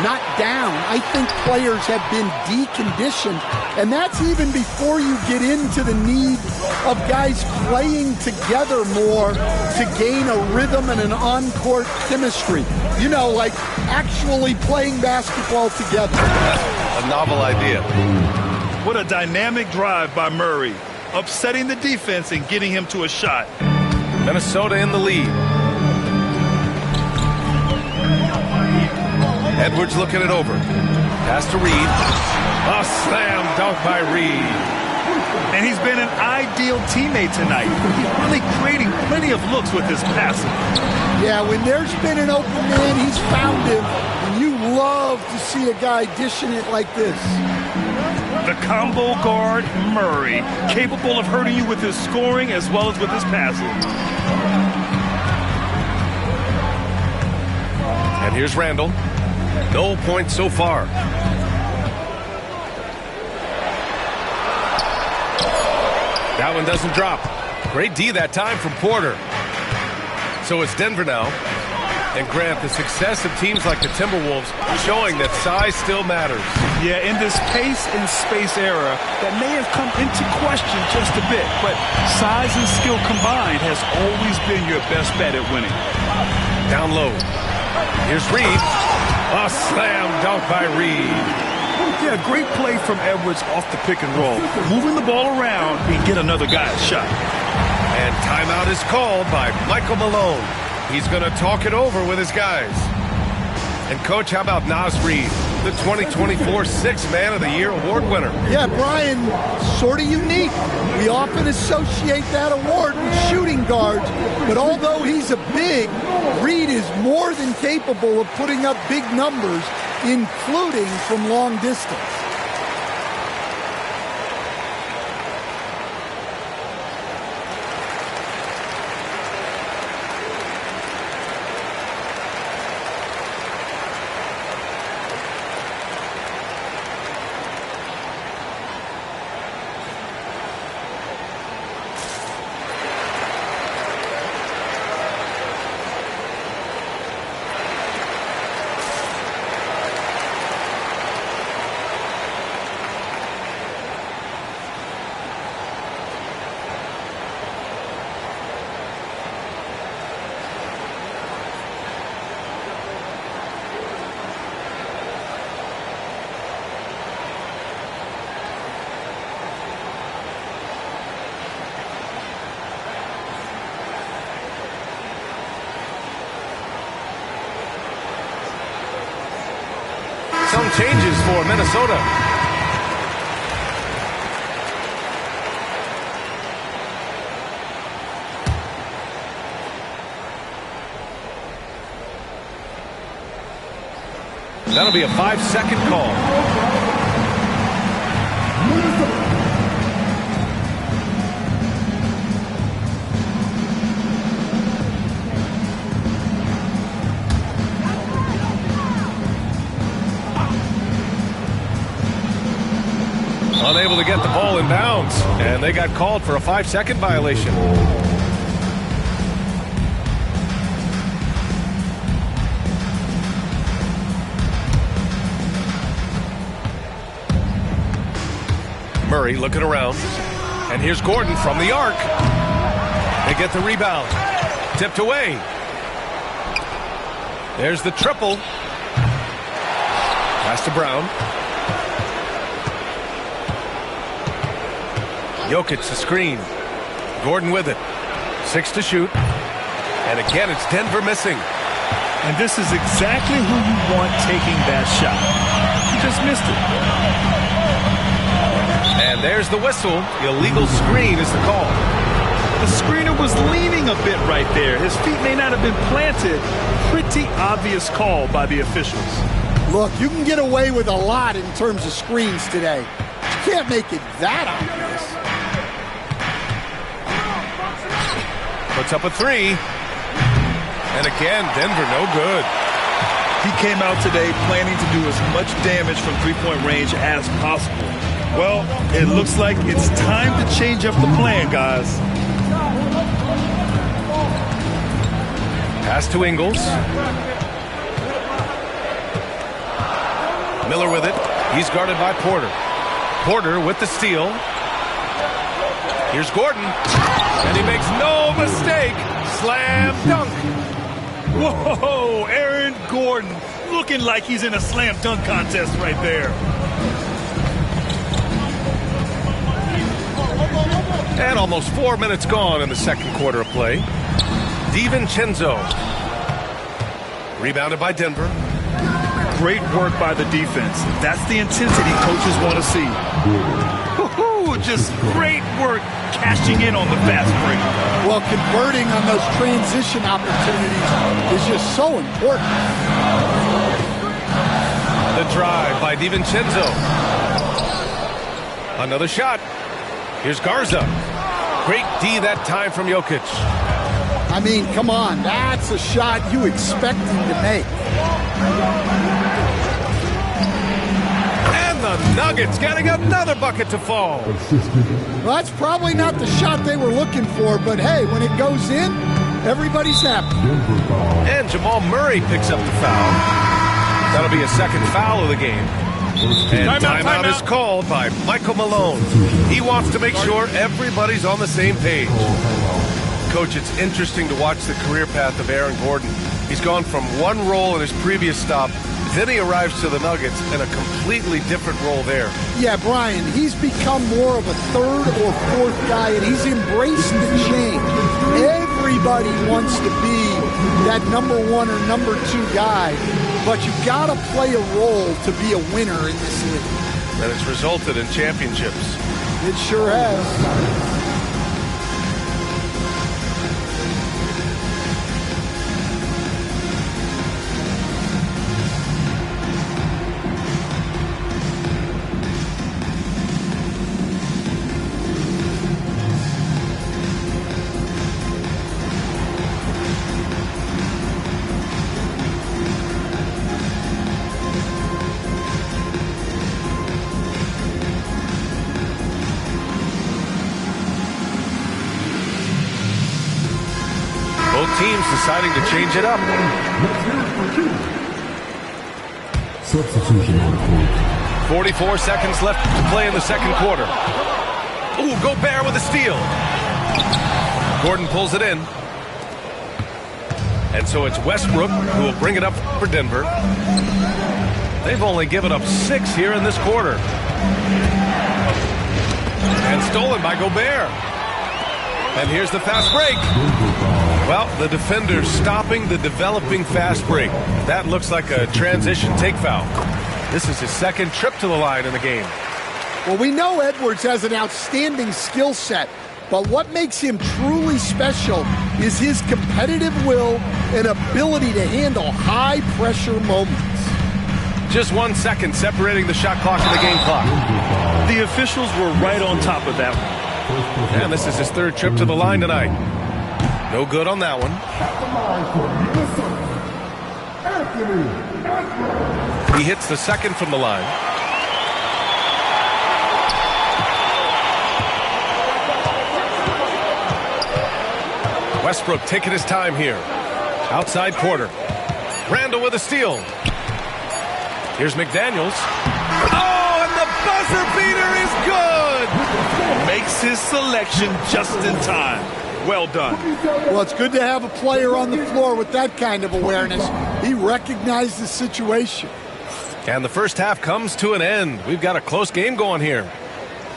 not down. I think players have been deconditioned, and that's even before you get into the need of guys playing together more to gain a rhythm and an on-court chemistry. You know, like actually playing basketball together. A novel idea. What a dynamic drive by Murray, upsetting the defense and getting him to a shot. Minnesota in the lead. Edwards looking it over. Pass to Reed. A slam dunk by Reed. And he's been an ideal teammate tonight, really creating plenty of looks with his passing. Yeah, when there's been an open man, he's found him. And you love to see a guy dishing it like this. The combo guard, Murray, capable of hurting you with his scoring as well as with his passing. And here's Randall. No points so far. That one doesn't drop. Great D that time from Porter. So it's Denver now. And Grant, the success of teams like the Timberwolves showing that size still matters. Yeah, in this pace and space era, that may have come into question just a bit, but size and skill combined has always been your best bet at winning. Down low. Here's Reed. A slam dunk by Reed. Yeah, great play from Edwards off the pick and roll. Moving the ball around and get another guy a shot. And timeout is called by Michael Malone. He's going to talk it over with his guys. And, Coach, how about Naz Reid, the 2024 Sixth Man of the Year award winner? Yeah, Brian, sort of unique. We often associate that award with shooting guards, but although he's a big, Reid is more than capable of putting up big numbers, including from long distance. Some changes for Minnesota. That'll be a 5-second call. Unable to get the ball in bounds, and they got called for a 5-second violation. Murray looking around, and here's Gordon from the arc. They get the rebound, tipped away. There's the triple. Pass to Brown. Jokic the screen. Gordon with it. 6 to shoot. And again, it's Denver missing. And this is exactly who you want taking that shot. He just missed it. And there's the whistle. The illegal screen is the call. The screener was leaning a bit right there. His feet may not have been planted. Pretty obvious call by the officials. Look, you can get away with a lot in terms of screens today. You can't make it that obvious. Puts up a three. And again, Denver no good. He came out today planning to do as much damage from three-point range as possible. Well, it looks like it's time to change up the plan, guys. Pass to Ingles. Miller with it. He's guarded by Porter. Porter with the steal. Here's Gordon. And he makes no mistake. Slam dunk. Whoa, Aaron Gordon looking like he's in a slam dunk contest right there. And almost 4 minutes gone in the second quarter of play. DiVincenzo. Rebounded by Denver. Great work by the defense. That's the intensity coaches want to see. Woohoo, just great work cashing in on the fast break. Well, converting on those transition opportunities is just so important. The drive by DiVincenzo. Another shot. Here's Garza. Great D that time from Jokic. I mean, come on. That's a shot you expect him to make. And the Nuggets getting another bucket to fall. Well, that's probably not the shot they were looking for, but hey, when it goes in, everybody's happy. And Jamal Murray picks up the foul. That'll be a second foul of the game. And timeout is called by Michael Malone. He wants to make sure everybody's on the same page. Coach, it's interesting to watch the career path of Aaron Gordon. He's gone from one role in his previous stop, then he arrives to the Nuggets in a completely different role there. Yeah, Brian, he's become more of a third or fourth guy, and he's embraced the change. Everybody wants to be that number one or number two guy, but you've got to play a role to be a winner in this league. And it's resulted in championships. It sure has. Teams deciding to change it up. Substitution on court. 44 seconds left to play in the second quarter. Ooh, Gobert with a steal. Gordon pulls it in. And so it's Westbrook who will bring it up for Denver. They've only given up 6 here in this quarter. And stolen by Gobert. And here's the fast break. Well, the defender stopping the developing fast break. That looks like a transition take foul. This is his second trip to the line in the game. Well, we know Edwards has an outstanding skill set, but what makes him truly special is his competitive will and ability to handle high-pressure moments. Just 1 second separating the shot clock and the game clock. The officials were right on top of that one. And this is his third trip to the line tonight. No good on that one. He hits the second from the line. Westbrook taking his time here. Outside Porter. Randall with a steal. Here's McDaniels. Oh, and the buzzer beater is good! Makes his selection just in time. Well done. Well, it's good to have a player on the floor with that kind of awareness. He recognized the situation. And the first half comes to an end. We've got a close game going here.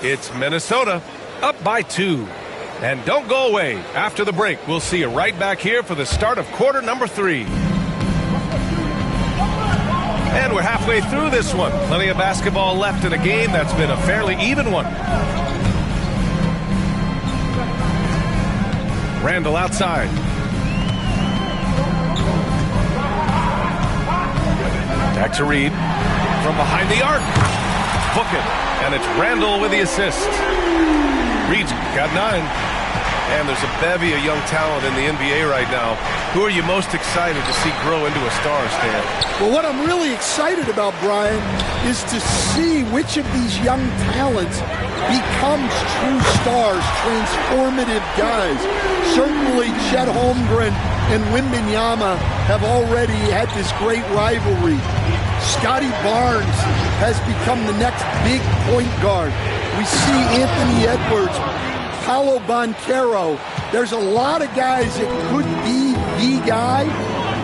It's Minnesota up by 2. And don't go away. After the break, we'll see you right back here for the start of quarter number 3. And we're halfway through this one. Plenty of basketball left in a game that's been a fairly even one. Randall outside. Back to Reed. From behind the arc. Book it. And it's Randall with the assist. Reed's got 9. And there's a bevy of young talent in the NBA right now. Who are you most excited to see grow into a star, Stan? Well, what I'm really excited about, Brian, is to see which of these young talents becomes true stars, transformative guys. Certainly Chet Holmgren and Wembanyama have already had this great rivalry. Scotty Barnes has become the next big point guard. We see Anthony Edwards, Paolo Banchero. There's a lot of guys that could be the guy,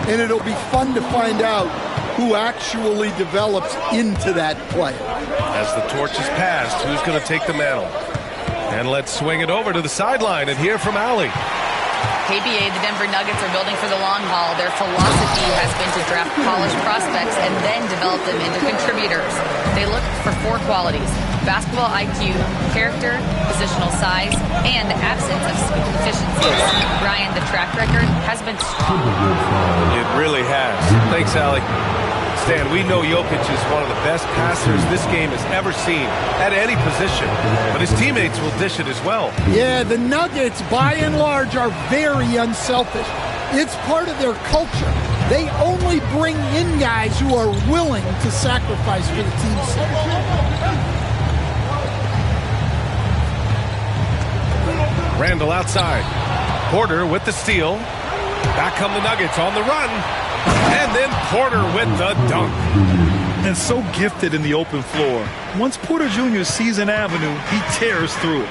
and it'll be fun to find out who actually develops into that play. As the torch is passed, who's going to take the mantle? And let's swing it over to the sideline and hear from Allie. KBA, the Denver Nuggets are building for the long haul. Their philosophy has been to draft polished prospects and then develop them into contributors. They look for 4 qualities: basketball IQ, character, positional size, and absence of efficiencies. Ryan, the track record has been strong. It really has. Thanks, Allie. Stan, we know Jokic is one of the best passers this game has ever seen at any position, but his teammates will dish it as well. Yeah, the Nuggets, by and large, are very unselfish. It's part of their culture. They only bring in guys who are willing to sacrifice for the team's sake. Randall outside. Porter with the steal. Back come the Nuggets on the run. And then Porter with the dunk. And so gifted in the open floor. Once Porter Jr. sees an avenue, he tears through it.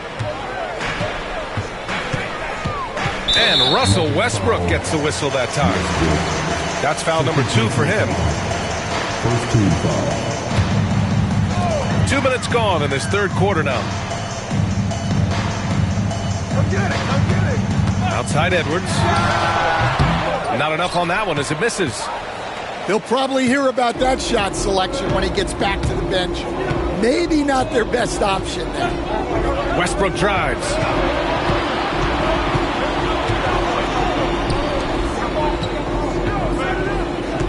And Russell Westbrook gets the whistle that time. That's foul number 2 for him. 2 minutes gone in this third quarter now. Outside Edwards. Not enough on that one as it misses. He'll probably hear about that shot selection when he gets back to the bench. Maybe not their best option there. Westbrook drives.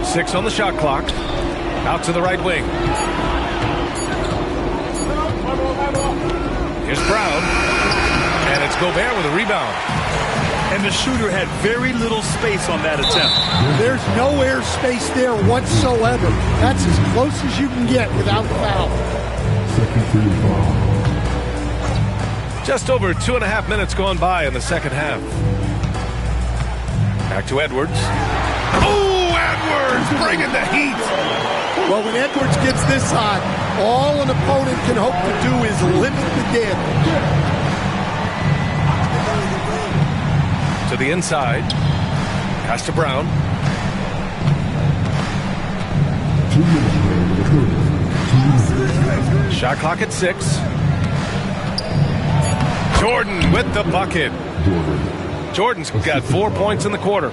Six on the shot clock. Out to the right wing. Here's Brown. And it's Gobert with a rebound. And the shooter had very little space on that attempt. There's no air space there whatsoever. That's as close as you can get without foul. Just over 2.5 minutes gone by in the second half. Back to Edwards. Oh, Edwards bringing the heat. Well, when Edwards gets this hot, all an opponent can hope to do is limit the damage. To the inside. Pass to Brown. Shot clock at 6. Jordan with the bucket. Jordan's got 4 points in the quarter.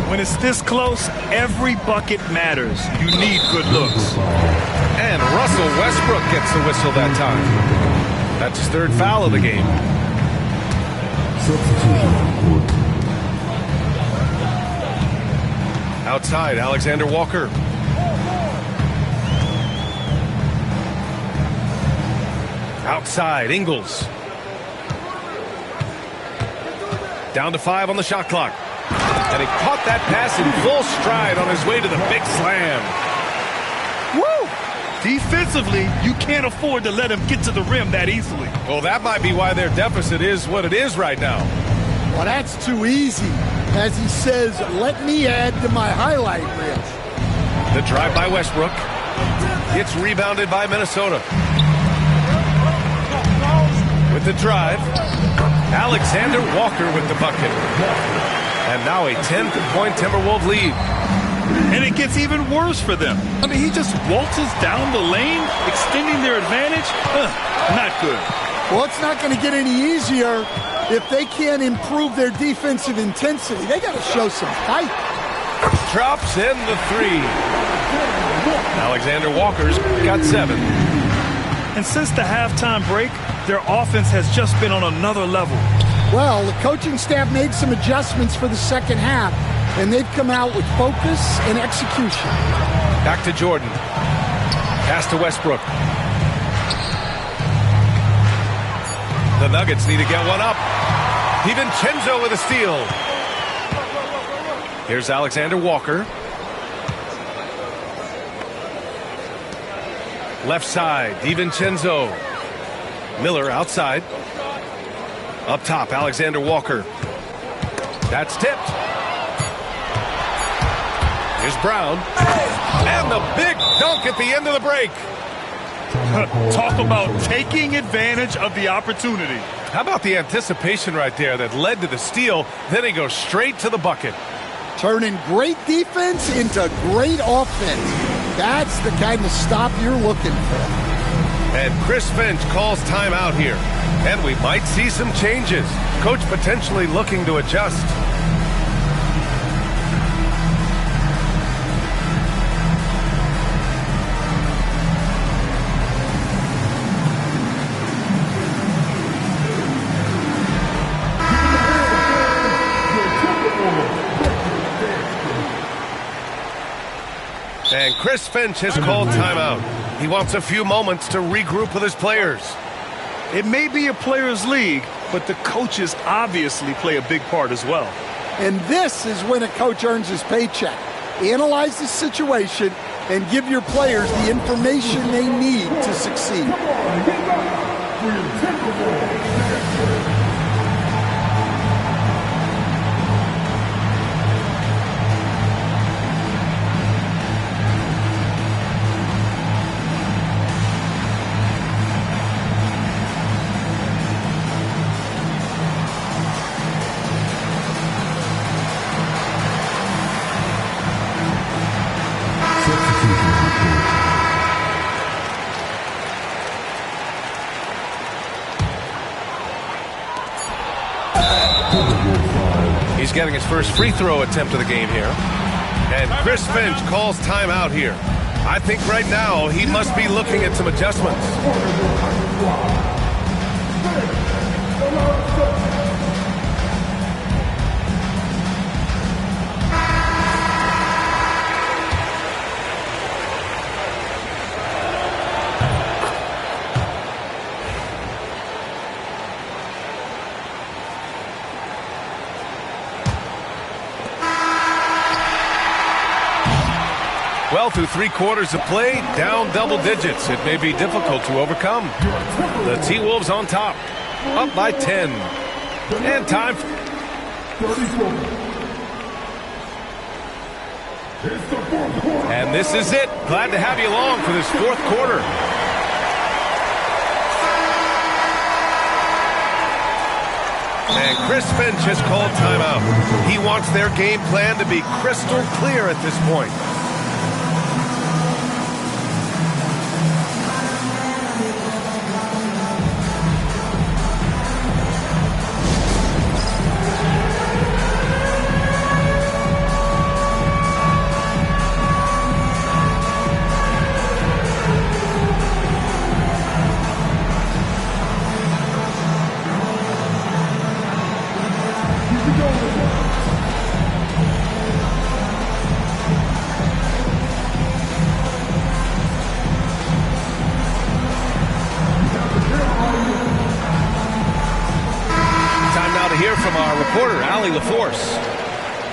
When it's this close, every bucket matters. You need good looks. And Russell Westbrook gets the whistle that time. That's his 3rd foul of the game. Outside, Alexander Walker. Outside, Ingles. Down to 5 on the shot clock. And he caught that pass in full stride on his way to the big slam. Woo! Defensively, you can't afford to let him get to the rim that easily. Well, that might be why their deficit is what it is right now. Well, that's too easy. As he says, let me add to my highlight reel. The drive by Westbrook. It's rebounded by Minnesota. With the drive, Alexander Walker with the bucket. And now a 10-point Timberwolves lead. And it gets even worse for them. I mean, he just waltzes down the lane, extending their advantage. Not good. Well, it's not going to get any easier if they can't improve their defensive intensity. They got to show some fight. Drops in the 3. Alexander Walker's got 7. And since the halftime break, their offense has just been on another level. Well, the coaching staff made some adjustments for the second half, and they've come out with focus and execution. Back to Jordan. Pass to Westbrook. The Nuggets need to get one up. DiVincenzo with a steal. Here's Alexander Walker. Left side, DiVincenzo. Miller outside. Up top, Alexander Walker. That's tipped. Here's Brown. And the big dunk at the end of the break. Talk about taking advantage of the opportunity. How about the anticipation right there that led to the steal? Then he goes straight to the bucket. Turning great defense into great offense. That's the kind of stop you're looking for. And Chris Finch calls timeout here. And we might see some changes. Coach potentially looking to adjust. And Chris Finch has called timeout. He wants a few moments to regroup with his players. It may be a players' league, but the coaches obviously play a big part as well. And this is when a coach earns his paycheck. Analyze the situation and give your players the information they need to succeed. He's getting his first free throw attempt of the game here. And Chris Finch calls timeout here. I think right now he must be looking at some adjustments. Well, through 3 quarters of play, down double digits. It may be difficult to overcome. The T-Wolves on top, up by 10. And time. And this is it. Glad to have you along for this 4th quarter. And Chris Finch has called timeout. He wants their game plan to be crystal clear at this point.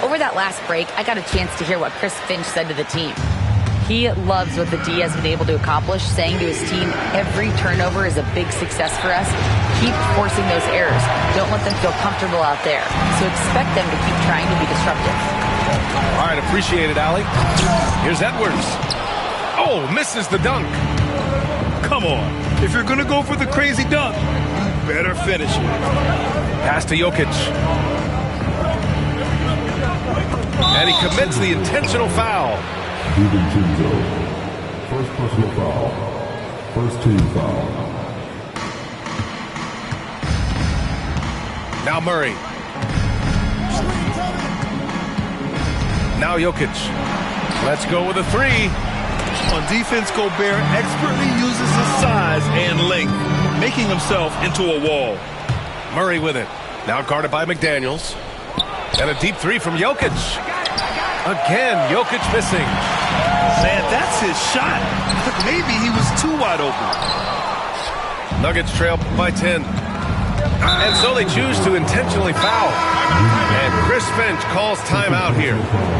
Over that last break, I got a chance to hear what Chris Finch said to the team. He loves what the D has been able to accomplish, saying to his team, every turnover is a big success for us. Keep forcing those errors. Don't let them feel comfortable out there. So expect them to keep trying to be disruptive. All right, appreciate it, Allie. Here's Edwards. Oh, misses the dunk. Come on. If you're going to go for the crazy dunk, you better finish it. Pass to Jokic. And he commits the intentional foul. DiVincenzo. First personal foul. First team foul. Now Murray. Now Jokic. Let's go with a 3. On defense, Gobert expertly uses his size and length, making himself into a wall. Murray with it. Now guarded by McDaniels. And a deep 3 from Jokic. Again, Jokic missing. Man, that's his shot. Maybe he was too wide open. Nuggets trail by 10. And so they choose to intentionally foul. And Chris Finch calls timeout here.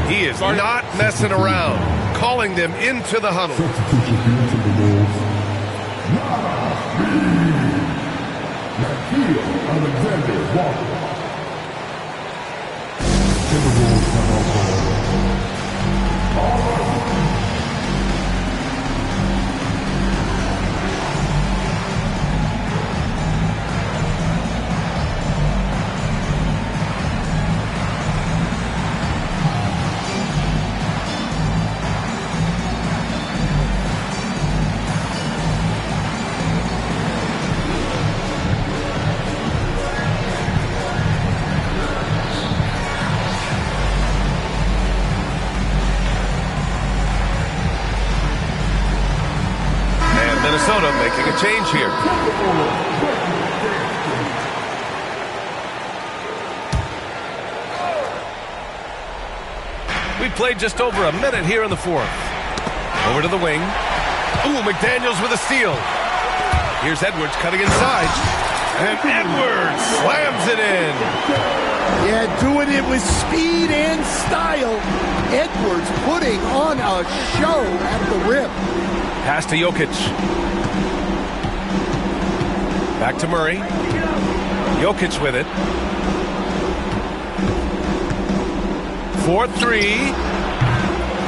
He is not messing around, calling them into the huddle. Minnesota making a change here. We played just over a minute here in the fourth. Over to the wing. Ooh, McDaniels with a steal. Here's Edwards cutting inside. And Edwards slams it in. Yeah, doing it with speed and style. Edwards putting on a show at the rim. Pass to Jokic. Back to Murray. Jokic with it. 4-3.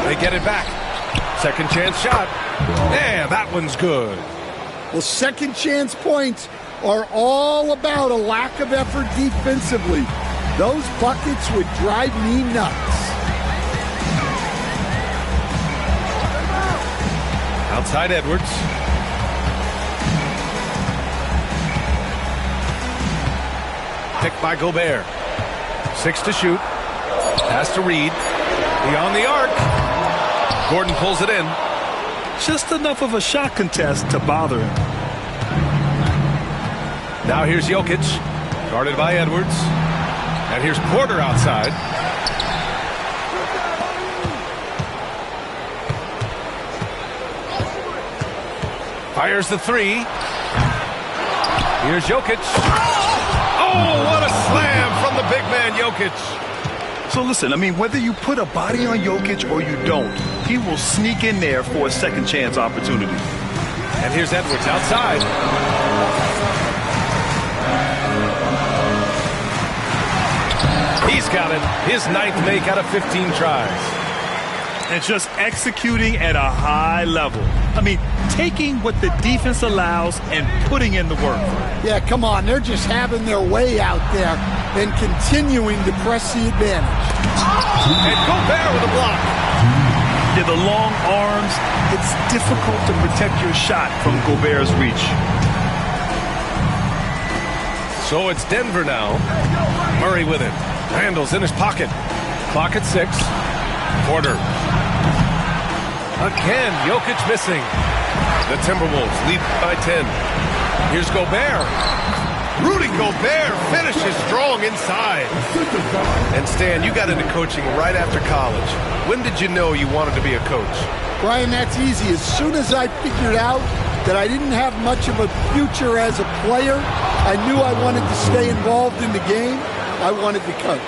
They get it back. Second chance shot. Man, that one's good. Well, second chance points are all about a lack of effort defensively. Those buckets would drive me nuts. Outside Edwards. Picked by Gobert. 6 to shoot. Pass to Reed. Beyond the arc. Gordon pulls it in. Just enough of a shot contest to bother him. Now here's Jokic. Guarded by Edwards. And here's Porter outside. Fires the three. Here's Jokic. Oh, what a slam from the big man, Jokic. So listen, I mean, whether you put a body on Jokic or you don't, he will sneak in there for a second chance opportunity. And here's Edwards outside. He's got it. His ninth make out of 15 tries. And just executing at a high level. I mean, taking what the defense allows and putting in the work. Yeah, come on. They're just having their way out there and continuing to press the advantage. And Gobert with a block. Yeah, the long arms, it's difficult to protect your shot from Gobert's reach. So it's Denver now. Murray with it. Randall's in his pocket. Clock at 6. Porter. Again, Jokic missing. The Timberwolves lead by 10. Here's Gobert. Rudy Gobert finishes strong inside. And Stan, you got into coaching right after college. When did you know you wanted to be a coach? Brian, that's easy. As soon as I figured out that I didn't have much of a future as a player, I knew I wanted to stay involved in the game. I wanted to coach.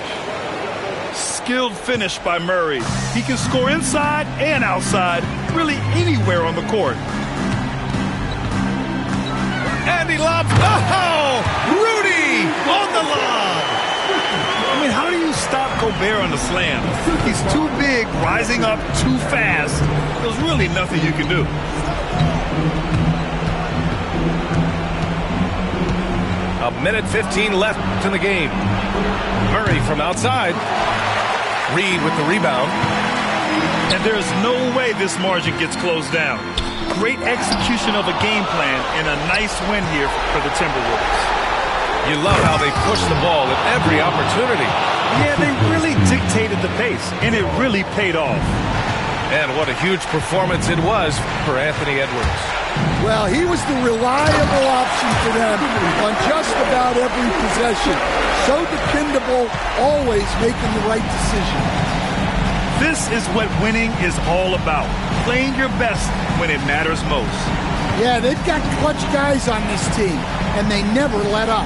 Skilled finish by Murray. He can score inside and outside, really anywhere on the court. And he lobs. Oh! Rudy on the lob. I mean, how do you stop Gobert on the slam? He's too big, rising up too fast. There's really nothing you can do. A minute 15 left in the game. Murray from outside. Reed with the rebound. And there's no way this margin gets closed down. Great execution of a game plan and a nice win here for the Timberwolves. You love how they push the ball at every opportunity. Yeah, they really dictated the pace, and it really paid off. And what a huge performance it was for Anthony Edwards. Well, he was the reliable option for them on just about every possession. So dependable, always making the right decision. This is what winning is all about. Playing your best when it matters most. Yeah, they've got clutch guys on this team, and they never let up.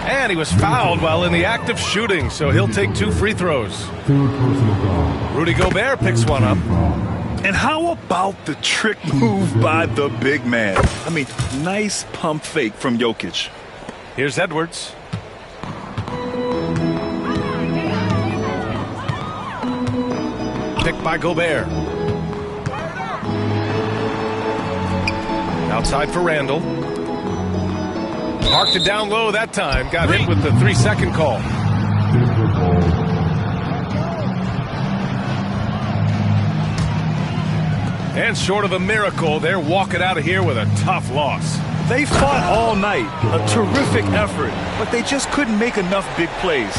And he was fouled while in the act of shooting, so he'll take 2 free throws. Rudy Gobert picks one up. And how about the trick move by the big man? I mean, nice pump fake from Jokic. Here's Edwards. Picked by Gobert. Outside for Randall. Marked it down low that time. Got hit with the 3-second call. And short of a miracle, they're walking out of here with a tough loss. They fought all night. A terrific effort. But they just couldn't make enough big plays.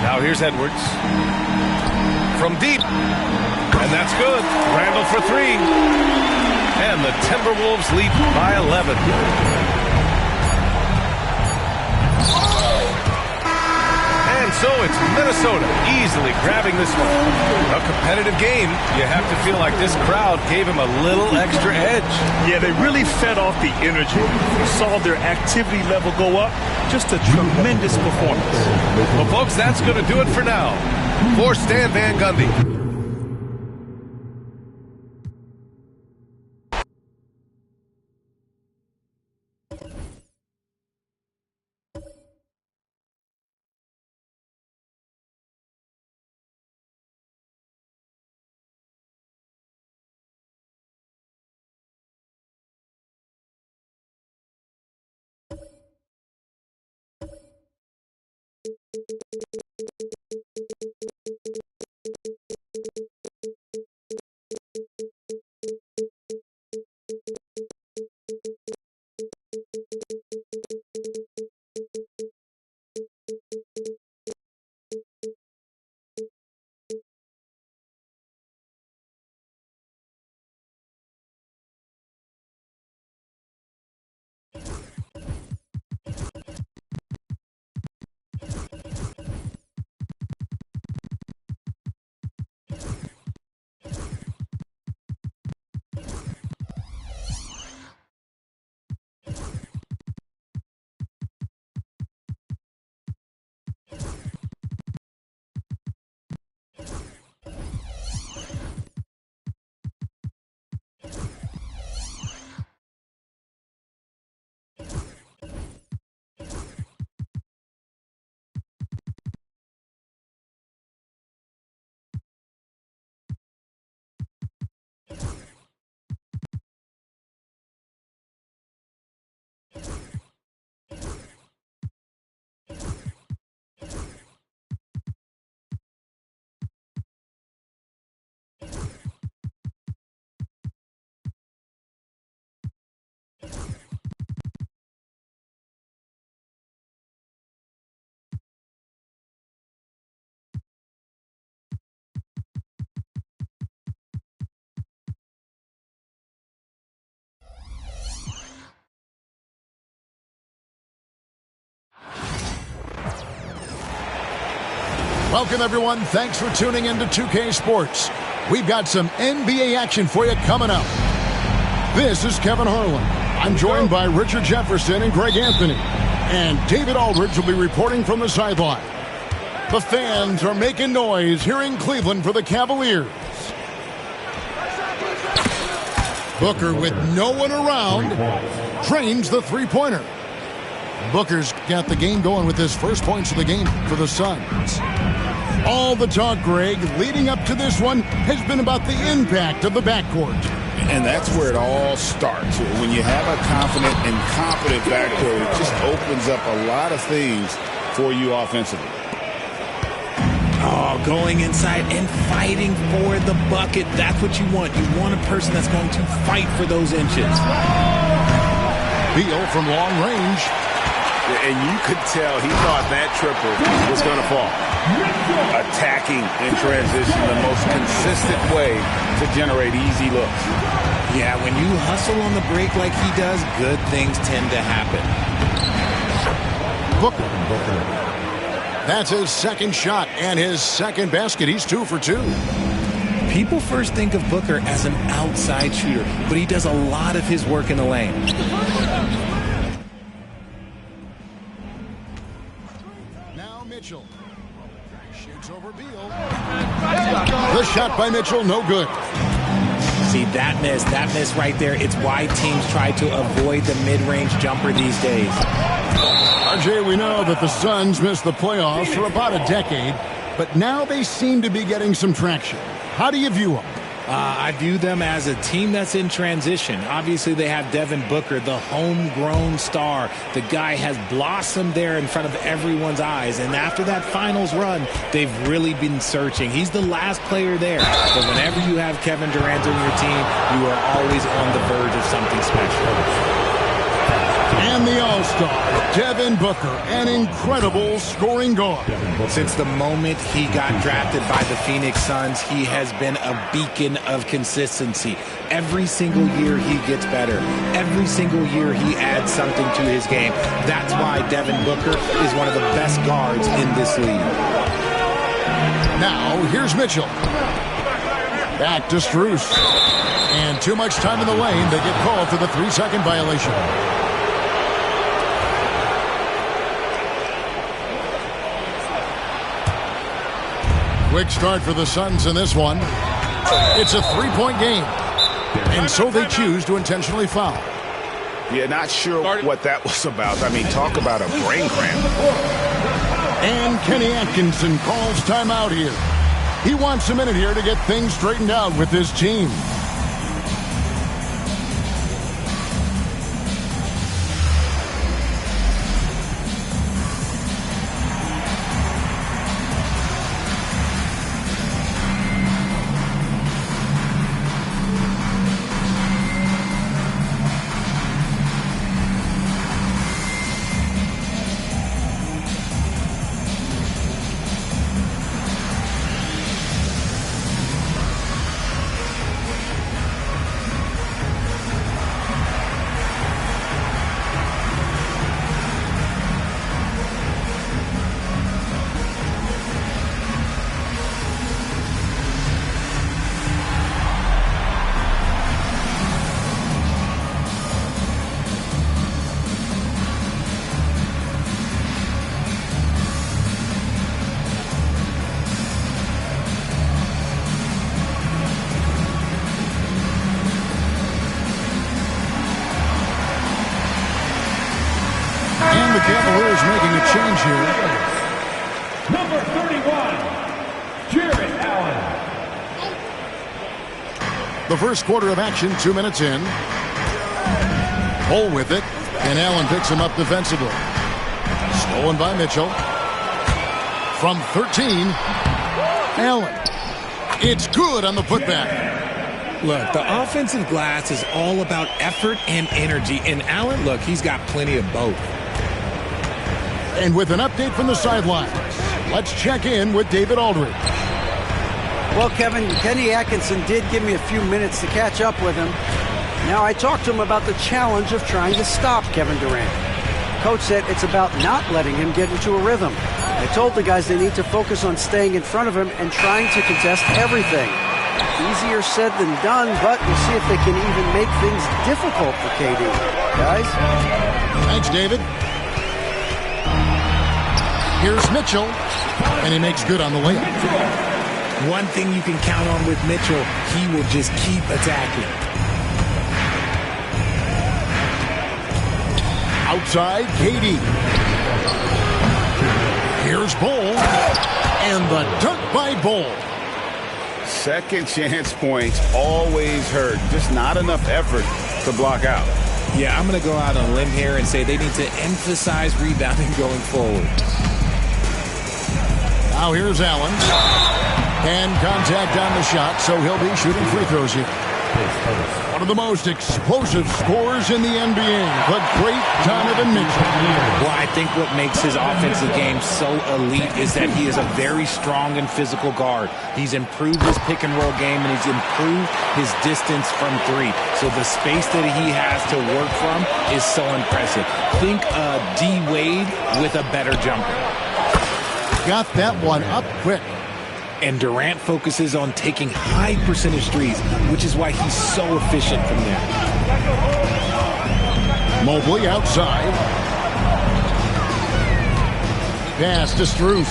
Now here's Edwards. From deep. And that's good. Randall for 3. And the Timberwolves lead by 11. And so it's Minnesota easily grabbing this one. A competitive game. You have to feel like this crowd gave him a little extra edge. Yeah, they really fed off the energy. You saw their activity level go up. Just a tremendous performance. Well, folks, that's going to do it for now. For Stan Van Gundy. Welcome, everyone. Thanks for tuning in to 2K Sports. We've got some NBA action for you coming up. This is Kevin Harlan. I'm joined by Richard Jefferson and Greg Anthony. And David Aldridge will be reporting from the sideline. The fans are making noise here in Cleveland for the Cavaliers. Booker, with no one around, drains the three-pointer. Booker's got the game going with his first points of the game for the Suns. All the talk, Greg, leading up to this one has been about the impact of the backcourt. And that's where it all starts. When you have a confident and competent backcourt, it just opens up a lot of things for you offensively. Oh, going inside and fighting for the bucket. That's what you want. You want a person that's going to fight for those inches. Beal from long range. And you could tell he thought that triple was going to fall. Attacking in transition, the most consistent way to generate easy looks. Yeah, when you hustle on the break like he does, good things tend to happen. Booker. That's his second shot and his second basket. He's 2 for 2. People first think of Booker as an outside shooter, but he does a lot of his work in the lane. Now Mitchell. Shoots over Beal. The shot by Mitchell, no good. See, that miss right there, it's why teams try to avoid the mid-range jumper these days. RJ, we know that the Suns missed the playoffs for about a decade, but now they seem to be getting some traction. How do you view them? I view them as a team that's in transition. Obviously, they have Devin Booker, the homegrown star. The guy has blossomed there in front of everyone's eyes. And after that finals run, they've really been searching. He's the last player there. But whenever you have Kevin Durant on your team, you are always on the verge of something special. And the All-Star, Devin Booker, an incredible scoring guard. Since the moment he got drafted by the Phoenix Suns, he has been a beacon of consistency. Every single year he gets better. Every single year he adds something to his game. That's why Devin Booker is one of the best guards in this league. Now, here's Mitchell. Back to Strus. And too much time in the lane. They get called for the 3-second violation. Quick start for the Suns in this one. It's a 3-point game. And so they choose to intentionally foul. Yeah, not sure what that was about. I mean, talk about a brain cramp. And Kenny Atkinson calls timeout here. He wants a minute here to get things straightened out with his team. The Cavaliers making a change here. Number 31, Jarrett Allen. The first quarter of action, 2 minutes in. Hole with it, and Allen picks him up defensively. Stolen by Mitchell. From 13, Allen. It's good on the putback. Look, the offensive glass is all about effort and energy. And Allen, look, he's got plenty of both. And with an update from the sidelines, let's check in with David Aldridge. Well, Kevin, Kenny Atkinson did give me a few minutes to catch up with him. Now, I talked to him about the challenge of trying to stop Kevin Durant. Coach said it's about not letting him get into a rhythm. I told the guys they need to focus on staying in front of him and trying to contest everything. Easier said than done, but we'll see if they can even make things difficult for KD. Guys? Thanks, David. Here's Mitchell, and he makes good on the layup. One thing you can count on with Mitchell, he will just keep attacking. Outside, KD. Here's Bull, and the dunk by Bull. Second chance points always hurt. Just not enough effort to block out. Yeah, I'm going to go out on a limb here and say they need to emphasize rebounding going forward. Now here's Allen. And contact on the shot, so he'll be shooting free throws here. One of the most explosive scorers in the NBA, the great Donovan Mitchell. Well, I think what makes his offensive game so elite is that he is a very strong and physical guard. He's improved his pick-and-roll game, and he's improved his distance from three. So the space that he has to work from is so impressive. Think D. Wade with a better jumper. Got that one up quick. And Durant focuses on taking high percentage threes, which is why he's so efficient from there. Mobley outside. Pass to Strus.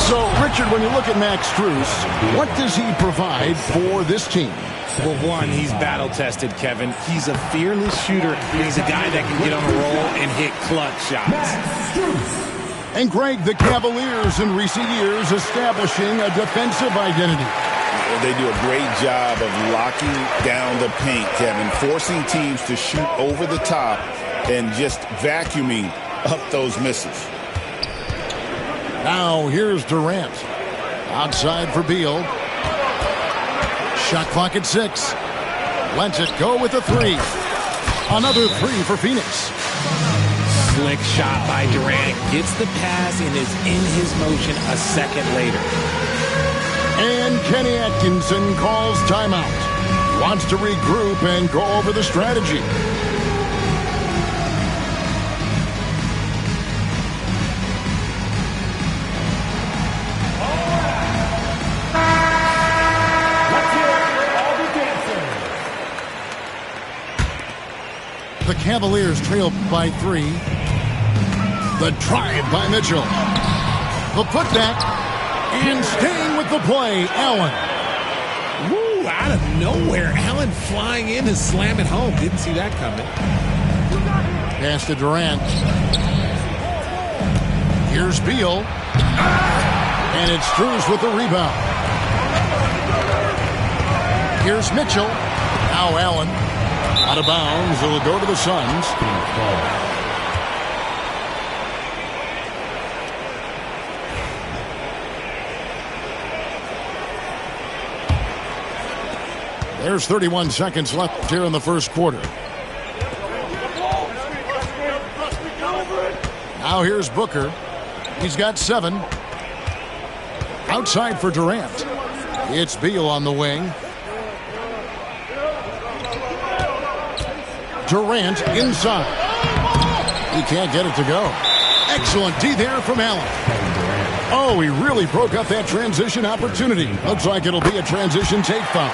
So, Richard, when you look at Max Strus, what does he provide for this team? Well, one, he's battle-tested, Kevin. He's a fearless shooter, and he's a guy that can get on a roll and hit clutch shots. And Greg, the Cavaliers in recent years establishing a defensive identity. They do a great job of locking down the paint, Kevin, forcing teams to shoot over the top and just vacuuming up those misses. Now here's Durant. Outside for Beal. Shot clock at 6. Lets it go with a 3. Another 3 for Phoenix. Slick shot by Durant. Gets the pass and is in his motion a second later. And Kenny Atkinson calls timeout. Wants to regroup and go over the strategy. The Cavaliers trail by 3. The drive by Mitchell. The putback. And staying with the play, Allen. Woo, out of nowhere. Allen flying in and slamming home. Didn't see that coming. Pass to Durant. Here's Beal. And it's Strus with the rebound. Here's Mitchell. Now Allen. Out of bounds. It'll go to the Suns. There's 31 seconds left here in the first quarter. Now here's Booker. He's got 7. Outside for Durant. It's Beal on the wing. Durant inside. He can't get it to go. Excellent D there from Allen. Oh, he really broke up that transition opportunity. Looks like it'll be a transition take foul.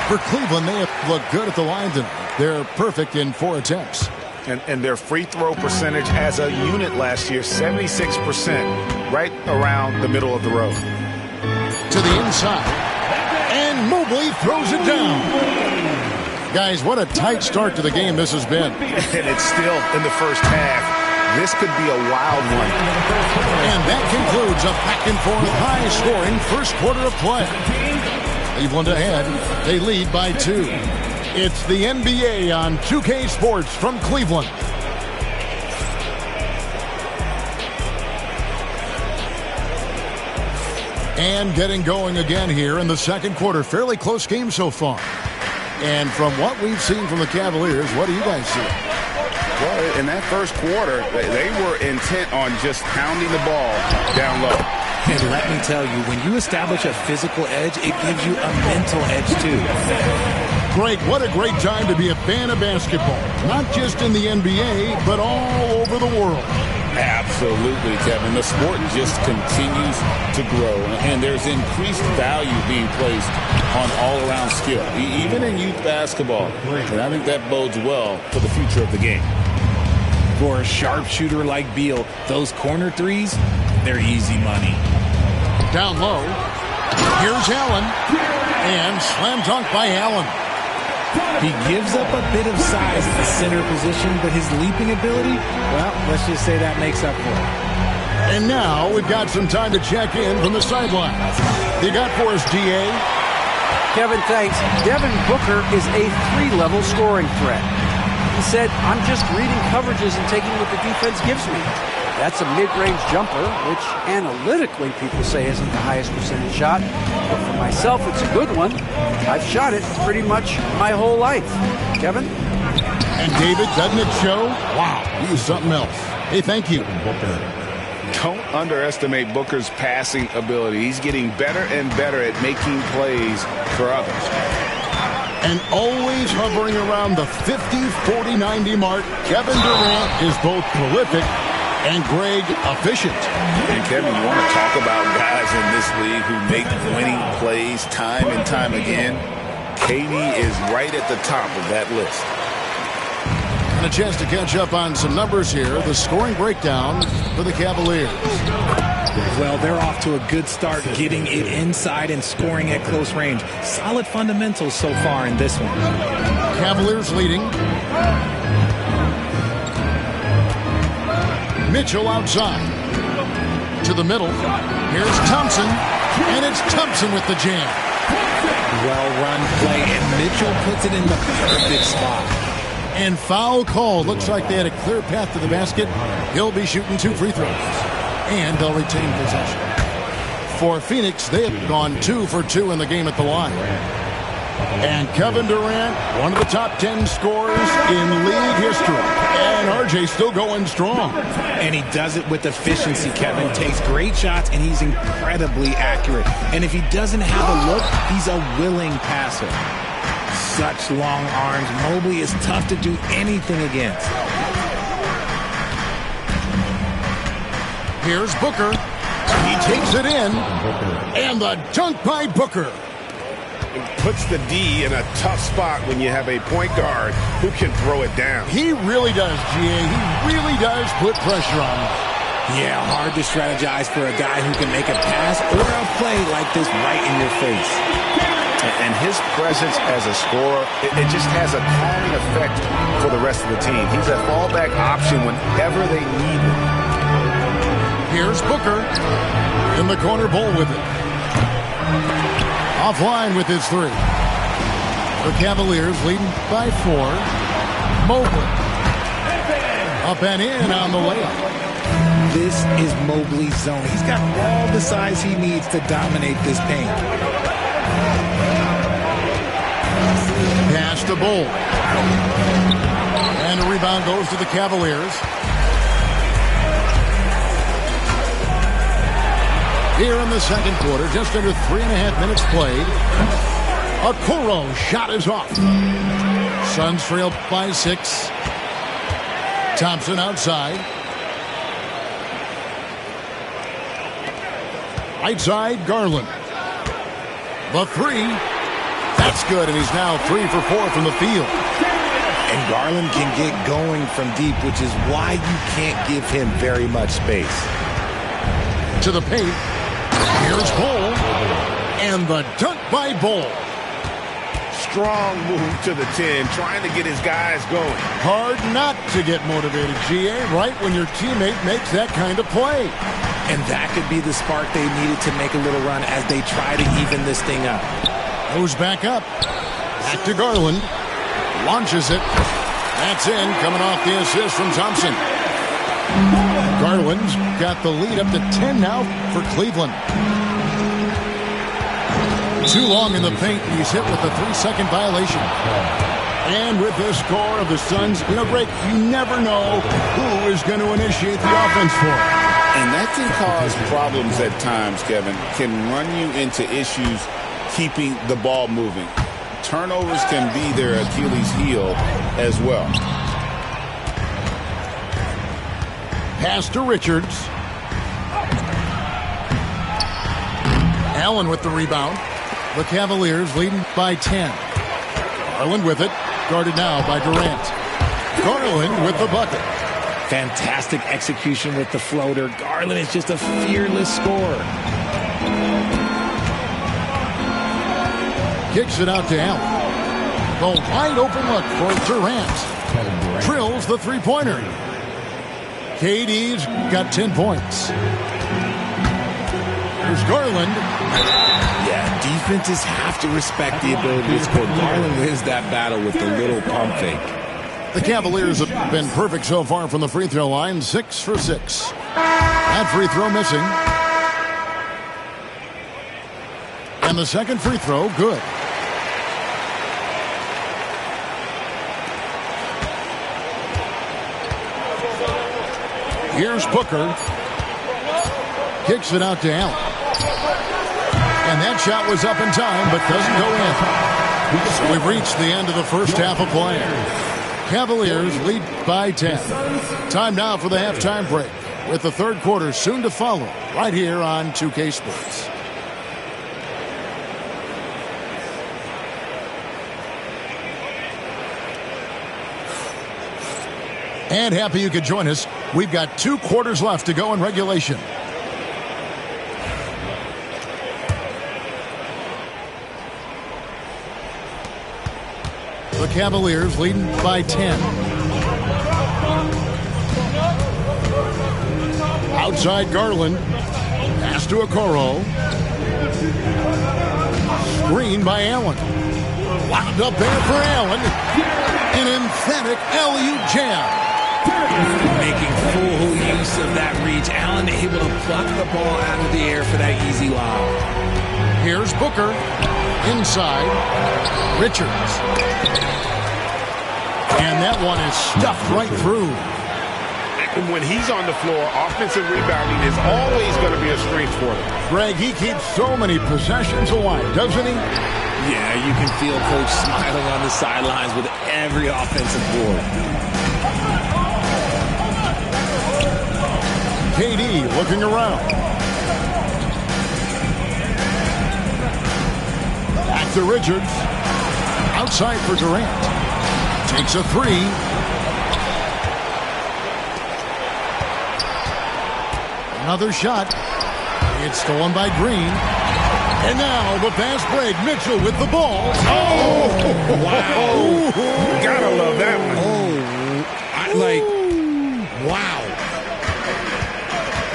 For Cleveland, they have looked good at the line tonight. They're perfect in 4 attempts. And their free throw percentage as a unit last year, 76%, right around the middle of the road. To the inside. And Mobley throws it down. Guys, what a tight start to the game this has been. And it's still in the first half. This could be a wild one. And that concludes a back-and-forth high-scoring first quarter of play. Cleveland ahead. They lead by 2. It's the NBA on 2K Sports from Cleveland. And getting going again here in the second quarter. Fairly close game so far. And from what we've seen from the Cavaliers, what do you guys see? Well, in that first quarter, they were intent on just pounding the ball down low. And let me tell you, when you establish a physical edge, it gives you a mental edge, too. Greg, what a great time to be a fan of basketball. Not just in the NBA, but all over the world. Absolutely, Kevin. The sport just continues to grow, and there's increased value being placed on all-around skill, even in youth basketball. And I think that bodes well for the future of the game. For a sharpshooter like Beal, those corner threes, they're easy money. Down low. Here's Allen. And slam dunk by Allen. He gives up a bit of size at the center position, but his leaping ability, well, let's just say that makes up for it. And now we've got some time to check in from the sideline. You got for us, DA? Kevin, thanks. Devin Booker is a 3-level scoring threat. He said, I'm just reading coverages and taking what the defense gives me. That's a mid-range jumper, which analytically people say isn't the highest percentage shot. But for myself, it's a good one. I've shot it pretty much my whole life. Kevin? And David, doesn't it show? Wow, he is something else. Hey, thank you. Don't underestimate Booker's passing ability. He's getting better and better at making plays for others. And always hovering around the 50, 40, 90 mark, Kevin Durant is both prolific and Greg efficient. And Kevin, you want to talk about guys in this league who make winning plays time and time again? KD is right at the top of that list. And a chance to catch up on some numbers here. The scoring breakdown for the Cavaliers. Well, they're off to a good start getting it inside and scoring at close range. Solid fundamentals so far in this one. Cavaliers leading. Mitchell outside. To the middle. Here's Thompson. And it's Thompson with the jam. Well-run play, and Mitchell puts it in the perfect spot. And foul call. Looks like they had a clear path to the basket. He'll be shooting 2 free throws. And they'll retain possession. For Phoenix, they have gone 2 for 2 in the game at the line. And Kevin Durant, one of the top 10 scorers in league history. And RJ still going strong. And he does it with efficiency, Kevin. Takes great shots, and he's incredibly accurate. And if he doesn't have a look, he's a willing passer. Such long arms. Mobley is tough to do anything against. Here's Booker. He takes it in. And the dunk by Booker. Puts the D in a tough spot when you have a point guard who can throw it down. He really does, GA. He really does put pressure on him. Yeah, hard to strategize for a guy who can make a pass or a play like this right in your face. And his presence as a scorer, it just has a calming effect for the rest of the team. He's a fallback option whenever they need him. Here's Booker in the corner, Bull with it. Offline with his 3. The Cavaliers leading by 4. Mobley. Up and in on the layup. This is Mobley's zone. He's got all the size he needs to dominate this paint. Pass to Bull. And a rebound goes to the Cavaliers. Here in the second quarter, just under 3.5 minutes played. Okoro shot is off. Suns trail by 6. Thompson outside. Right side, Garland. The 3. That's good, and he's now 3 for 4 from the field. And Garland can get going from deep, which is why you can't give him very much space. To the paint. Here's Bull. And the dunk by Bull. Strong move to the 10, trying to get his guys going. Hard not to get motivated, GA, right when your teammate makes that kind of play. And that could be the spark they needed to make a little run as they try to even this thing up. Goes back up. Back to Garland. Launches it. That's in, coming off the assist from Thompson. Garland's got the lead up to 10 now for Cleveland. Too long in the paint, and he's hit with a 3-second violation. And with the score of the Suns, Greg, you never know who is going to initiate the offense for him. And that can cause problems at times, Kevin. Can run you into issues keeping the ball moving. Turnovers can be their Achilles heel as well. Pass to Richards. Allen with the rebound. The Cavaliers leading by 10. Garland with it. Guarded now by Durant. Garland with the bucket. Fantastic execution with the floater. Garland is just a fearless scorer. Kicks it out to Allen. The wide open look for Durant. Drills the three-pointer. KD's got 10 points. Here's Garland. Yeah, defenses have to respect the ability to score. Garland wins that battle with the little pump fake. The Cavaliers have been perfect so far from the free throw line. 6 for 6. That free throw missing. And the second free throw, good. Here's Booker. Kicks it out to Allen. And that shot was up in time, but doesn't go in. So we've reached the end of the first half of play. Cavaliers lead by 10. Time now for the halftime break, with the third quarter soon to follow, right here on 2K Sports. And happy you could join us. We've got 2 quarters left to go in regulation. The Cavaliers leading by 10. Outside Garland. Pass to Okoro. Screen by Allen. Wound up there for Allen. An emphatic alley-oop jam. Making full use of that reach. Allen able to pluck the ball out of the air for that easy lob. Here's Booker. Inside. Richards. And that one is stuffed right through. And when he's on the floor, offensive rebounding is always going to be a strength for them. Greg, he keeps so many possessions alive, doesn't he? Yeah, you can feel Coach smiling on the sidelines with every offensive board. KD looking around. Back to Richards. Outside for Durant. Takes a three. Another shot. It's stolen by Green. And now the fast break. Mitchell with the ball. Oh, wow. Gotta love that one. Wow.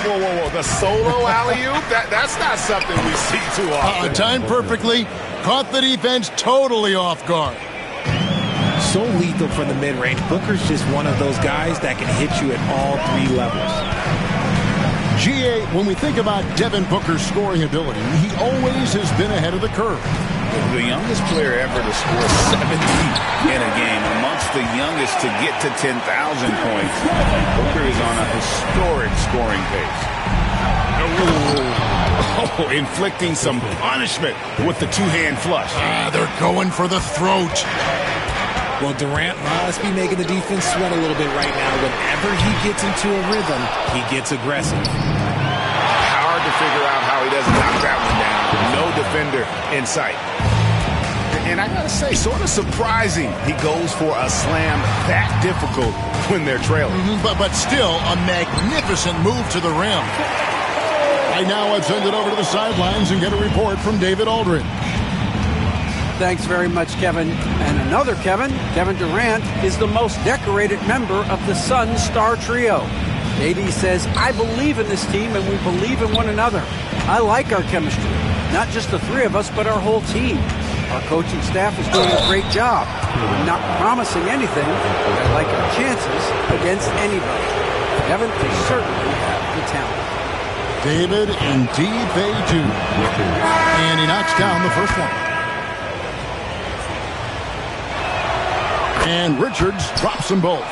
Whoa. The solo alley-oop? That's not something we see too often. Timed perfectly. Caught the defense totally off guard. So lethal from the mid-range. Booker's just one of those guys that can hit you at all 3 levels. GA, when we think about Devin Booker's scoring ability, he always has been ahead of the curve. The youngest player ever to score 70 in a game, amongst the youngest to get to 10,000 points. Booker is on a historic scoring pace. Oh, inflicting some punishment with the two-hand flush. They're going for the throat. Well, Durant must be making the defense sweat a little bit right now. Whenever he gets into a rhythm, he gets aggressive. Hard to figure out how he doesn't knock that one down. No defender in sight. And I gotta say, sort of surprising he goes for a slam that difficult when they're trailing. But still, a magnificent move to the rim. Right now, let's send it over to the sidelines and get a report from David Aldridge. Thanks very much, Kevin. And another Kevin, Kevin Durant, is the most decorated member of the Suns star trio. AD says, I believe in this team and we believe in one another. I like our chemistry. Not just the 3 of us, but our whole team. Our coaching staff is doing a great job. I'm not promising anything, but I like our chances against anybody. Kevin, they certainly have the talent. David, indeed they do. And he knocks down the first one. And Richards drops them both.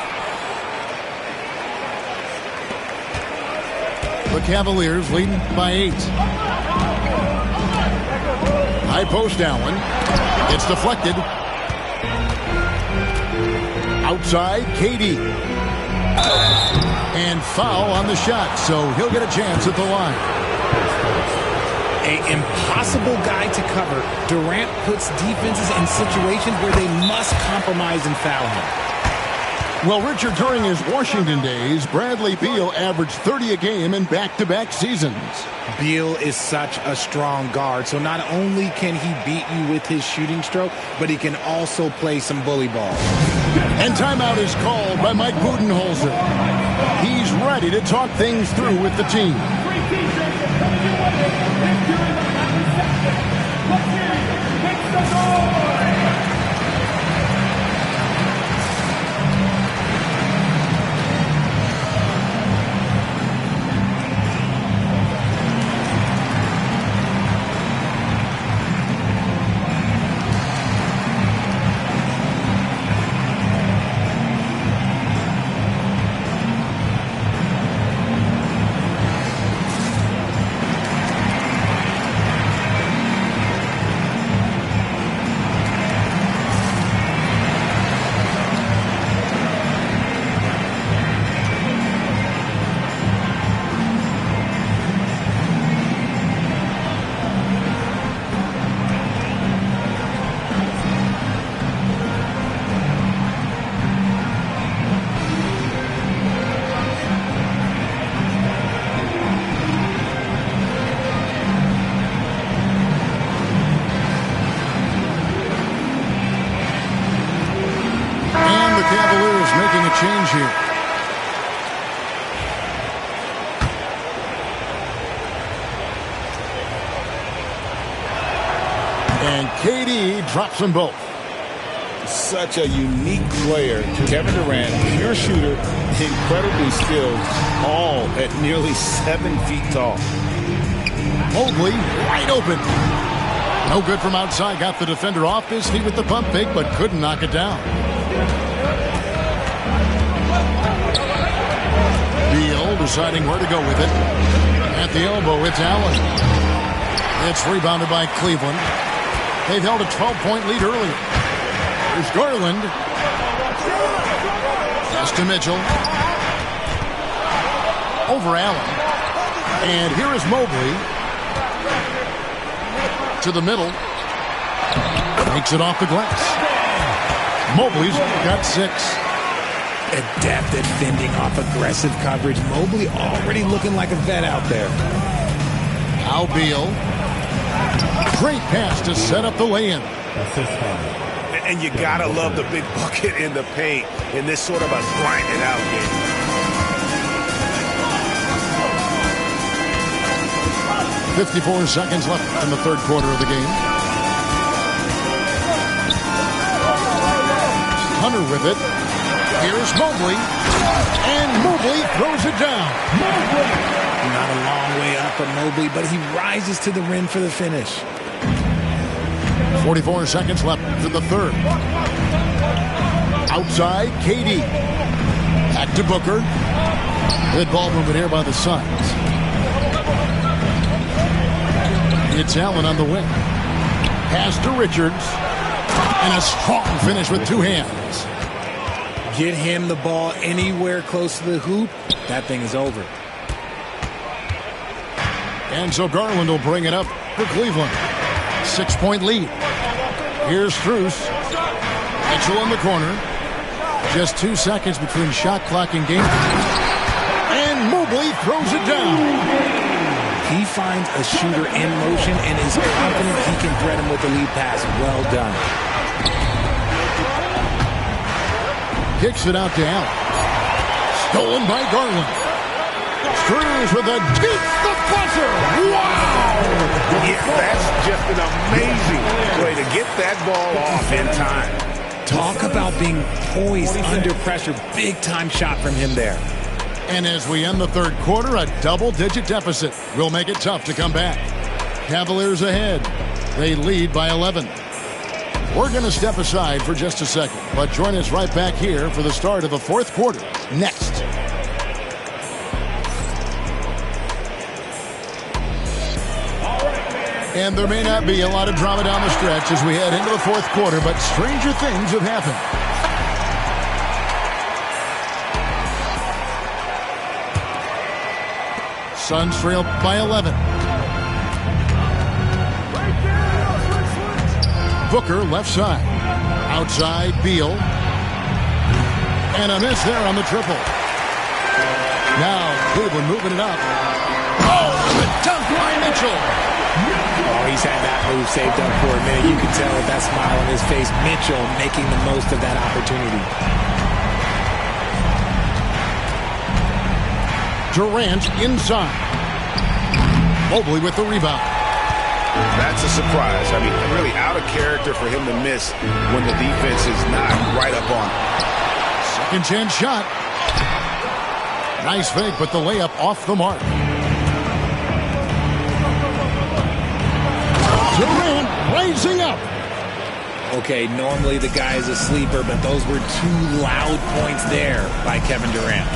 The Cavaliers leading by 8. High post Allen. It's deflected. Outside, KD. And foul on the shot, so he'll get a chance at the line. An impossible guy to cover. Durant puts defenses in situations where they must compromise and foul him. Well, Richard, during his Washington days, Bradley Beal averaged 30 a game in back-to-back seasons. Beal is such a strong guard, so not only can he beat you with his shooting stroke, but he can also play some bully ball. And timeout is called by Mike Budenholzer. He's ready to talk things through with the team. And KD drops them both. Such a unique player. Kevin Durant, pure shooter, incredibly skilled, all at nearly 7 feet tall. Mobley wide open. No good from outside. Got the defender off his feet with the pump fake, but couldn't knock it down. Beal deciding where to go with it. At the elbow, it's Allen. It's rebounded by Cleveland. They've held a 12-point lead earlier. Here's Garland. Pass to Mitchell. Over Allen. And here is Mobley. To the middle. Makes it off the glass. Mobley's got 6. Adept at fending off aggressive coverage. Mobley already looking like a vet out there. Now Beal. Great pass to set up the lay-in. And you gotta love the big bucket in the paint in this sort of a grinded-out game. .54 seconds left in the third quarter of the game. Hunter with it. Here's Mobley. And Mobley throws it down. Not a long way up for Mobley, but he rises to the rim for the finish. 44 seconds left in the third. Outside, KD. Back to Booker. Good ball movement here by the Suns. It's Allen on the wing. Pass to Richards. And a strong finish with 2 hands. Get him the ball anywhere close to the hoop. That thing is over. And so Garland will bring it up for Cleveland. 6-point lead. Here's Strus. Mitchell in the corner. Just 2 seconds between shot clock and game. And Mobley throws it down. He finds a shooter in motion and is confident he can thread him with the lead pass. Well done. Kicks it out to Allen. Stolen by Garland. Strus with a deep the buzzer. Wow! Yeah, that's just an amazing way to get that ball off in time. Talk about being poised under pressure. Big time shot from him there. And as we end the third quarter, a double-digit deficit will make it tough to come back. Cavaliers ahead. They lead by 11. We're going to step aside for just a second, but join us right back here for the start of the fourth quarter next. And there may not be a lot of drama down the stretch as we head into the fourth quarter, but stranger things have happened. Suns trail by 11. Booker left side. Outside, Beal. And a miss there on the triple. Now, Cleveland moving it up. Oh, the dunk by Mitchell. Oh, he's had that move saved up for a minute. You can tell with that smile on his face. Mitchell making the most of that opportunity. Durant inside. Mobley with the rebound. That's a surprise. I mean, really out of character for him to miss when the defense is not right up on him. Second chance shot. Nice fake, but the layup off the mark. Durant raising up. Okay, normally the guy is a sleeper, but those were 2 loud points there by Kevin Durant.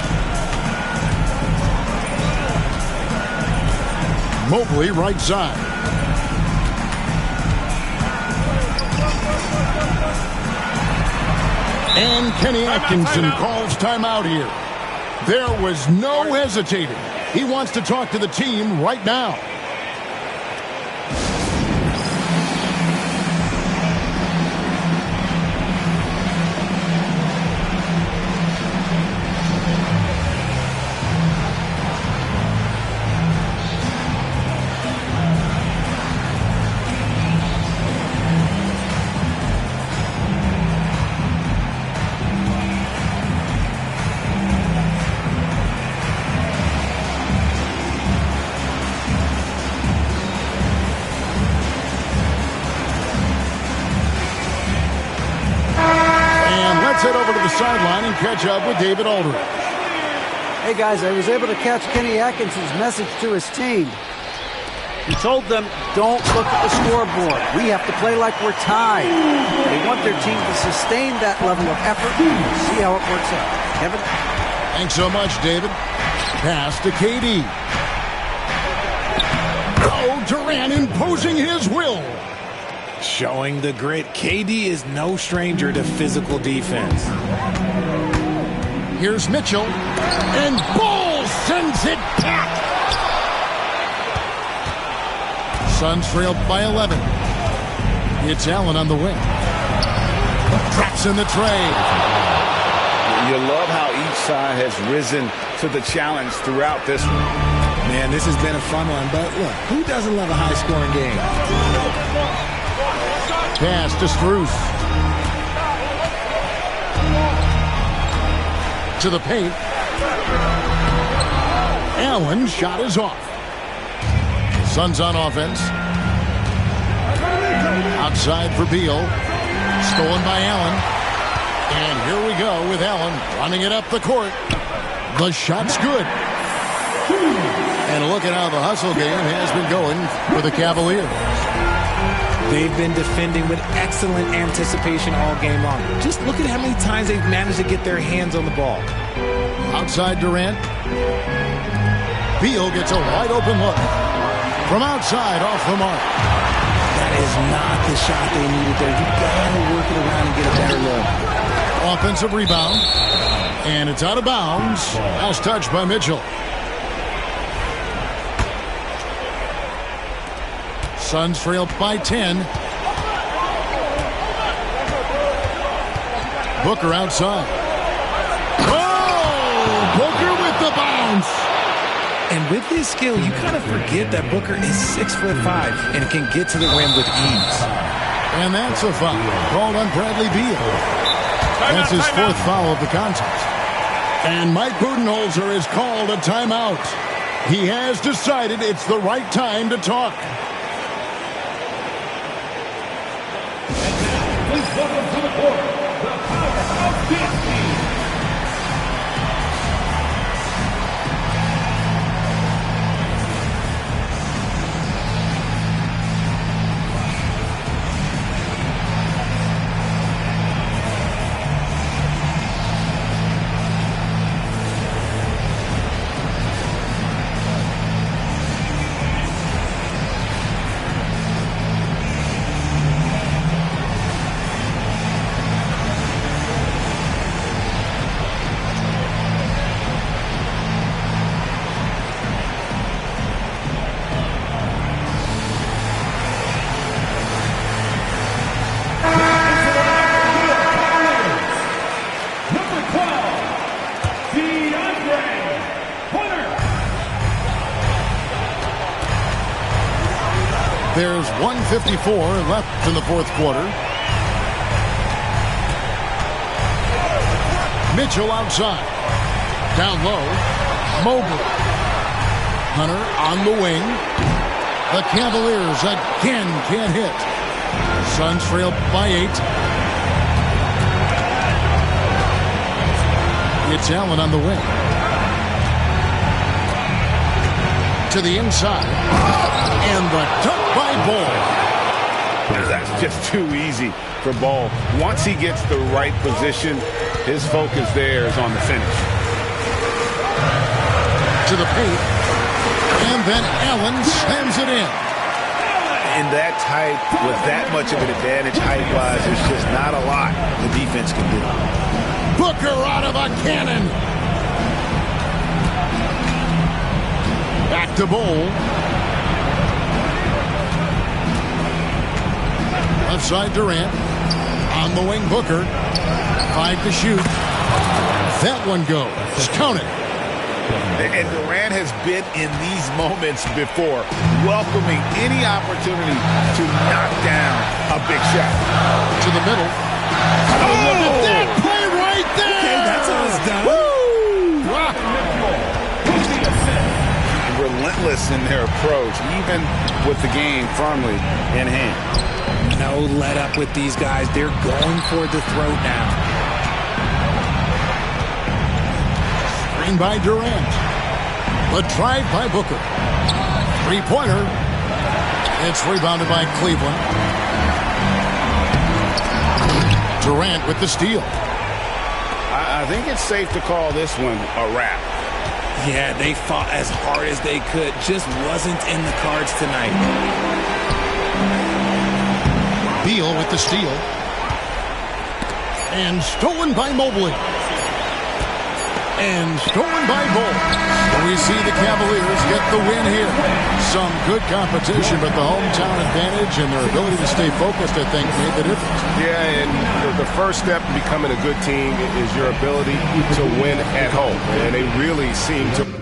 Mobley right side. And Kenny Atkinson calls timeout here. There was no hesitating. He wants to talk to the team right now. sideline and catch up with David Aldridge. Hey, guys, I was able to catch Kenny Atkinson's message to his team. He told them, don't look at the scoreboard. We have to play like we're tied. They want their team to sustain that level of effort. We'll see how it works out. Kevin? Thanks so much, David. Pass to KD. Oh, Durant imposing his will. Showing the grit. KD is no stranger to physical defense. Here's Mitchell. And Ball sends it back. Suns trailed by 11. It's Allen on the wing. Traps in the tray. You love how each side has risen to the challenge throughout this one. Man, this has been a fun one, but look, who doesn't love a high-scoring game? Pass to Strus. To the paint. Allen's shot is off. Suns on offense. Outside for Beal. Stolen by Allen. And here we go with Allen running it up the court. The shot's good. And look at how the hustle game has been going for the Cavaliers. They've been defending with excellent anticipation all game long. Just look at how many times they've managed to get their hands on the ball. Outside Durant. Beal gets a wide open look. From outside, off the mark. That is not the shot they needed there. You've got to work it around and get a better look. Offensive rebound. And it's out of bounds. Last touch by Mitchell. Suns trail by 10. Booker outside. Oh! Booker with the bounce. And with his skill, you kind of forget that Booker is 6'5" and can get to the rim with ease. And that's a foul called on Bradley Beal. That's his fourth foul of the contest. And Mike Budenholzer has called a timeout. He has decided it's the right time to talk. Please welcome to the court, the powerhouse dance team. There's 1:54 left in the fourth quarter. Mitchell outside. Down low. Mobley. Hunter on the wing. The Cavaliers again can't hit. Suns trail by 8. It's Allen on the wing. To the inside. And the dunk by Ball. That's just too easy for Ball. Once he gets the right position, his focus there is on the finish. To the paint. And then Allen slams it in. In that type, with that much of an advantage height-wise, there's just not a lot the defense can do. Booker out of a cannon. Back to Ball. Left side Durant. On the wing Booker. 5 to shoot. That one goes. Count it. And Durant has been in these moments before, welcoming any opportunity to knock down a big shot. To the middle. Oh, look at that play right there. Okay, that's how it's done. Woo! Wow. Relentless in their approach, even with the game firmly in hand. No let up with these guys. They're going for the throat now. Screen by Durant. The drive by Booker. Three-pointer. It's rebounded by Cleveland. Durant with the steal. I think it's safe to call this one a wrap. Yeah, they fought as hard as they could. Just wasn't in the cards tonight. Beal with the steal. And stolen by Mobley. And stolen by Ball. We see the Cavaliers get the win here. Some good competition, but the hometown advantage and their ability to stay focused, I think, made the difference. Yeah, and the first step in becoming a good team is your ability to win at home. And they really seem to...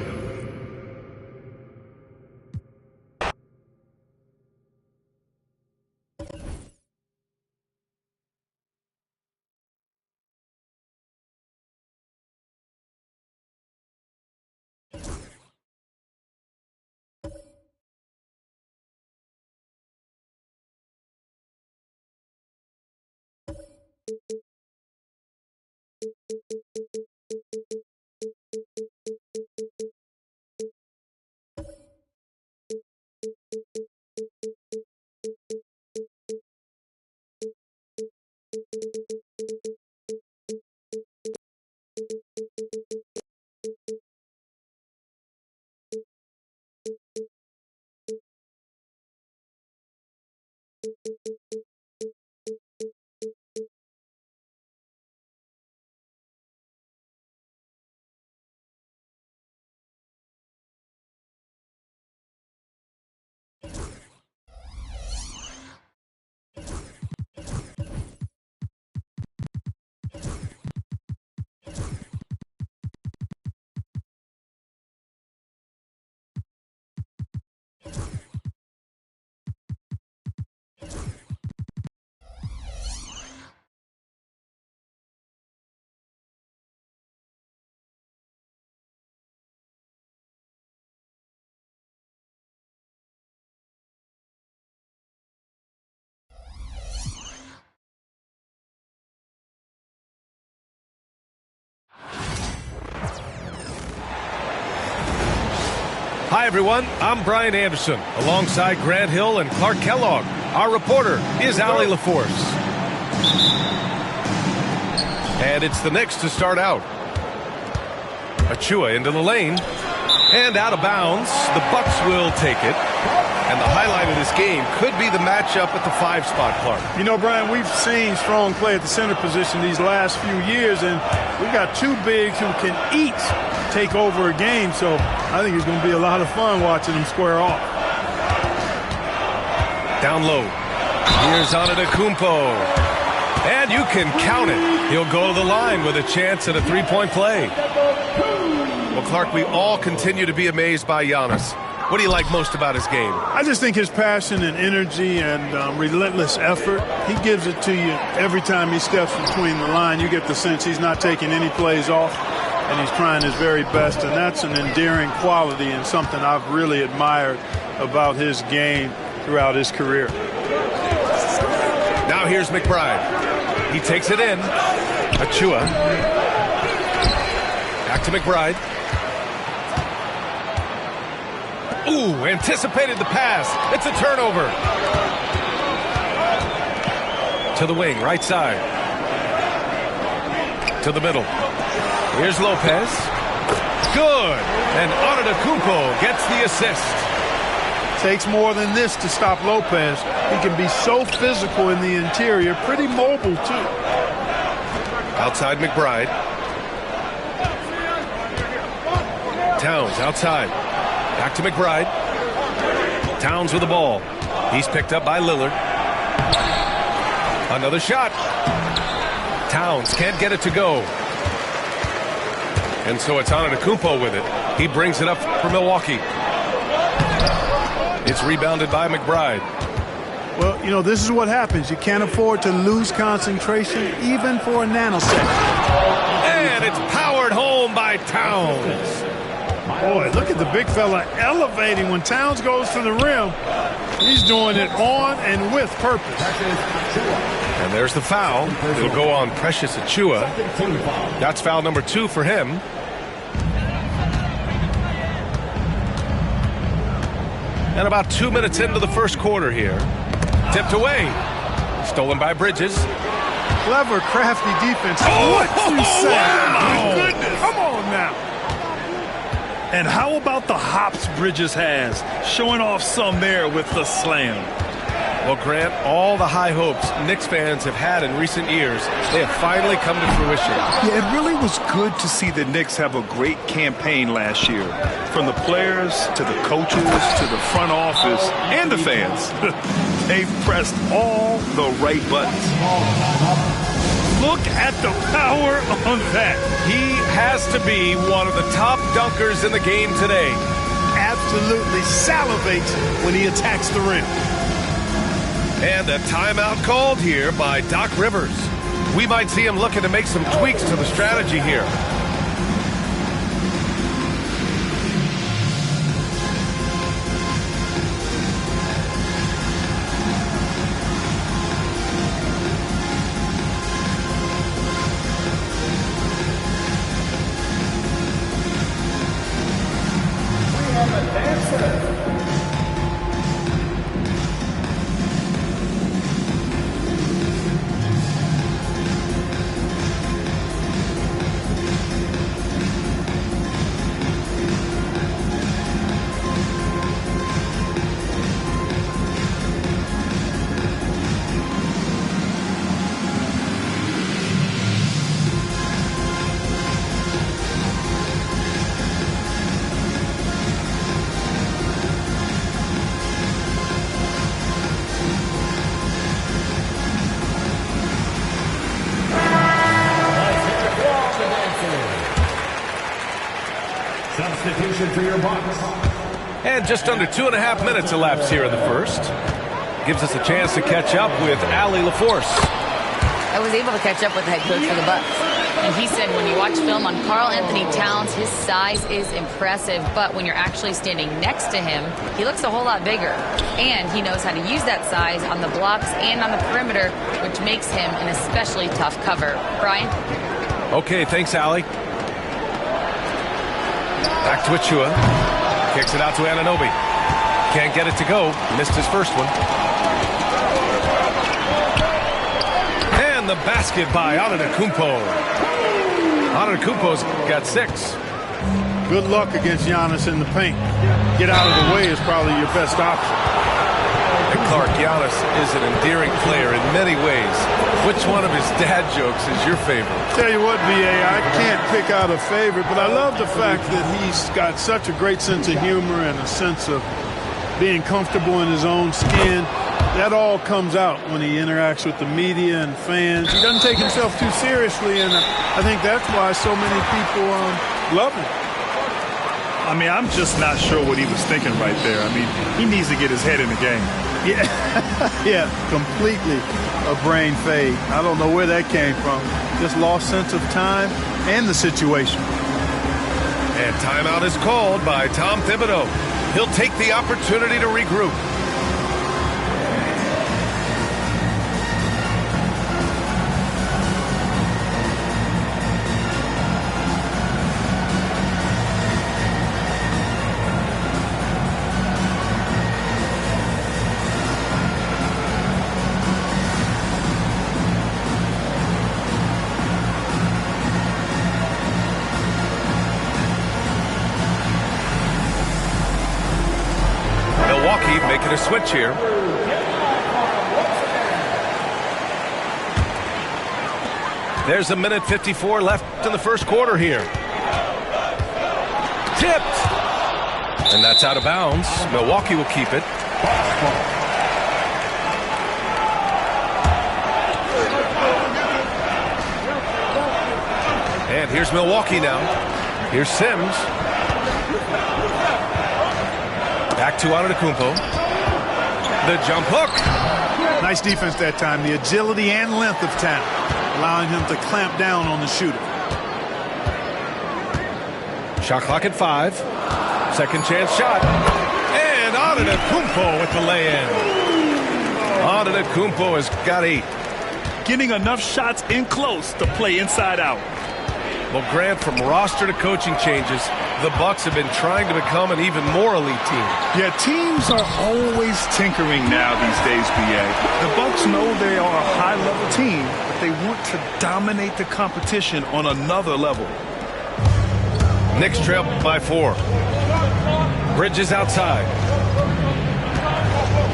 Hi, everyone. I'm Brian Anderson, alongside Grant Hill and Clark Kellogg. Our reporter is Allie LaForce. And it's the Knicks to start out. Achua into the lane. And out of bounds. The Bucks will take it. And the highlight of this game could be the matchup at the 5 spot, Clark. You know, Brian, we've seen strong play at the center position these last few years, and we've got two bigs who can each take over a game, so I think it's going to be a lot of fun watching them square off. Down low. Here's Antetokounmpo. And you can count it. He'll go to the line with a chance at a three-point play. Well, Clark, we all continue to be amazed by Giannis. What do you like most about his game? I just think his passion and energy and relentless effort, he gives it to you every time he steps between the line. You get the sense he's not taking any plays off, and he's trying his very best, and that's an endearing quality and something I've really admired about his game throughout his career. Now here's McBride. He takes it in. Achua. Back to McBride. Ooh, anticipated the pass. It's a turnover. To the wing, right side. To the middle. Here's Lopez. Good. And Antetokounmpo gets the assist. Takes more than this to stop Lopez. He can be so physical in the interior, pretty mobile, too. Outside McBride. Towns outside. Back to McBride. Towns with the ball. He's picked up by Lillard. Another shot. Towns can't get it to go. And so it's Antetokounmpo with it. He brings it up for Milwaukee. It's rebounded by McBride. Well, you know, this is what happens. You can't afford to lose concentration even for a nanosecond. And it's powered home by Towns. Boy, look at the big fella elevating when Towns goes to the rim. He's doing it on and with purpose. And there's the foul. It'll go on Precious Achua. That's foul number 2 for him. And about 2 minutes into the first quarter here. Tipped away. Stolen by Bridges. Clever, crafty defense. What you say? My goodness. Come on now. And how about the hops Bridges has? Showing off some there with the slam. Well, Grant, all the high hopes Knicks fans have had in recent years, they have finally come to fruition. Yeah, it really was good to see the Knicks have a great campaign last year. From the players to the coaches to the front office and the fans. They've pressed all the right buttons. Look at the power on that. He has to be one of the top dunkers in the game today. Absolutely salivates when he attacks the rim. And a timeout called here by Doc Rivers. We might see him looking to make some tweaks to the strategy here. Substitution for your Bucks. And just under 2.5 minutes elapsed here in the first. Gives us a chance to catch up with Allie LaForce. I was able to catch up with the head coach for the Bucks. And he said when you watch film on Karl Anthony Towns, his size is impressive. But when you're actually standing next to him, he looks a whole lot bigger. And he knows how to use that size on the blocks and on the perimeter, which makes him an especially tough cover. Brian? Okay, thanks, Allie. Back to Achua. Kicks it out to Anunoby. Can't get it to go. Missed his first one. And the basket by Antetokounmpo. Antetokounmpo's got 6. Good luck against Giannis in the paint. Get out of the way is probably your best option. And Clark, Giannis is an endearing player in many ways. Which one of his dad jokes is your favorite? Tell you what, BA, I can't pick out a favorite, but I love the fact that he's got such a great sense of humor and a sense of being comfortable in his own skin. That all comes out when he interacts with the media and fans. He doesn't take himself too seriously, and I think that's why so many people love him. I mean, I'm just not sure what he was thinking right there. I mean, he needs to get his head in the game. Yeah, yeah, completely a brain fade. I don't know where that came from. Just lost sense of time and the situation. And timeout is called by Tom Thibodeau. He'll take the opportunity to regroup. Making a switch here. There's 1:54 left in the first quarter here. Tipped. And that's out of bounds. Milwaukee will keep it. And here's Milwaukee now. Here's Sims. Back to Antetokounmpo. The jump hook. Nice defense that time. The agility and length of Town, allowing him to clamp down on the shooter. Shot clock at 5. Second chance shot. And Antetokounmpo with the lay-in. Antetokounmpo has got 8. Getting enough shots in close to play inside out. Well, Grant, from roster to coaching changes, the Bucks have been trying to become an even more elite team. Yeah, teams are always tinkering now these days, BA. The Bucks know they are a high-level team, but they want to dominate the competition on another level. Knicks trail by 4. Bridges outside.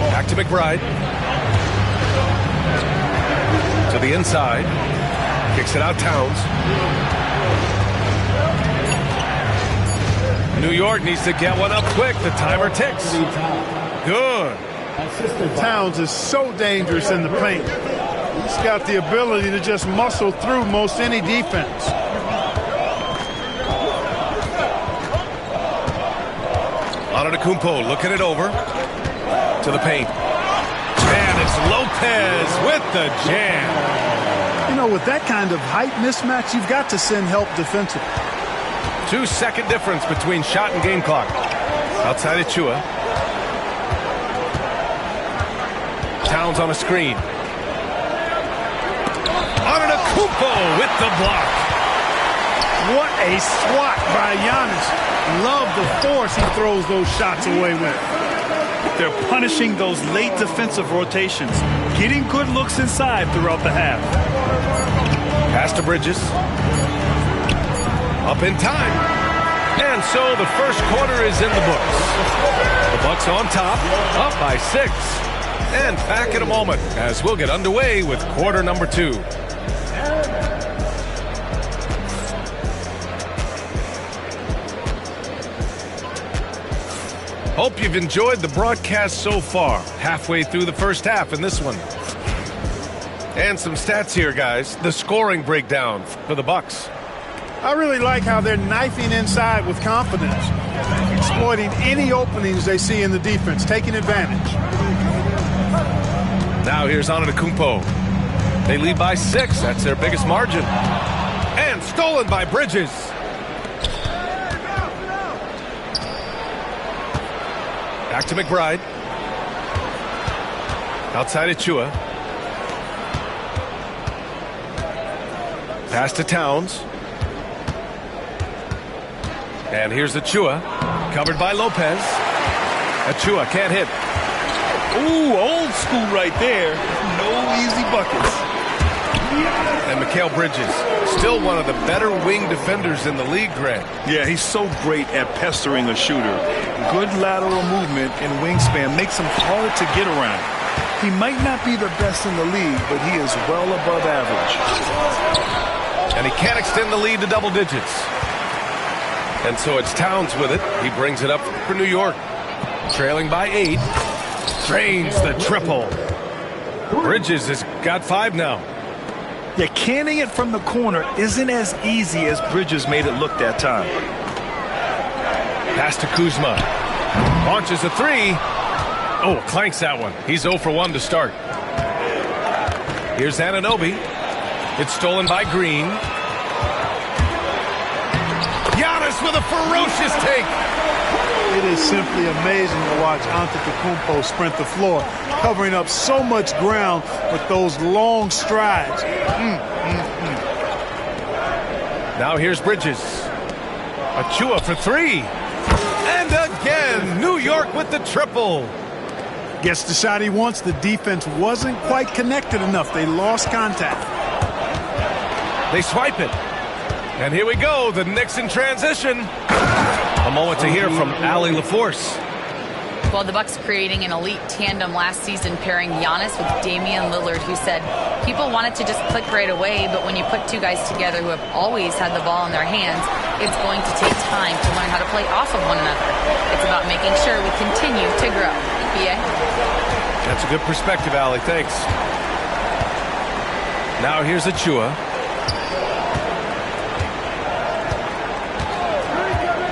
Back to McBride. To the inside. Kicks it out, Towns. New York needs to get one up quick. The timer ticks. Good. Towns is so dangerous in the paint. He's got the ability to just muscle through most any defense. Antetokounmpo looking it over to the paint. And it's Lopez with the jam. You know, with that kind of height mismatch, you've got to send help defensively. 2-second difference between shot and game clock. Outside Achua. Towns on a screen. Antetokounmpo with the block. What a swat by Giannis. Love the force he throws those shots away with. They're punishing those late defensive rotations, getting good looks inside throughout the half. Pass to Bridges. Up in time. And so the first quarter is in the books. The Bucks on top, up by 6. And back in a moment as we'll get underway with quarter number 2. Hope you've enjoyed the broadcast so far. Halfway through the first half in this one. And some stats here, guys. The scoring breakdown for the Bucks. I really like how they're knifing inside with confidence, exploiting any openings they see in the defense, taking advantage. Now here's Antetokounmpo. They lead by 6. That's their biggest margin. And stolen by Bridges. Back to McBride. Outside Achua. Pass to Towns. And here's Achua. Covered by Lopez. Achua can't hit. Ooh, old school right there. No easy buckets. And Mikal Bridges, still one of the better wing defenders in the league, Grant. Yeah, he's so great at pestering a shooter. Good lateral movement and wingspan makes him hard to get around. He might not be the best in the league, but he is well above average. And he can't extend the lead to double digits. And so it's Towns with it. He brings it up for New York. Trailing by 8. Drains the triple. Bridges has got 5 now. Yeah, canning it from the corner isn't as easy as Bridges made it look that time. Pass to Kuzma. Launches a 3. Oh, clanks that one. He's 0 for 1 to start. Here's Anunoby. It's stolen by Green. Giannis with a ferocious take. It is simply amazing to watch Antetokounmpo sprint the floor, covering up so much ground with those long strides. Now here's Bridges. Achua for 3. And again, New York with the triple. Gets the shot he wants. The defense wasn't quite connected enough. They lost contact. They swipe it. And here we go, the Knicks in transition. A moment to hear from Allie LaForce. Well, the Bucks creating an elite tandem last season, pairing Giannis with Damian Lillard, who said people wanted to just click right away, but when you put 2 guys together who have always had the ball in their hands, it's going to take time to learn how to play off of one another. It's about making sure we continue to grow. BA? That's a good perspective, Allie. Thanks. Now here's Achua.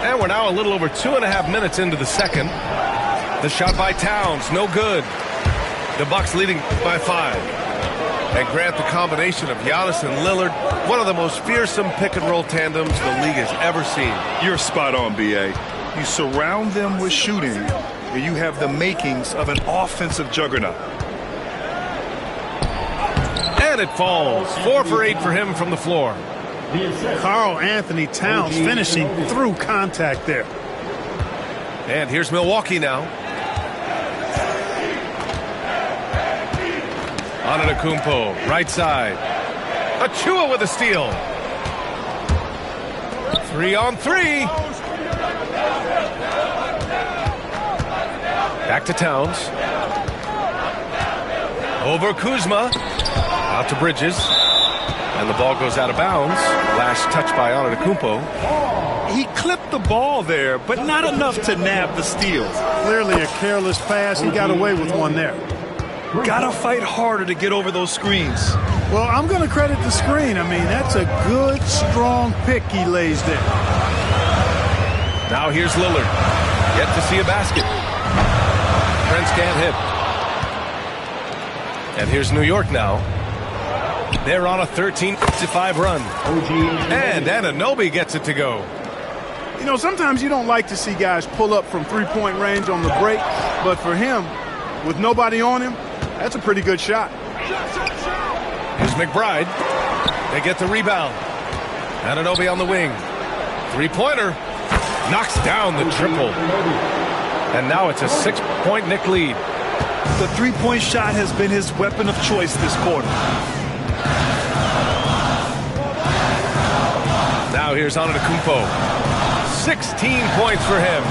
And we're now a little over 2.5 minutes into the second. The shot by Towns, no good. The Bucks leading by 5. And Grant, the combination of Giannis and Lillard, one of the most fearsome pick-and-roll tandems the league has ever seen. You're spot on, B.A. You surround them with shooting, and you have the makings of an offensive juggernaut. And it falls. 4 for 8 for him from the floor. Karl Anthony Towns finishing through contact there. And here's Milwaukee now. Antetokounmpo, right side. Achua with a steal. 3-on-3. Back to Towns. Over Kuzma. Out to Bridges. And the ball goes out of bounds. Last touch by Antetokounmpo. He clipped the ball there, but not enough to nab the steal. Clearly a careless pass. He got away with one there. Gotta fight harder to get over those screens. Well, I'm going to credit the screen. I mean, that's a good, strong pick he lays there. Now here's Lillard. Yet to see a basket. Prince can't hit. And here's New York now. They're on a 13-5 run. And Anunoby gets it to go. You know, sometimes you don't like to see guys pull up from three-point range on the break, but for him, with nobody on him, that's a pretty good shot. Here's McBride. They get the rebound. Anunoby on the wing. Three-pointer. Knocks down the triple. And now it's a 6-point Knick lead. The three-point shot has been his weapon of choice this quarter. Now here's Antetokounmpo. 16 points for him.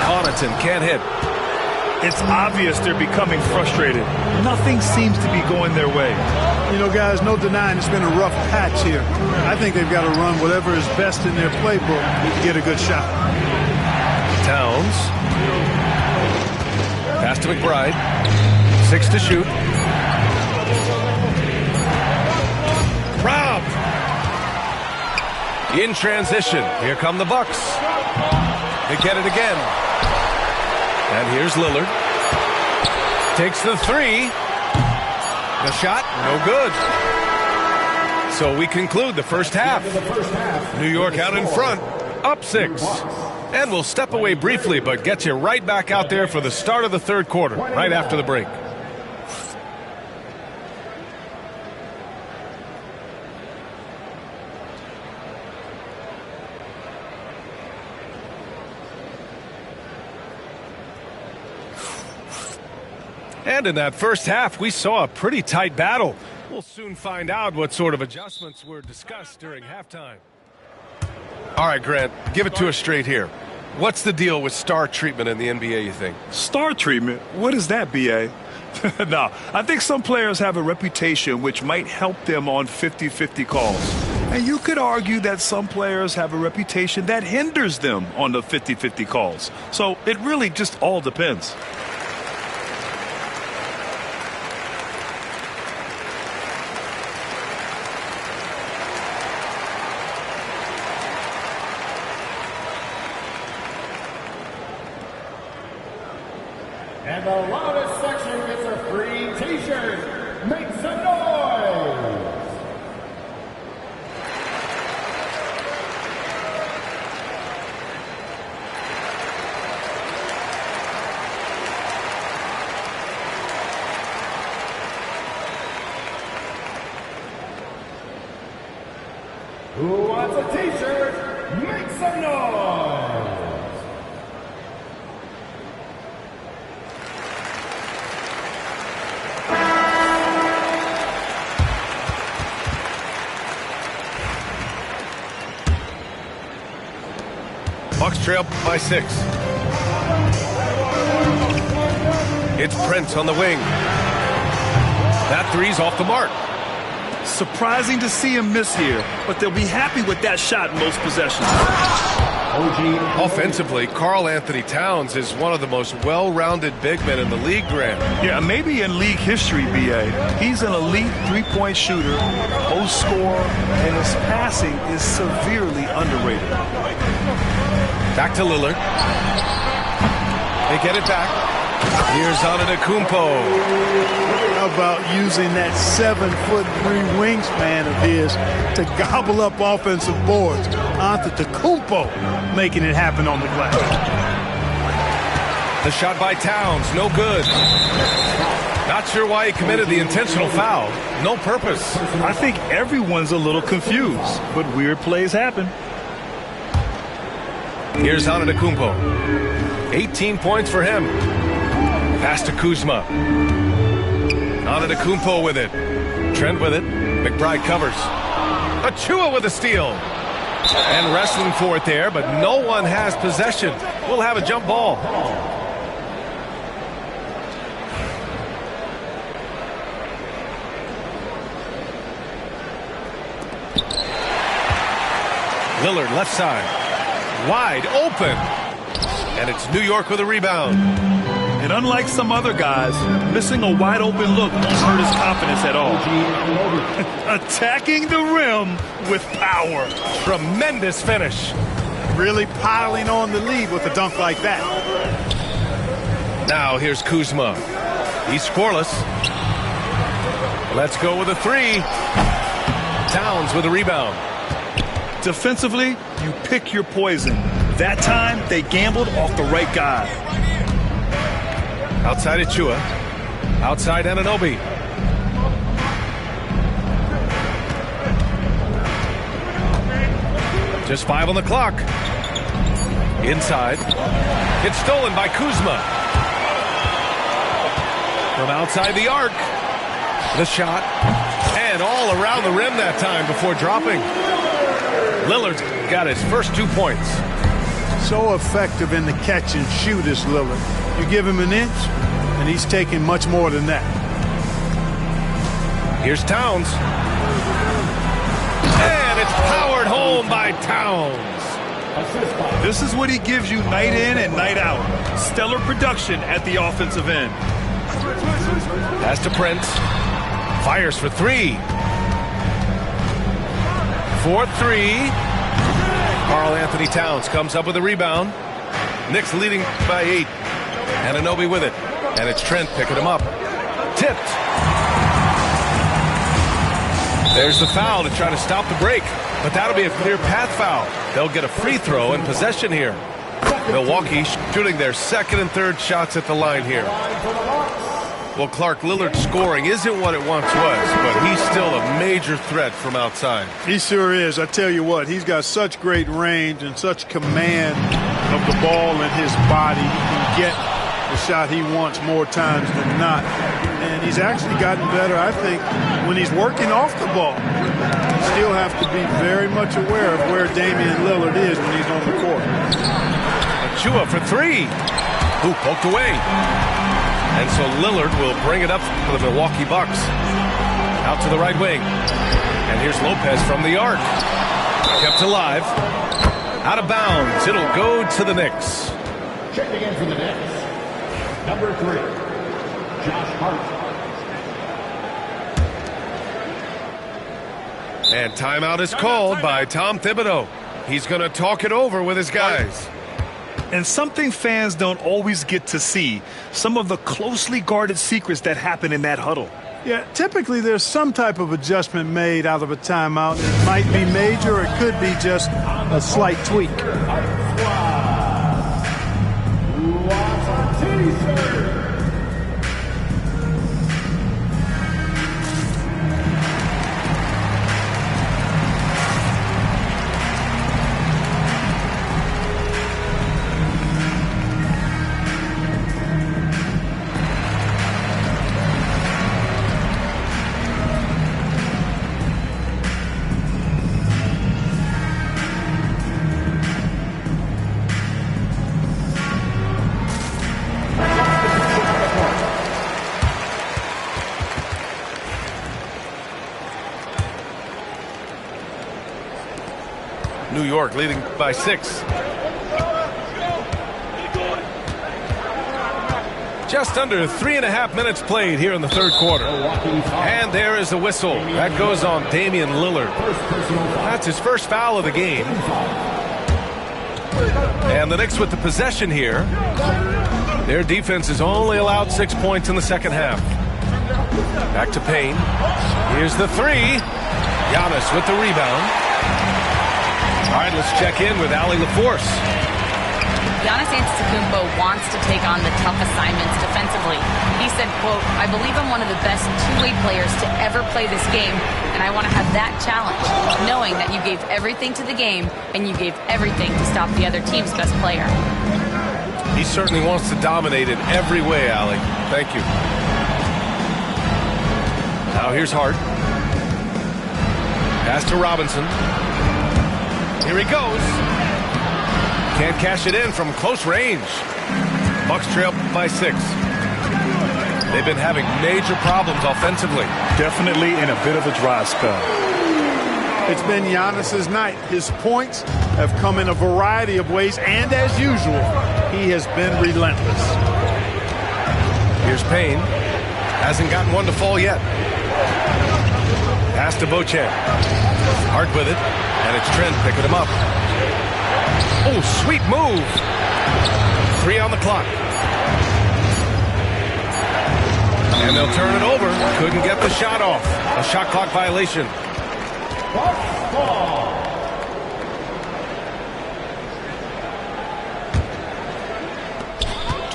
Connaughton can't hit. It's obvious they're becoming frustrated. Nothing seems to be going their way. You know, guys, no denying it's been a rough patch here. I think they've got to run whatever is best in their playbook to get a good shot. Towns. Pass to McBride. 6 to shoot. Robbed. In transition. Here come the Bucks. They get it again. And here's Lillard. Takes the three. The shot, no good. So we conclude the first half. New York out in front, up 6. And we'll step away briefly, but get you right back out there for the start of the third quarter, right after the break. And in that first half, we saw a pretty tight battle. We'll soon find out what sort of adjustments were discussed during halftime. All right, Grant, give it to us straight here. What's the deal with star treatment in the NBA, you think? Star treatment? What is that, B.A.? No, I think some players have a reputation which might help them on 50-50 calls. And you could argue that some players have a reputation that hinders them on the 50-50 calls. So it really just all depends. And the loudest section gets a free T-shirt. Make some noise! Who wants a T-shirt? Make some noise! Bucks trail by 6. It's Prince on the wing. That three's off the mark. Surprising to see him miss here, but they'll be happy with that shot in most possessions. Offensively, Karl Anthony Towns is one of the most well-rounded big men in the league, Grant. Yeah, maybe in league history, B.A. He's an elite three-point shooter, post scorer, and his passing is severely underrated. Back to Lillard. They get it back. Here's Antetokounmpo. How about using that 7'3" wingspan of his to gobble up offensive boards? Antetokounmpo making it happen on the glass. The shot by Towns, no good. Not sure why he committed the intentional foul. No purpose. I think everyone's a little confused, but weird plays happen. Here's Antetokounmpo. 18 points for him. Pass to Kuzma. Antetokounmpo with it. Trent with it. McBride covers. Achua with a steal. And wrestling for it there, but no one has possession. We'll have a jump ball. Lillard left side. Wide open. And it's New York with a rebound. And unlike some other guys, missing a wide open look won't hurt his confidence at all. Attacking the rim with power. Tremendous finish. Really piling on the lead with a dunk like that. Now here's Kuzma. He's scoreless. Let's go with a three. Towns with a rebound. Defensively, you pick your poison. That time, they gambled off the right guy. Outside Achua. Outside Anunoby. Just 5 on the clock. Inside. It's stolen by Kuzma. From outside the arc. The shot. And all around the rim that time before dropping. Lillard's got his first 2 points. So effective in the catch and shoot is Lillard. You give him an inch, and he's taking much more than that. Here's Towns. And it's powered home by Towns. This is what he gives you night in and night out. Stellar production at the offensive end. Pass to Prince. Fires for three. 4-3. Karl Anthony Towns comes up with a rebound. Knicks leading by 8. Anunoby with it. And it's Trent picking him up. Tipped. There's the foul to try to stop the break. But that'll be a clear path foul. They'll get a free throw in possession here. Milwaukee shooting their second and third shots at the line here. Well, Clark, Lillard's scoring isn't what it once was, but he's still a major threat from outside. He sure is. I tell you what, he's got such great range and such command of the ball in his body. He can get the shot he wants more times than not. And he's actually gotten better, I think, when he's working off the ball. You still have to be very much aware of where Damian Lillard is when he's on the court. Achua for three. Who poked away. And so Lillard will bring it up for the Milwaukee Bucks. Out to the right wing. And here's Lopez from the arc. Kept alive. Out of bounds. It'll go to the Knicks. Checking in for the Knicks. Number 3, Josh Hart. And timeout is called by Tom Thibodeau. He's going to talk it over with his guys. And something fans don't always get to see, some of the closely guarded secrets that happen in that huddle. Yeah, typically there's some type of adjustment made out of a timeout. It might be major, or it could be just a slight tweak. New York leading by 6. Just under 3.5 minutes played here in the third quarter. And there is a whistle. That goes on Damian Lillard. That's his first foul of the game. And the Knicks with the possession here. Their defense has only allowed 6 points in the second half. Back to Payne. Here's the three. Giannis with the rebound. All right, let's check in with Allie LaForce. Giannis Antetokounmpo wants to take on the tough assignments defensively. He said, quote, "I believe I'm one of the best two-way players to ever play this game, and I want to have that challenge, knowing that you gave everything to the game and you gave everything to stop the other team's best player." He certainly wants to dominate in every way, Allie. Thank you. Now here's Hart. Pass to Robinson. Here he goes. Can't cash it in from close range. Bucks trail by 6. They've been having major problems offensively. Definitely in a bit of a dry spell. It's been Giannis's night. His points have come in a variety of ways, and as usual, he has been relentless. Here's Payne. Hasn't gotten one to fall yet. Pass to Bochamp. Hart with it, and it's Trent picking him up. Oh, sweet move. 3 on the clock. And they'll turn it over. Couldn't get the shot off. A shot clock violation.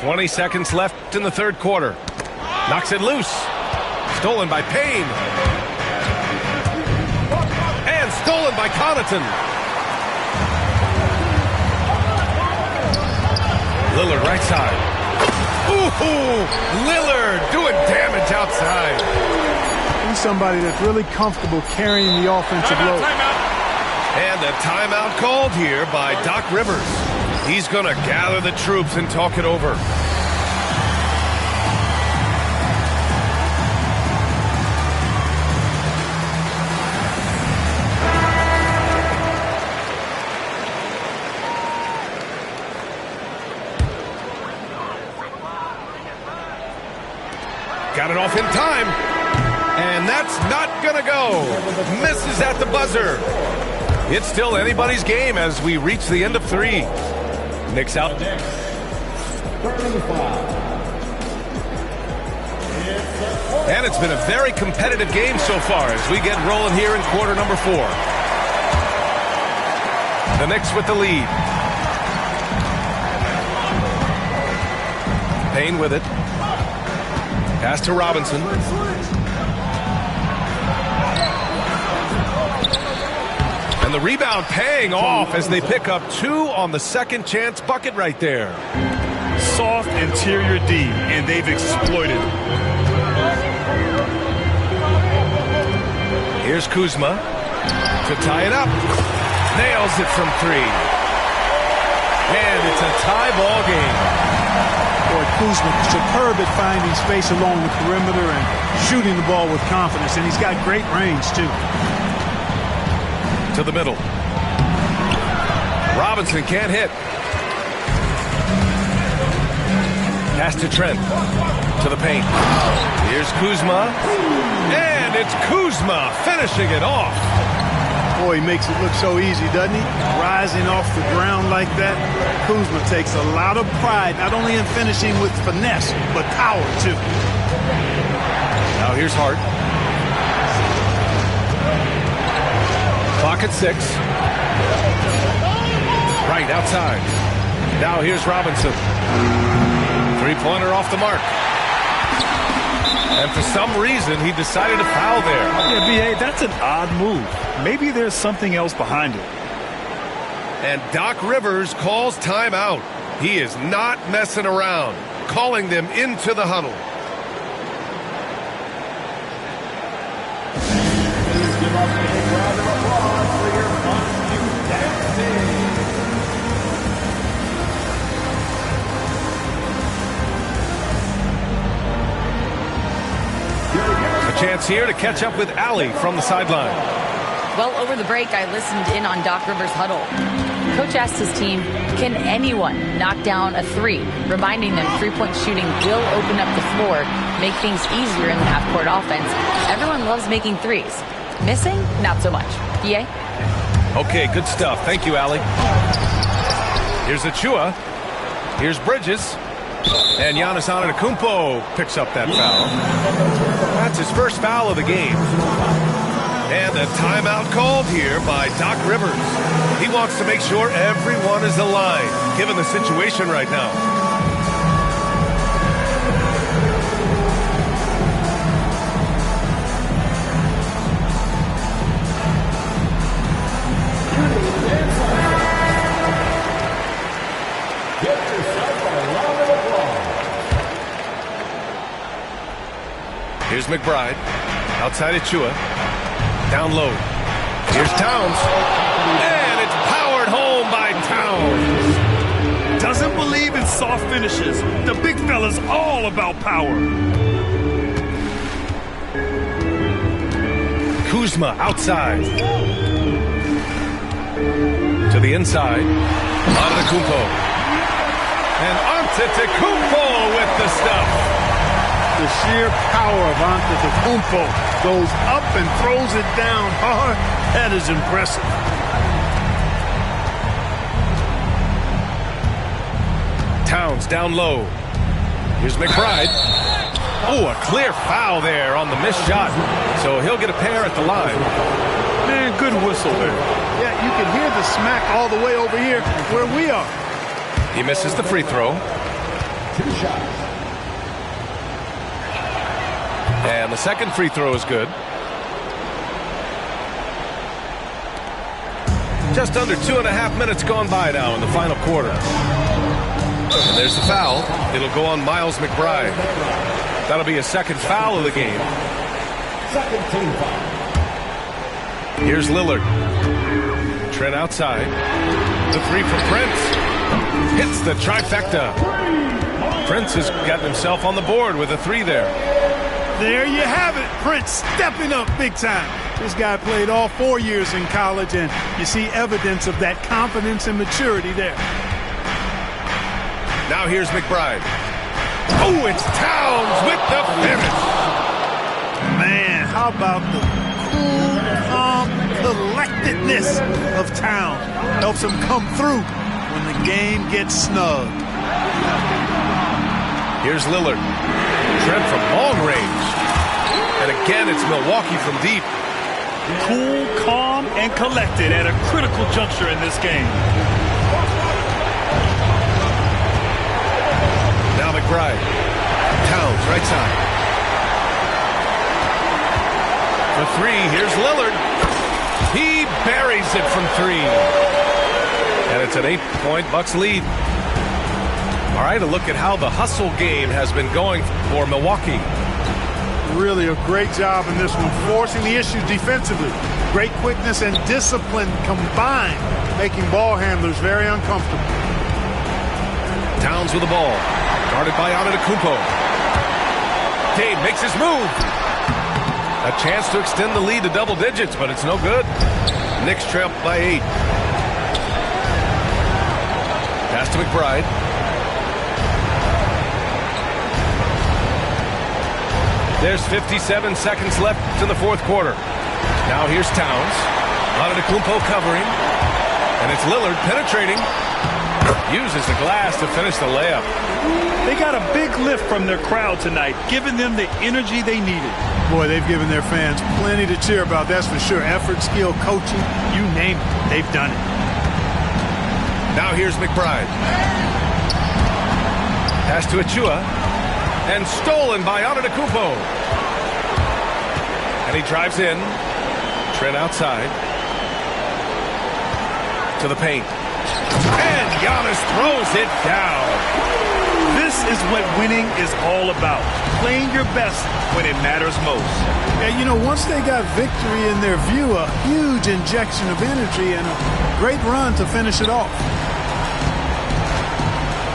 20 seconds left in the third quarter. Knocks it loose. Stolen by Payne. And stolen by Connaughton. Lillard right side. Ooh, Lillard doing damage outside. He's somebody that's really comfortable carrying the offensive load. And a timeout called here by Doc Rivers. He's going to gather the troops and talk it over. Got it off in time. And that's not going to go. Misses at the buzzer. It's still anybody's game as we reach the end of 3. Knicks out. And it's been a very competitive game so far as we get rolling here in quarter number 4. The Knicks with the lead. Payne with it. Pass to Robinson. And the rebound paying off as they pick up 2 on the second chance bucket right there. Soft interior D, and they've exploited it. Here's Kuzma to tie it up. Nails it from 3. And it's a tie ball game. Boy, Kuzma superb at finding space along the perimeter and shooting the ball with confidence, and he's got great range too. To the middle. Robinson can't hit. Pass to Trent. To the paint. Here's Kuzma. And it's Kuzma finishing it off. Boy, he makes it look so easy, doesn't he? Rising off the ground like that. Kuzma takes a lot of pride, not only in finishing with finesse, but power, too. Now here's Hart. Clock at 6. Right outside. Now here's Robinson. 3-pointer off the mark. And for some reason, he decided to foul there. Yeah, B.A., that's an odd move. Maybe there's something else behind it. And Doc Rivers calls timeout. He is not messing around, calling them into the huddle. Please give us a big round of applause for your fun dancing. A chance here to catch up with Allie from the sideline. Well, over the break, I listened in on Doc Rivers' huddle. Coach asked his team, can anyone knock down a 3? Reminding them three-point shooting will open up the floor, make things easier in the half-court offense. Everyone loves making 3s. Missing? Not so much. BA? Okay, good stuff. Thank you, Allie. Here's Achua. Here's Bridges. And Giannis Antetokounmpo picks up that foul. That's his first foul of the game. And a timeout called here by Doc Rivers. He wants to make sure everyone is aligned. given the situation right now. Here's McBride. Outside Achua. Down low. Here's Towns. And it's powered home by Towns. Doesn't believe in soft finishes. The big fella's all about power. Kuzma outside. To the inside. Antetokounmpo. And Antetokounmpo with the stuff. The sheer power of Antetokounmpo goes up and throws it down hard. That is impressive. Towns down low. Here's McBride. Oh, a clear foul there on the missed shot. So he'll get a pair at the line. Man, good whistle there. Yeah, you can hear the smack all the way over here where we are. He misses the free throw. 2 shots. And the second free throw is good. Just under 2.5 minutes gone by now in the final quarter. And there's the foul. It'll go on Miles McBride. That'll be a second foul of the game. Second team foul. Here's Lillard. Trent outside. The three from Prince. Hits the trifecta. Prince has gotten himself on the board with a three there. There you have it. Prince stepping up big time. This guy played all 4 years in college, and you see evidence of that confidence and maturity there. Now here's McBride. Oh, it's Towns with the finish. Man, how about the cool, calm collectedness of Towns. Helps him come through when the game gets snug. Here's Lillard. Trent from long range. And again, it's Milwaukee from deep. Cool, calm, and collected at a critical juncture in this game. Now McBride. Towns, right side. For three, here's Lillard. He buries it from three. And it's an 8-point Bucks lead. All right, a look at how the hustle game has been going for Milwaukee. Really a great job in this one, forcing the issue defensively. Great quickness and discipline combined, making ball handlers very uncomfortable. Towns with the ball, guarded by Antetokounmpo. Dave makes his move. A chance to extend the lead to double digits, but it's no good. Knicks trail by 8. Pass to McBride. There's 57 seconds left in the fourth quarter. Now here's Towns. Antetokounmpo covering. And it's Lillard penetrating. Uses the glass to finish the layup. They got a big lift from their crowd tonight, giving them the energy they needed. Boy, they've given their fans plenty to cheer about, that's for sure. Effort, skill, coaching, you name it, they've done it. Now here's McBride. Pass to Achua. And stolen by Antetokounmpo. And he drives in. Trent outside. To the paint. And Giannis throws it down. This is what winning is all about. Playing your best when it matters most. And, you know, once they got victory in their view, a huge injection of energy and a great run to finish it off.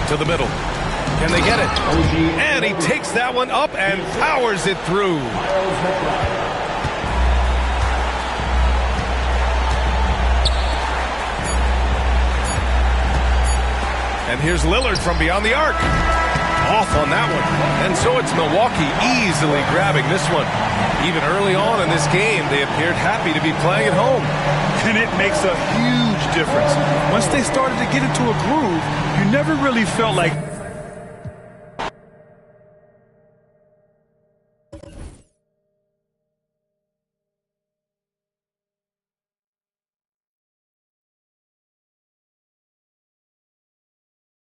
To the middle. Can they get it? And he takes that one up and powers it through. And here's Lillard from beyond the arc. Off on that one. And so it's Milwaukee easily grabbing this one. Even early on in this game, they appeared happy to be playing at home. And it makes a huge difference. Once they started to get into a groove, you never really felt like